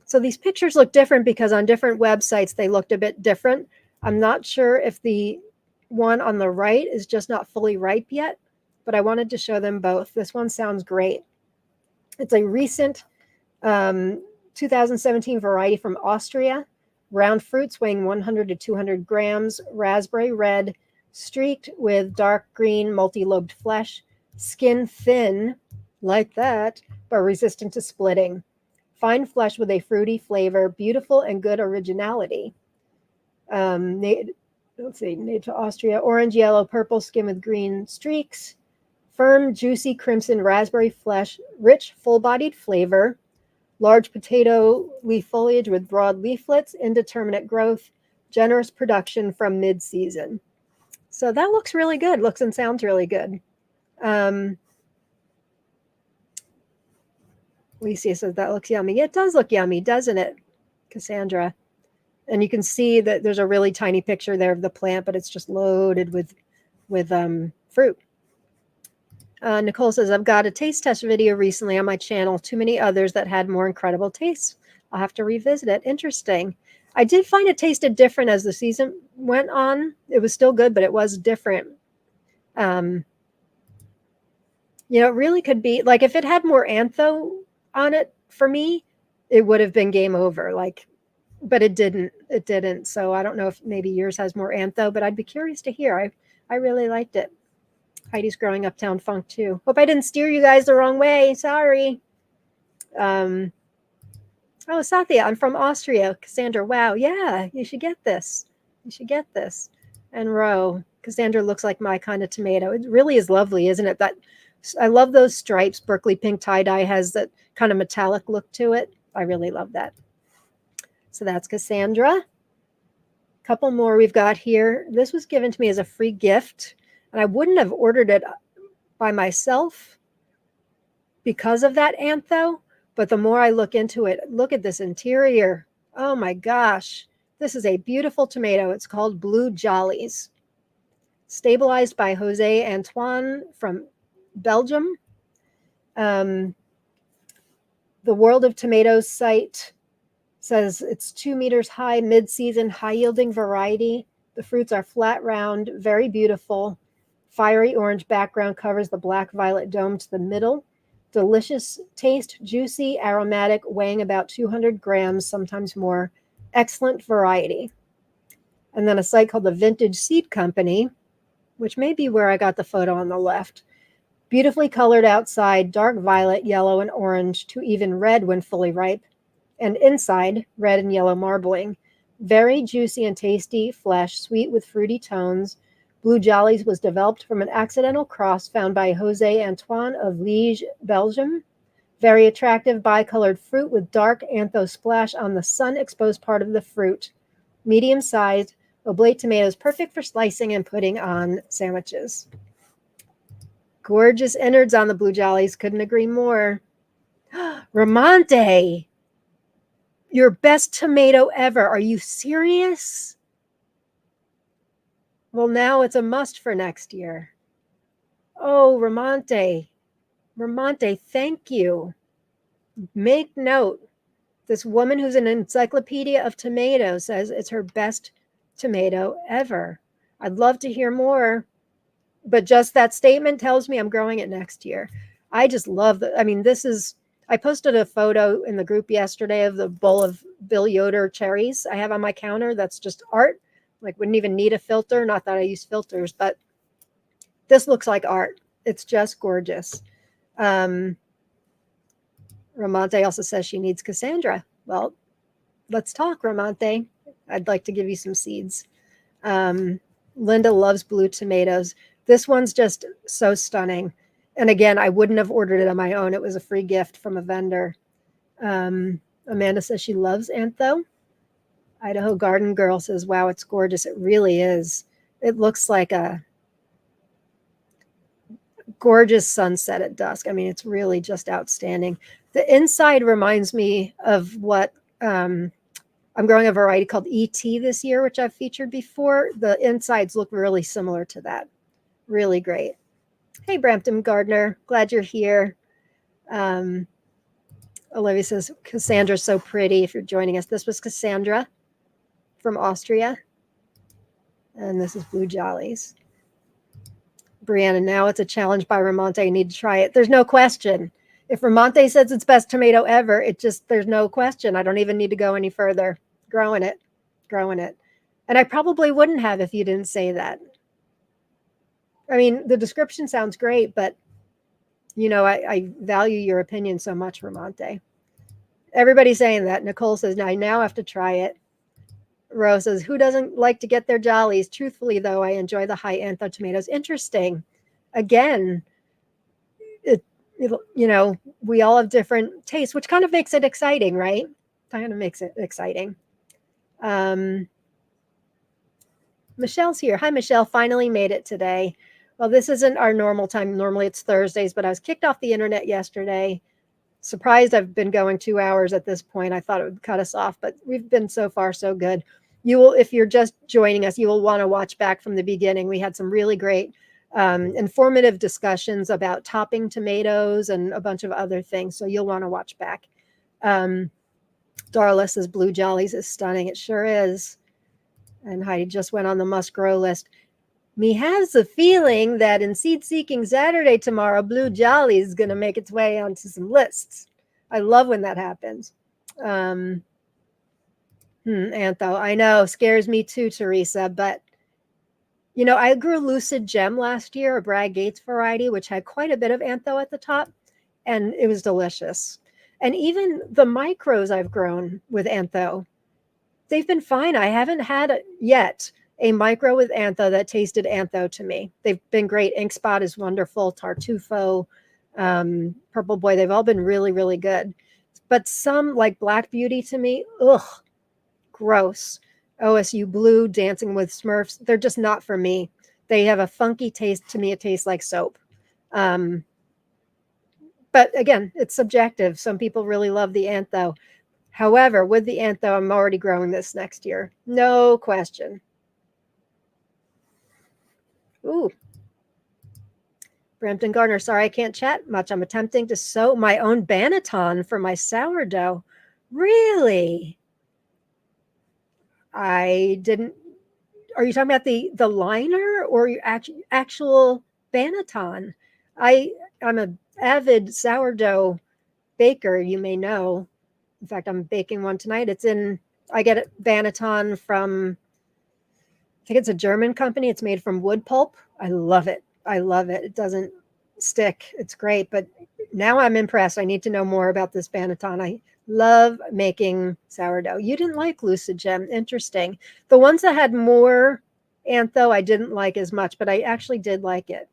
So these pictures look different because on different websites, they looked a bit different. I'm not sure if the one on the right is just not fully ripe yet, but I wanted to show them both. This one sounds great. It's a recent 2017 variety from Austria. Round fruits weighing 100 to 200 grams, raspberry red, streaked with dark green multi-lobed flesh, skin thin, like that, but resistant to splitting. Fine flesh with a fruity flavor, beautiful and good originality. Made to Austria, orange, yellow, purple skin with green streaks, firm, juicy crimson raspberry flesh, rich, full-bodied flavor, large potato leaf foliage with broad leaflets, indeterminate growth, generous production from mid-season. So that looks really good. Looks and sounds really good. Alicia says that looks yummy. It does look yummy, doesn't it, Cassandra? And you can see that there's a really tiny picture there of the plant, but it's just loaded with fruit. Nicole says, I've got a taste test video recently on my channel. Too many others that had more incredible tastes. I'll have to revisit it. Interesting. I did find it tasted different as the season went on. It was still good, but it was different. It really could be like if it had more antho on it for me, it would have been game over. But it didn't. It didn't. So I don't know if maybe yours has more antho, but I'd be curious to hear. I really liked it. Heidi's growing Uptown Funk too. Hope I didn't steer you guys the wrong way. Sorry. Sathya, I'm from Austria. Cassandra, wow. Yeah, you should get this. You should get this. And Ro, Cassandra looks like my kind of tomato. It really is lovely, isn't it? I love those stripes. Berkeley pink tie-dye has that kind of metallic look to it. I really love that. So that's Cassandra. Couple more we've got here. This was given to me as a free gift, and I wouldn't have ordered it by myself because of that antho, but the more I look into it, look at this interior. Oh my gosh. This is a beautiful tomato. It's called Blue Jollies. Stabilized by Jose Antoine from Belgium. The World of Tomatoes site says it's 2 meters high, mid-season, high-yielding variety. The fruits are flat, round, very beautiful. Fiery orange background covers the black-violet dome to the middle. Delicious taste, juicy, aromatic, weighing about 200 grams, sometimes more. Excellent variety. And then a site called the Vintage Seed Company, which may be where I got the photo on the left. Beautifully colored outside, dark violet, yellow, and orange to even red when fully ripe. And inside, red and yellow marbling. Very juicy and tasty flesh, sweet with fruity tones. Blue Jollies was developed from an accidental cross found by Jose Antoine of Liège, Belgium. Very attractive bicolored fruit with dark antho splash on the sun-exposed part of the fruit. Medium-sized oblate tomatoes, perfect for slicing and putting on sandwiches. Gorgeous innards on the blue jollies. Couldn't agree more. Ramonte, your best tomato ever. Are you serious? Well, now it's a must for next year. Oh, Ramonte, thank you. Make note. This woman who's an encyclopedia of tomatoes says it's her best tomato ever. I'd love to hear more, but just that statement tells me I'm growing it next year. I just love I mean, I posted a photo in the group yesterday of the bowl of Bill Yoder cherries I have on my counter. That's just art. Like, wouldn't even need a filter. Not that I use filters, but this looks like art. It's just gorgeous. Ramonte also says she needs Cassandra. Well, let's talk, Ramonte. I'd like to give you some seeds. Linda loves blue tomatoes. This one's just so stunning. And again, I wouldn't have ordered it on my own. It was a free gift from a vendor. Amanda says she loves antho. Idaho Garden Girl says, wow, it's gorgeous. It really is. It looks like a gorgeous sunset at dusk. I mean, it's really just outstanding. The inside reminds me of what I'm growing a variety called ET this year, which I've featured before. The insides look really similar to that. Really great. Hey, Brampton Gardner, glad you're here. Olivia says, Cassandra's so pretty if you're joining us. This was Cassandra from Austria. And this is Blue Jollies. Brianna, now it's a challenge by Ramonte. You need to try it. There's no question. If Ramonte says it's best tomato ever, there's no question. I don't even need to go any further. Growing it. And I probably wouldn't have if you didn't say that. I mean, the description sounds great, but, you know, I value your opinion so much, Ramonte. Everybody's saying that. Nicole says, I now have to try it. Rose says, who doesn't like to get their jollies? Truthfully, though, I enjoy the high antho tomatoes. Interesting. Again, you know, we all have different tastes, which kind of makes it exciting, right? Kind of makes it exciting. Michelle's here. Hi, Michelle. Finally made it today. Well, this isn't our normal time. Normally it's Thursdays, but I was kicked off the internet yesterday. Surprised I've been going 2 hours at this point. I thought it would cut us off, but we've been so far so good. You will, if you're just joining us, you will want to watch back from the beginning. We had some really great informative discussions about topping tomatoes and a bunch of other things. So you'll want to watch back. Darla says Blue Jollies is stunning. It sure is. And Heidi just went on the must grow list. Me has a feeling that in Seed Seeking Saturday tomorrow, Blue Jolly is going to make its way onto some lists. I love when that happens. Antho, I know, scares me too, Teresa, but you know, I grew Lucid Gem last year, a Bragg Gates variety, which had quite a bit of antho at the top, and it was delicious. And even the micros I've grown with antho, they've been fine. I haven't had yet a micro with antho that tasted antho to me. They've been great. Ink Spot is wonderful. Tartufo, Purple Boy, they've all been really, really good. But some, like Black Beauty to me, ugh, gross. OSU Blue, Dancing with Smurfs, they're just not for me. They have a funky taste. To me, it tastes like soap. But again, it's subjective. Some people really love the antho. However, with the antho, I'm already growing this next year. No question. Ooh. Brampton Garner, sorry I can't chat much. I'm attempting to sew my own banneton for my sourdough. Really? I didn't. Are you talking about the liner or your actual banneton? I'm an avid sourdough baker, you may know. In fact, I'm baking one tonight. I get it banneton from, I think it's a German company. It's made from wood pulp. I love it. It doesn't stick. It's great. But now I'm impressed. I need to know more about this banneton. I love making sourdough. You didn't like Lucid Gem. Interesting. The ones that had more antho, I didn't like as much, but I actually did like it.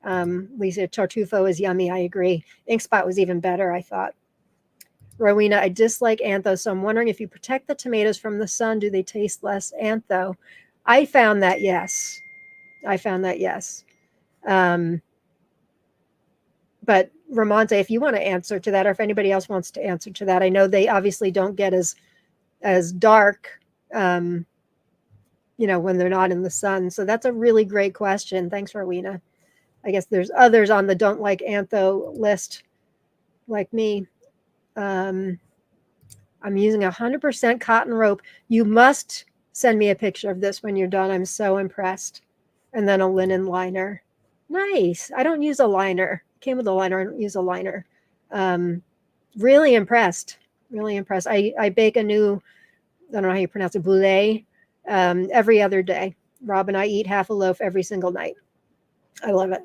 Lisa, tartufo is yummy. I agree. Ink Spot was even better, I thought. Rowena, I dislike antho, so I'm wondering if you protect the tomatoes from the sun, do they taste less antho? I found that yes. But Ramonte, if you want to answer to that, or if anybody else wants to answer to that, I know they obviously don't get as dark, when they're not in the sun. So that's a really great question. Thanks, Rowena. I guess there's others on the don't like antho list like me. I'm using 100% cotton rope. You must send me a picture of this when you're done. I'm so impressed. And then a linen liner. Nice. I don't use a liner. Came with a liner. I don't use a liner. Really impressed. Really impressed. I bake a new, I don't know how you pronounce it, boulet, every other day. Rob and I eat half a loaf every single night. I love it.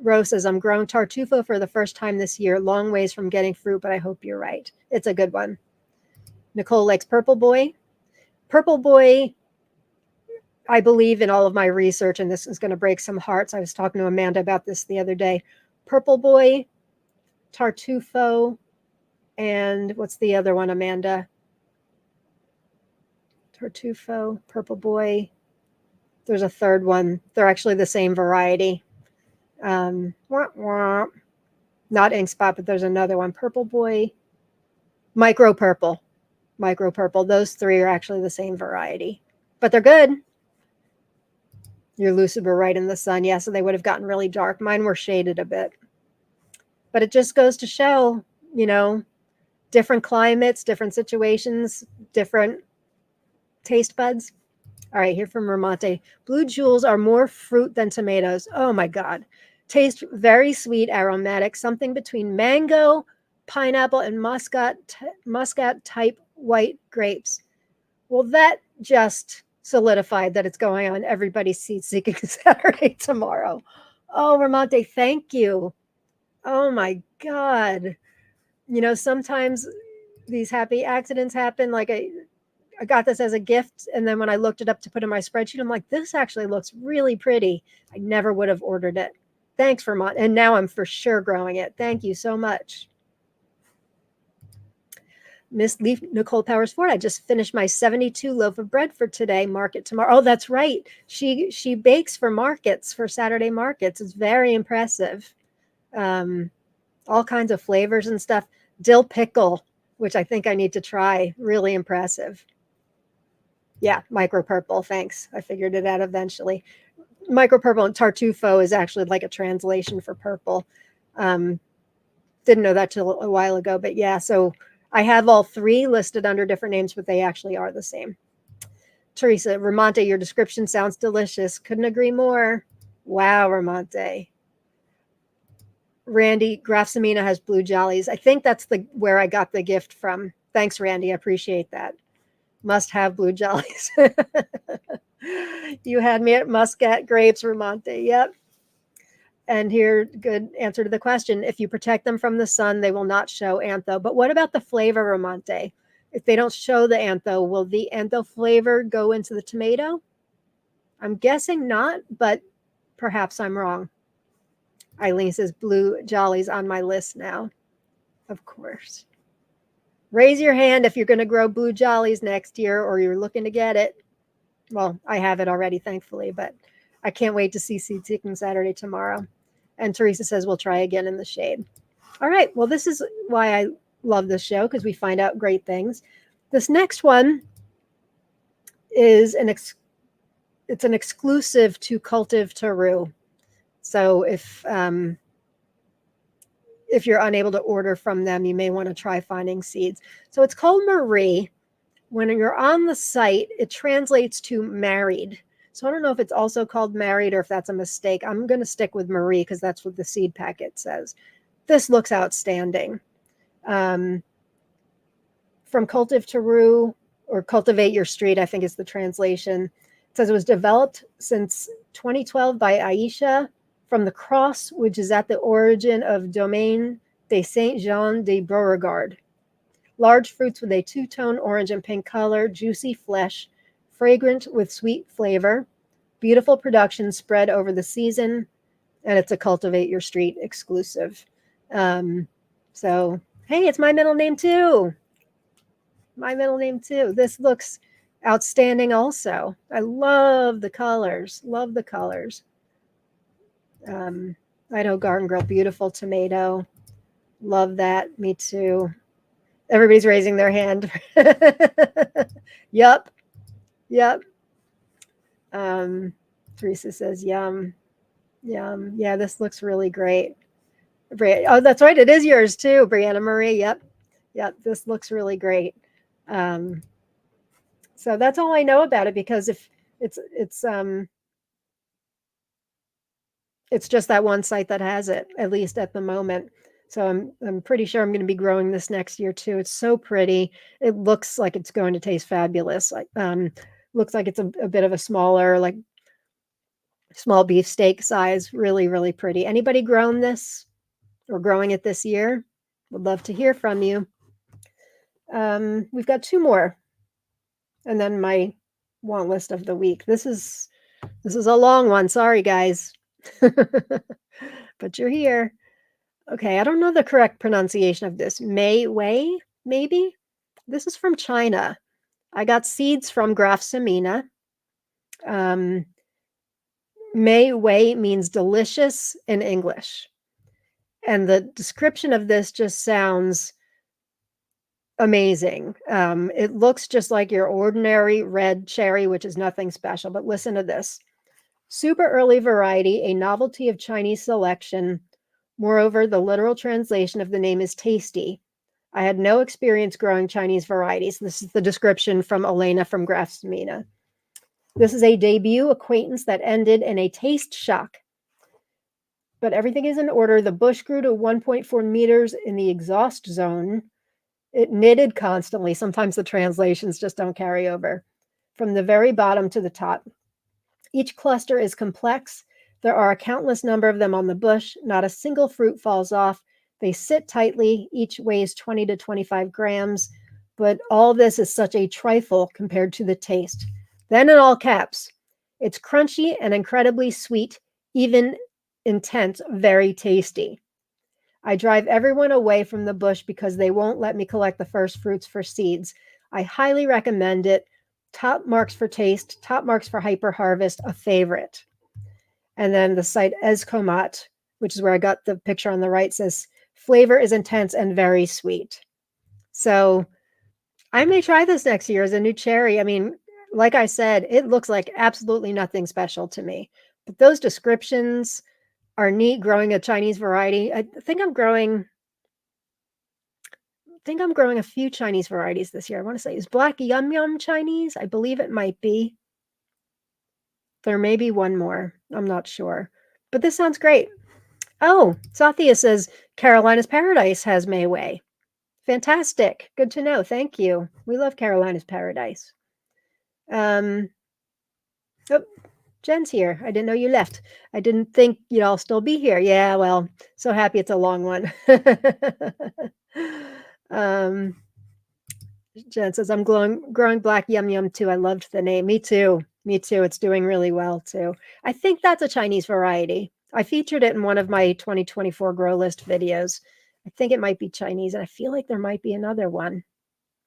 Rose says, I'm growing tartufo for the first time this year. Long ways from getting fruit, but I hope you're right. It's a good one. Nicole likes Purple Boy. Purple Boy, I believe in all of my research, and this is going to break some hearts. I was talking to Amanda about this the other day. Purple Boy, tartufo, and what's the other one, Amanda? Tartufo, Purple Boy. There's a third one. They're actually the same variety. Not Ink Spot, but there's another one. Purple Boy, Micro Purple. Those three are actually the same variety, but they're good. Your lucid were right in the sun. Yeah, so they would have gotten really dark. Mine were shaded a bit. But it just goes to show, different climates, different situations, different taste buds. All right, here from Ramonte. Blue Jewels are more fruit than tomatoes. Oh my God. Taste very sweet, aromatic, something between mango, pineapple, and muscat type white grapes. Well, that just solidified that it's going on everybody's seat seeking Saturday tomorrow. Oh, Ramonte, thank you. Oh my God. Sometimes these happy accidents happen. Like I got this as a gift, and then when I looked it up to put in my spreadsheet, I'm like, this actually looks really pretty. I never would have ordered it. Thanks, Vermont. And now I'm for sure growing it. Thank you so much. Miss Leaf Nicole Powers Ford, I just finished my 72 loaf of bread for today. Market tomorrow. Oh, that's right. She bakes for markets, for Saturday markets. It's very impressive. All kinds of flavors and stuff. Dill pickle, which I think I need to try. Really impressive. Yeah, Micro Purple. Thanks. I figured it out eventually. Micro Purple and tartufo is actually like a translation for purple. Didn't know that till a while ago, but yeah, so I have all three listed under different names, but they actually are the same. Teresa, Ramonte, your description sounds delicious. Couldn't agree more. Wow, Ramonte. Randy, Grafsamina has blue jollies. I think that's where I got the gift from. Thanks, Randy. I appreciate that. Must have blue jollies. You had me at muscat grapes, Ramonte. Yep. And here, good answer to the question. If you protect them from the sun, they will not show antho. But what about the flavor, Ramonte? If they don't show the antho, will the antho flavor go into the tomato? I'm guessing not, but perhaps I'm wrong. Eileen says blue jollies on my list now. Of course. Raise your hand if you're going to grow blue jollies next year or you're looking to get it. Well, I have it already, thankfully, but I can't wait to see Seed Seeking Saturday tomorrow. And Teresa says we'll try again in the shade. All right. Well, this is why I love this show, because we find out great things. This next one is it's an exclusive to Cultive Taru. So if you're unable to order from them, you may want to try finding seeds. So it's called Marie. When you're on the site, it translates to married. So I don't know if it's also called married or if that's a mistake. I'm going to stick with Marie because that's what the seed packet says. This looks outstanding. From Cultive Taru, or Cultivate Your Street, I think is the translation. It says it was developed since 2012 by Aisha from the cross, which is at the origin of Domaine de Saint-Jean de Beauregard. Large fruits with a two-tone orange and pink color, juicy flesh, fragrant with sweet flavor, beautiful production spread over the season, and it's a Cultivate Your Street exclusive. So, hey, it's my middle name too. My middle name too. This looks outstanding also. I love the colors. Love the colors. Idaho Garden Grill, beautiful tomato. Love that. Me too. Everybody's raising their hand. Yep. Yep. Teresa says, yum. Yum. Yeah, this looks really great. Oh, that's right. It is yours too, Brianna Marie. Yep. Yep. This looks really great. So that's all I know about it, because if it's just that one site that has it, at least at the moment. So I'm pretty sure I'm going to be growing this next year too. It's so pretty. It looks like it's going to taste fabulous. Looks like it's a bit of a smaller, like small beefsteak size. Really, really pretty. Anybody grown this or growing it this year? Would love to hear from you. We've got two more, and then my want list of the week. This is a long one. Sorry, guys. But you're here. Okay, I don't know the correct pronunciation of this. Mei Wei, maybe? This is from China. I got seeds from Grafsamina. Mei Wei means delicious in English. And the description of this just sounds amazing. It looks just like your ordinary red cherry, which is nothing special. But listen to this. Super early variety, a novelty of Chinese selection. Moreover, the literal translation of the name is tasty. I had no experience growing Chinese varieties. This is the description from Elena from Grafsamina. This is a debut acquaintance that ended in a taste shock. But everything is in order. The bush grew to 1.4 meters in the exhaust zone. It knitted constantly. Sometimes the translations just don't carry over. From the very bottom to the top. Each cluster is complex. There are a countless number of them on the bush. Not a single fruit falls off. They sit tightly. Each weighs 20 to 25 grams. But all this is such a trifle compared to the taste. Then in all caps, it's crunchy and incredibly sweet, even intense, very tasty. I drive everyone away from the bush because they won't let me collect the first fruits for seeds. I highly recommend it. Top marks for taste, top marks for hyper harvest, a favorite. And then the site Escomat, which is where I got the picture on the right, says flavor is intense and very sweet. So I may try this next year as a new cherry. I mean, like I said, it looks like absolutely nothing special to me. But those descriptions are neat. Growing a Chinese variety. I think I'm growing a few Chinese varieties this year. I want to say, is Black Yum Yum Chinese? I believe it might be. There may be one more. I'm not sure. But this sounds great. Oh, Sathya says Carolina's Paradise has Mei Wei. Fantastic. Good to know. Thank you. We love Carolina's Paradise. Oh, Jen's here. I didn't know you left. I didn't think you'd all still be here. Yeah, well, so happy it's a long one. Jen says, I'm growing Black Yum Yum too. I loved the name. Me too. Me too. It's doing really well too. I think that's a Chinese variety. I featured it in one of my 2024 grow list videos. I think it might be Chinese, and I feel like there might be another one.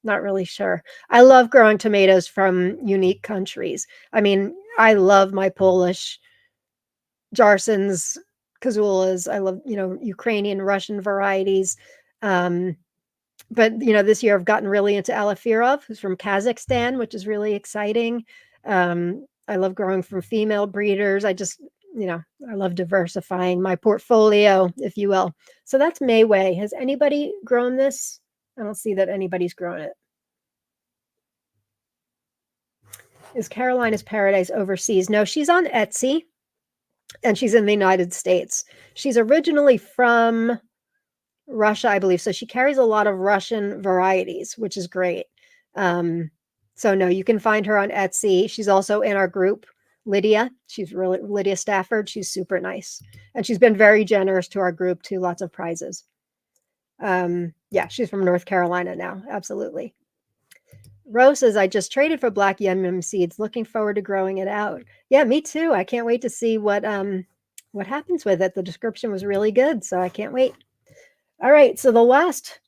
Not really sure. I love growing tomatoes from unique countries. I mean, I love my Polish Jarsons, Kazulas. I love, Ukrainian, Russian varieties. But, this year I've gotten really into Alafirov, who's from Kazakhstan, which is really exciting. I love growing from female breeders. I just, I love diversifying my portfolio, if you will. So that's Mei Wei. Has anybody grown this? I don't see that anybody's grown it. Is Carolina's Paradise overseas? No, she's on Etsy, and she's in the United States. She's originally from Russia, I believe. So she carries a lot of Russian varieties, which is great. So no, you can find her on Etsy. She's also in our group, Lydia. Lydia Stafford. She's super nice. And she's been very generous to our group too. Lots of prizes. Yeah, she's from North Carolina now. Absolutely. Rose says, I just traded for Black Yum Yum seeds. Looking forward to growing it out. Yeah, me too. I can't wait to see what what happens with it. The description was really good, so I can't wait. All right, so the last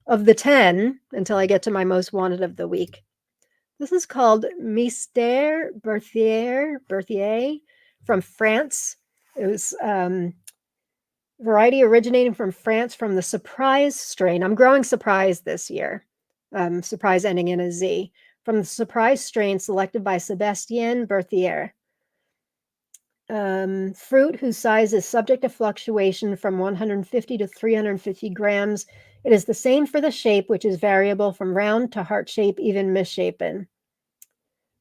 of the 10 until I get to my most wanted of the week. This is called Mystère Berthier from France. It was variety originating from France from the surprise strain. I'm growing surprise this year. Surprise ending in a Z. From the surprise strain selected by Sébastien Berthier. Fruit whose size is subject to fluctuation from 150 to 350 grams. It is the same for the shape, which is variable from round to heart shape, even misshapen.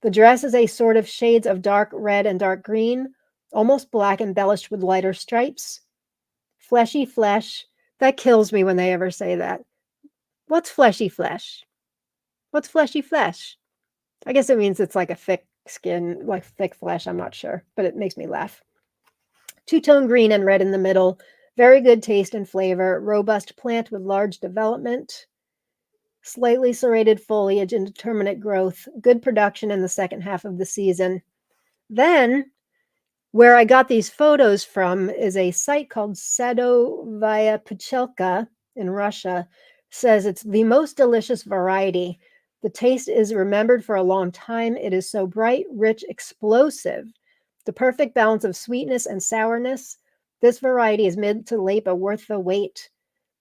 The dress is a sort of shades of dark red and dark green, almost black, embellished with lighter stripes. Fleshy flesh. That kills me when they ever say that. What's fleshy flesh? What's fleshy flesh? I guess it means it's like a thick skin, like thick flesh. I'm not sure, but it makes me laugh. Two-tone green and red in the middle. Very good taste and flavor. Robust plant with large development. Slightly serrated foliage, indeterminate growth. Good production in the second half of the season. Then, where I got these photos from is a site called Sadovaya Puchelka in Russia. Says it's the most delicious variety. The taste is remembered for a long time. It is so bright, rich, explosive. The perfect balance of sweetness and sourness. This variety is mid to late, but worth the wait.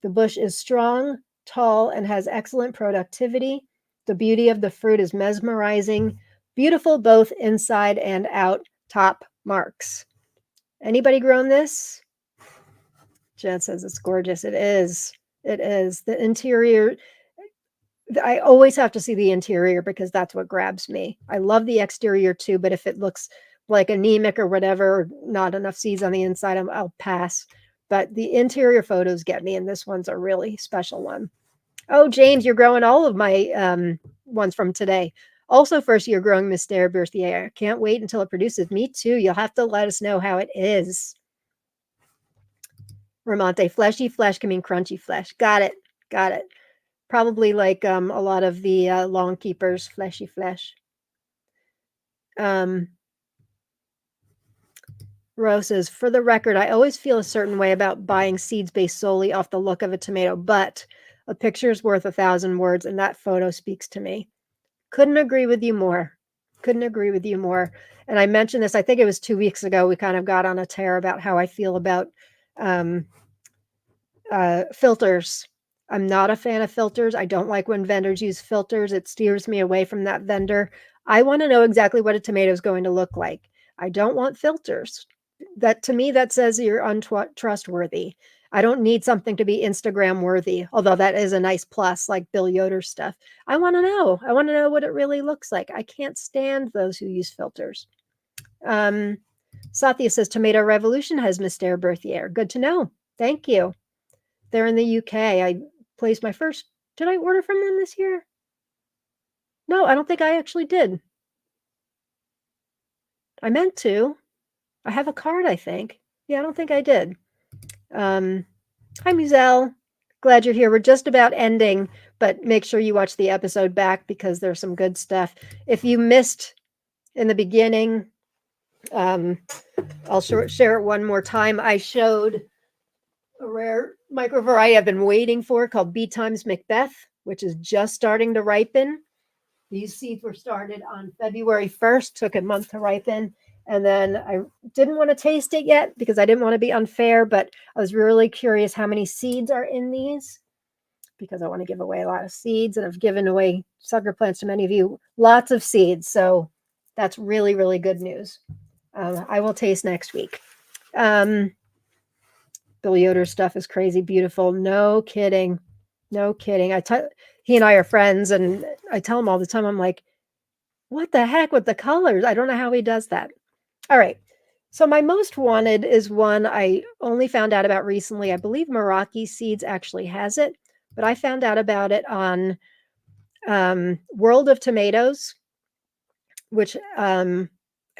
The bush is strong, tall, and has excellent productivity. The beauty of the fruit is mesmerizing. Beautiful both inside and out. Top marks. Anybody grown this? Jen says it's gorgeous. It is. It is. The interior, I always have to see the interior because that's what grabs me. I love the exterior too, but if it looks like anemic or whatever, or not enough seeds on the inside, I'll pass. But the interior photos get me, and this one's a really special one. Oh, James, you're growing all of my ones from today. Also, first year growing Mystère Berthier. Can't wait until it produces. Me too. You'll have to let us know how it is. Ramonte, fleshy flesh can mean crunchy flesh. Got it. Got it. Probably like a lot of the lawn keepers, fleshy flesh. Rose says, for the record, I always feel a certain way about buying seeds based solely off the look of a tomato, but a picture is worth 1,000 words, and that photo speaks to me. Couldn't agree with you more. Couldn't agree with you more. And I mentioned this, I think it was 2 weeks ago, we kind of got on a tear about how I feel about filters. I'm not a fan of filters. I don't like when vendors use filters. It steers me away from that vendor. I want to know exactly what a tomato is going to look like. I don't want filters. That to me, that says you're untrustworthy. I don't need something to be Instagram worthy, although that is a nice plus, like Bill Yoder stuff. I want to know. I want to know what it really looks like. I can't stand those who use filters. Satya says Tomato Revolution has Mystère Berthier. Good to know. Thank you. They're in the UK. I placed my first. Did I order from them this year? No, I don't think I actually did. I meant to. I have a card, I think. Yeah, I don't think I did. Hi, Muselle. Glad you're here. We're just about ending, but make sure you watch the episode back because there's some good stuff. If you missed in the beginning, I'll share it one more time. I showed a rare micro variety I've been waiting for called B times Macbeth, which is just starting to ripen. These seeds were started on February 1st, took a month to ripen. And then I didn't want to taste it yet because I didn't want to be unfair, but I was really curious how many seeds are in these because I want to give away a lot of seeds, and I've given away sucker plants to many of you, lots of seeds. So that's really, really good news. I will taste next week. Bill Yoder's stuff is crazy beautiful. No kidding. No kidding. He and I are friends, and I tell him all the time, I'm like, what the heck with the colors? I don't know how he does that. All right. So my most wanted is one I only found out about recently. I believe Meraki Seeds actually has it, but I found out about it on World of Tomatoes, which I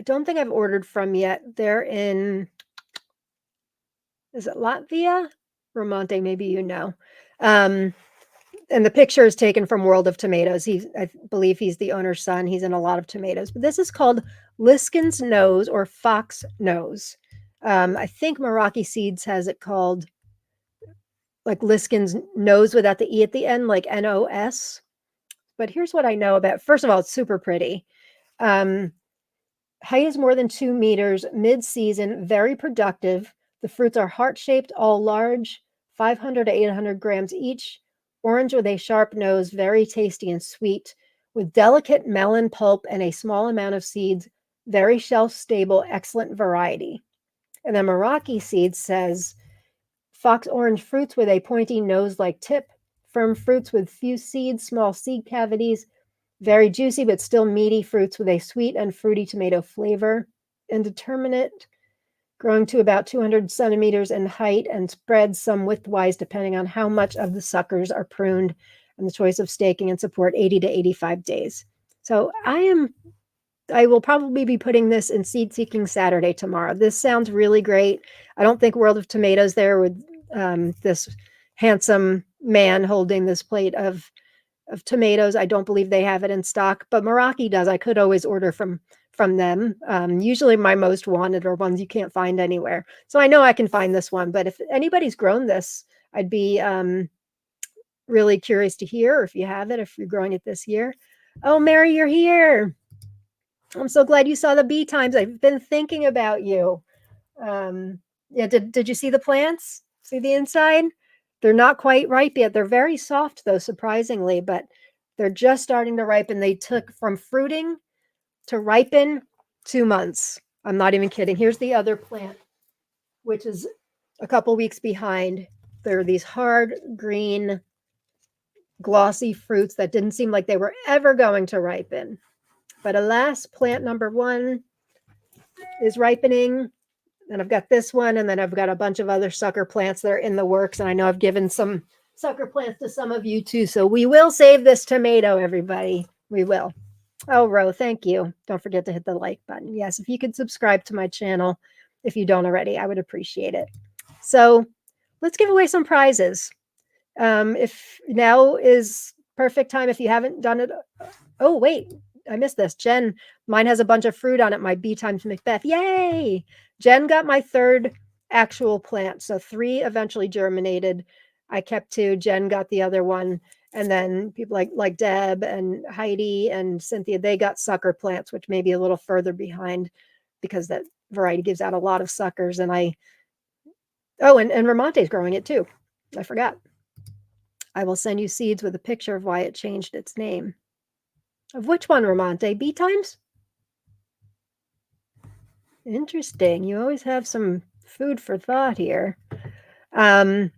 don't think I've ordered from yet. They're in, is it Latvia? Ramonte, maybe you know. And the picture is taken from World of Tomatoes. I believe he's the owner's son. He's in a lot of tomatoes. But this is called Liskin's Nose or Fox Nose. I think Meraki Seeds has it called like Liskin's nose without the E at the end, like NOS. But here's what I know about. First of all, it's super pretty. Um, Height is more than 2 meters, mid-season, very productive. The fruits are heart-shaped, all large, 500 to 800 grams each. Orange with a sharp nose, very tasty and sweet, with delicate melon pulp and a small amount of seeds. Very shelf-stable, excellent variety. And then Meraki Seeds says, fox orange fruits with a pointy nose-like tip, firm fruits with few seeds, small seed cavities, very juicy but still meaty fruits with a sweet and fruity tomato flavor. Indeterminate, growing to about 200 centimeters in height and spread some widthwise depending on how much of the suckers are pruned and the choice of staking and support 80 to 85 days. So I will probably be putting this in Seed Seeking Saturday tomorrow. This sounds really great. I don't think World of Tomatoes there with this handsome man holding this plate of tomatoes. I don't believe they have it in stock, but Meraki does. I could always order from them. Usually my most wanted are ones you can't find anywhere. So I know I can find this one, but if anybody's grown this, I'd be really curious to hear if you have it, if you're growing it this year. Oh, Mary, you're here. I'm so glad you saw the bee times. I've been thinking about you. Yeah, did you see the plants? See the inside? They're not quite ripe yet. They're very soft, though, surprisingly, but they're just starting to ripen. They took from fruiting to ripen 2 months. I'm not even kidding. Here's the other plant, which is a couple weeks behind. They're these hard green, glossy fruits that didn't seem like they were ever going to ripen. But alas, plant number 1 is ripening. And I've got this one, and then I've got a bunch of other sucker plants that are in the works. And I know I've given some sucker plants to some of you too. So we will save this tomato, everybody. We will. Oh, Ro, thank you. Don't forget to hit the like button. Yes, if you could subscribe to my channel, if you don't already, I would appreciate it. So let's give away some prizes. If now is perfect time, if you haven't done it. Oh, wait, I missed this. Jen, mine has a bunch of fruit on it. My bee times Macbeth. Yay! Jen got my 3rd actual plant. So 3 eventually germinated. I kept 2. Jen got the other one. And then people like Deb and Heidi and Cynthia, they got sucker plants, which may be a little further behind because that variety gives out a lot of suckers. And and Ramonte's growing it too. I forgot. I will send you seeds with a picture of why it changed its name. Of which one, Ramonte? Bee times? Interesting. You always have some food for thought here.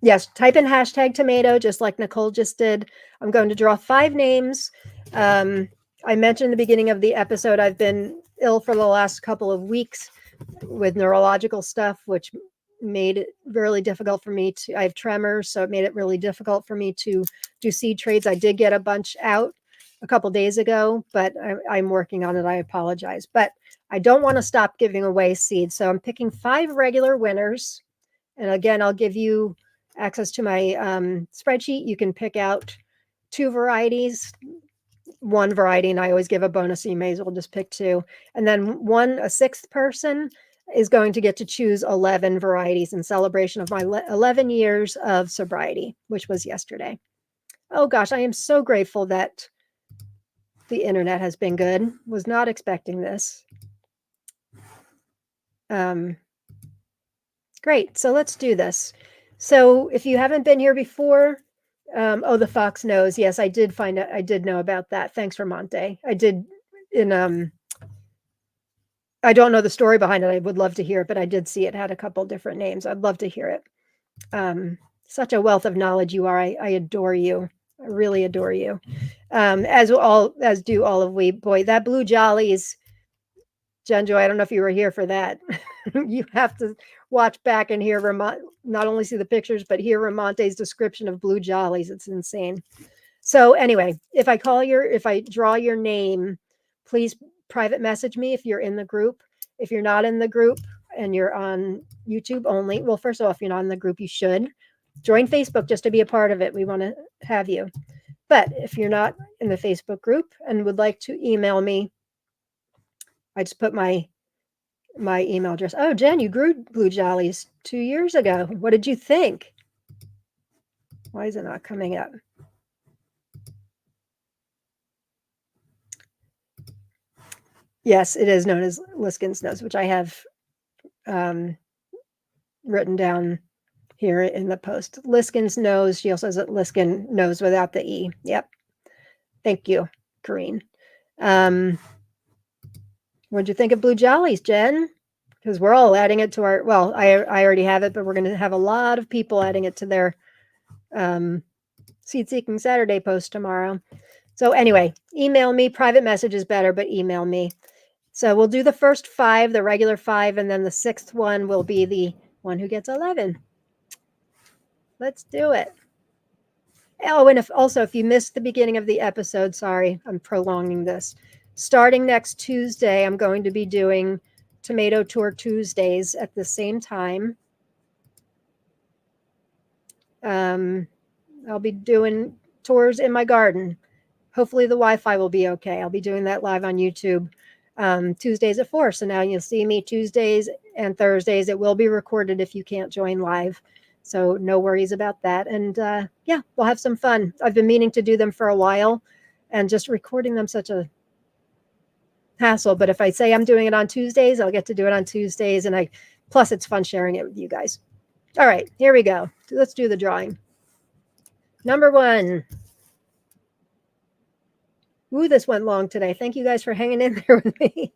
Yes, type in hashtag tomato, just like Nicole just did. I'm going to draw 5 names. I mentioned in the beginning of the episode, I've been ill for the last couple of weeks with neurological stuff, which made it really difficult for me to, I have tremors, so it made it really difficult for me to do seed trades. I did get a bunch out a couple days ago, but I'm working on it. I apologize, but I don't want to stop giving away seeds. So I'm picking 5 regular winners. And again, I'll give you access to my spreadsheet. You can pick out 2 varieties, 1 variety, and I always give a bonus, so you may as well just pick 2. And then a 6th person is going to get to choose 11 varieties in celebration of my 11 years of sobriety, which was yesterday. Oh gosh, I am so grateful that the internet has been good. Was not expecting this. Great. So let's do this. So if you haven't been here before, oh, the fox nose. Yes, I did find out. I did know about that. Thanks, Ramonte. I did I don't know the story behind it. I would love to hear it, but I did see it had a couple different names. I'd love to hear it. Such a wealth of knowledge you are. I adore you. I really adore you. As do all of we. Boy, that blue jollies, Jen Joy, I don't know if you were here for that. You have to watch back and hear not only see the pictures, but hear Ramonte's description of blue jollies. It's insane. So anyway, if I draw your name, please private message me if you're in the group. If you're not in the group and you're on YouTube only, well, first of all, if you're not in the group, you should join Facebook just to be a part of it. We want to have you. But if you're not in the Facebook group and would like to email me, I just put my my email address. Oh, Jen, you grew blue jollies 2 years ago. What did you think? Why is it not coming up? Yes, it is known as Liskin's nose, which I have written down here in the post. Liskin's nose. She also says that Liskin nose without the E. Yep. Thank you, Corrine. What'd you think of Blue Jollies, Jen? Because we're all adding it to our, well, I already have it, but we're going to have a lot of people adding it to their Seed Seeking Saturday post tomorrow. So anyway, email me. Private message is better, but email me. So we'll do the first 5, the regular 5, and then the 6th one will be the one who gets 11. Let's do it. Oh, and if you missed the beginning of the episode, sorry, I'm prolonging this. Starting next Tuesday, I'm going to be doing Tomato Tour Tuesdays at the same time. I'll be doing tours in my garden. Hopefully the Wi-Fi will be okay. I'll be doing that live on YouTube Tuesdays at 4. So now you'll see me Tuesdays and Thursdays. It will be recorded if you can't join live. So no worries about that. And yeah, we'll have some fun. I've been meaning to do them for a while, and just recording them such a hassle. But if I say I'm doing it on Tuesdays, I'll get to do it on Tuesdays. And plus it's fun sharing it with you guys. All right, here we go. Let's do the drawing. Number 1. Ooh, this went long today. Thank you guys for hanging in there with me.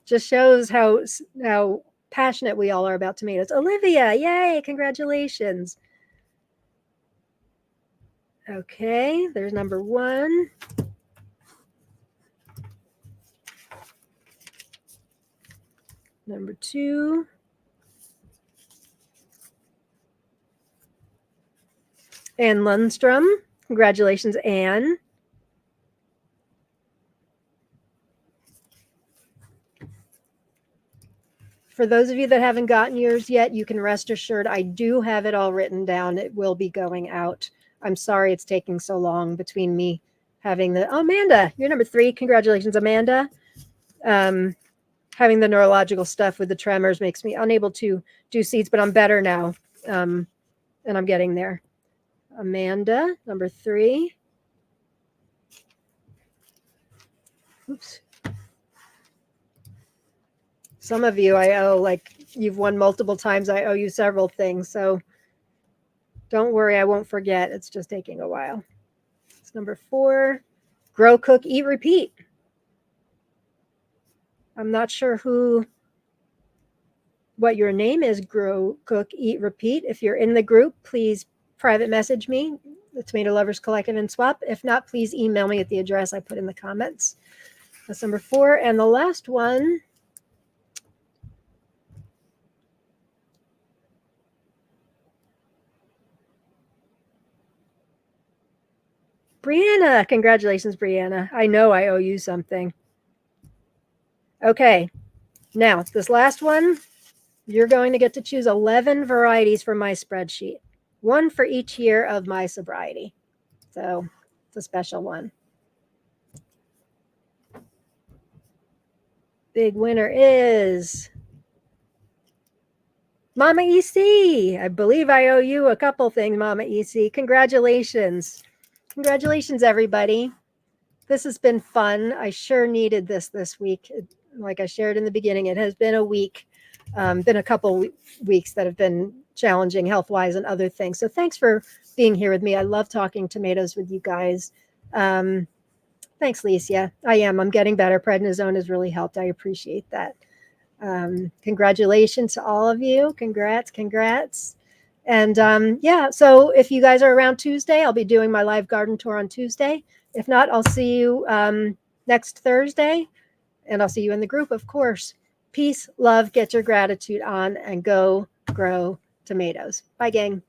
Just shows how passionate we all are about tomatoes. Olivia, yay, congratulations. Okay, there's number 1. Number 2. Ann Lundstrom. Congratulations, Ann. For those of you that haven't gotten yours yet, you can rest assured I do have it all written down. It will be going out. I'm sorry it's taking so long between me having the... Oh, Amanda, you're number 3. Congratulations, Amanda. Having the neurological stuff with the tremors makes me unable to do seeds, but I'm better now. And I'm getting there. Amanda, number 3. Oops. Some of you I owe, like you've won multiple times, I owe you several things. So don't worry, I won't forget. It's just taking a while. It's number 4. Grow, Cook, Eat, Repeat. I'm not sure what your name is, Grow, Cook, Eat, Repeat. If you're in the group, please private message me, the Tomato Lovers Collective and Swap. If not, please email me at the address I put in the comments. That's number 4. And the last one, Brianna. Congratulations, Brianna. I know I owe you something. Okay, now this last one, you're going to get to choose 11 varieties from my spreadsheet, 1 for each year of my sobriety. So it's a special one. Big winner is Mama EC. I believe I owe you a couple things, Mama EC. Congratulations. Congratulations, everybody. This has been fun. I sure needed this week. Like I shared in the beginning, it has been a week, been a couple weeks that have been challenging health-wise and other things. So thanks for being here with me. I love talking tomatoes with you guys. Thanks, Licia. I'm getting better. Prednisone has really helped. I appreciate that. Congratulations to all of you. Congrats. And yeah, so if you guys are around Tuesday, I'll be doing my live garden tour on Tuesday. If not, I'll see you next Thursday, and I'll see you in the group, of course. Peace, love, get your gratitude on, and go grow tomatoes. Bye, gang.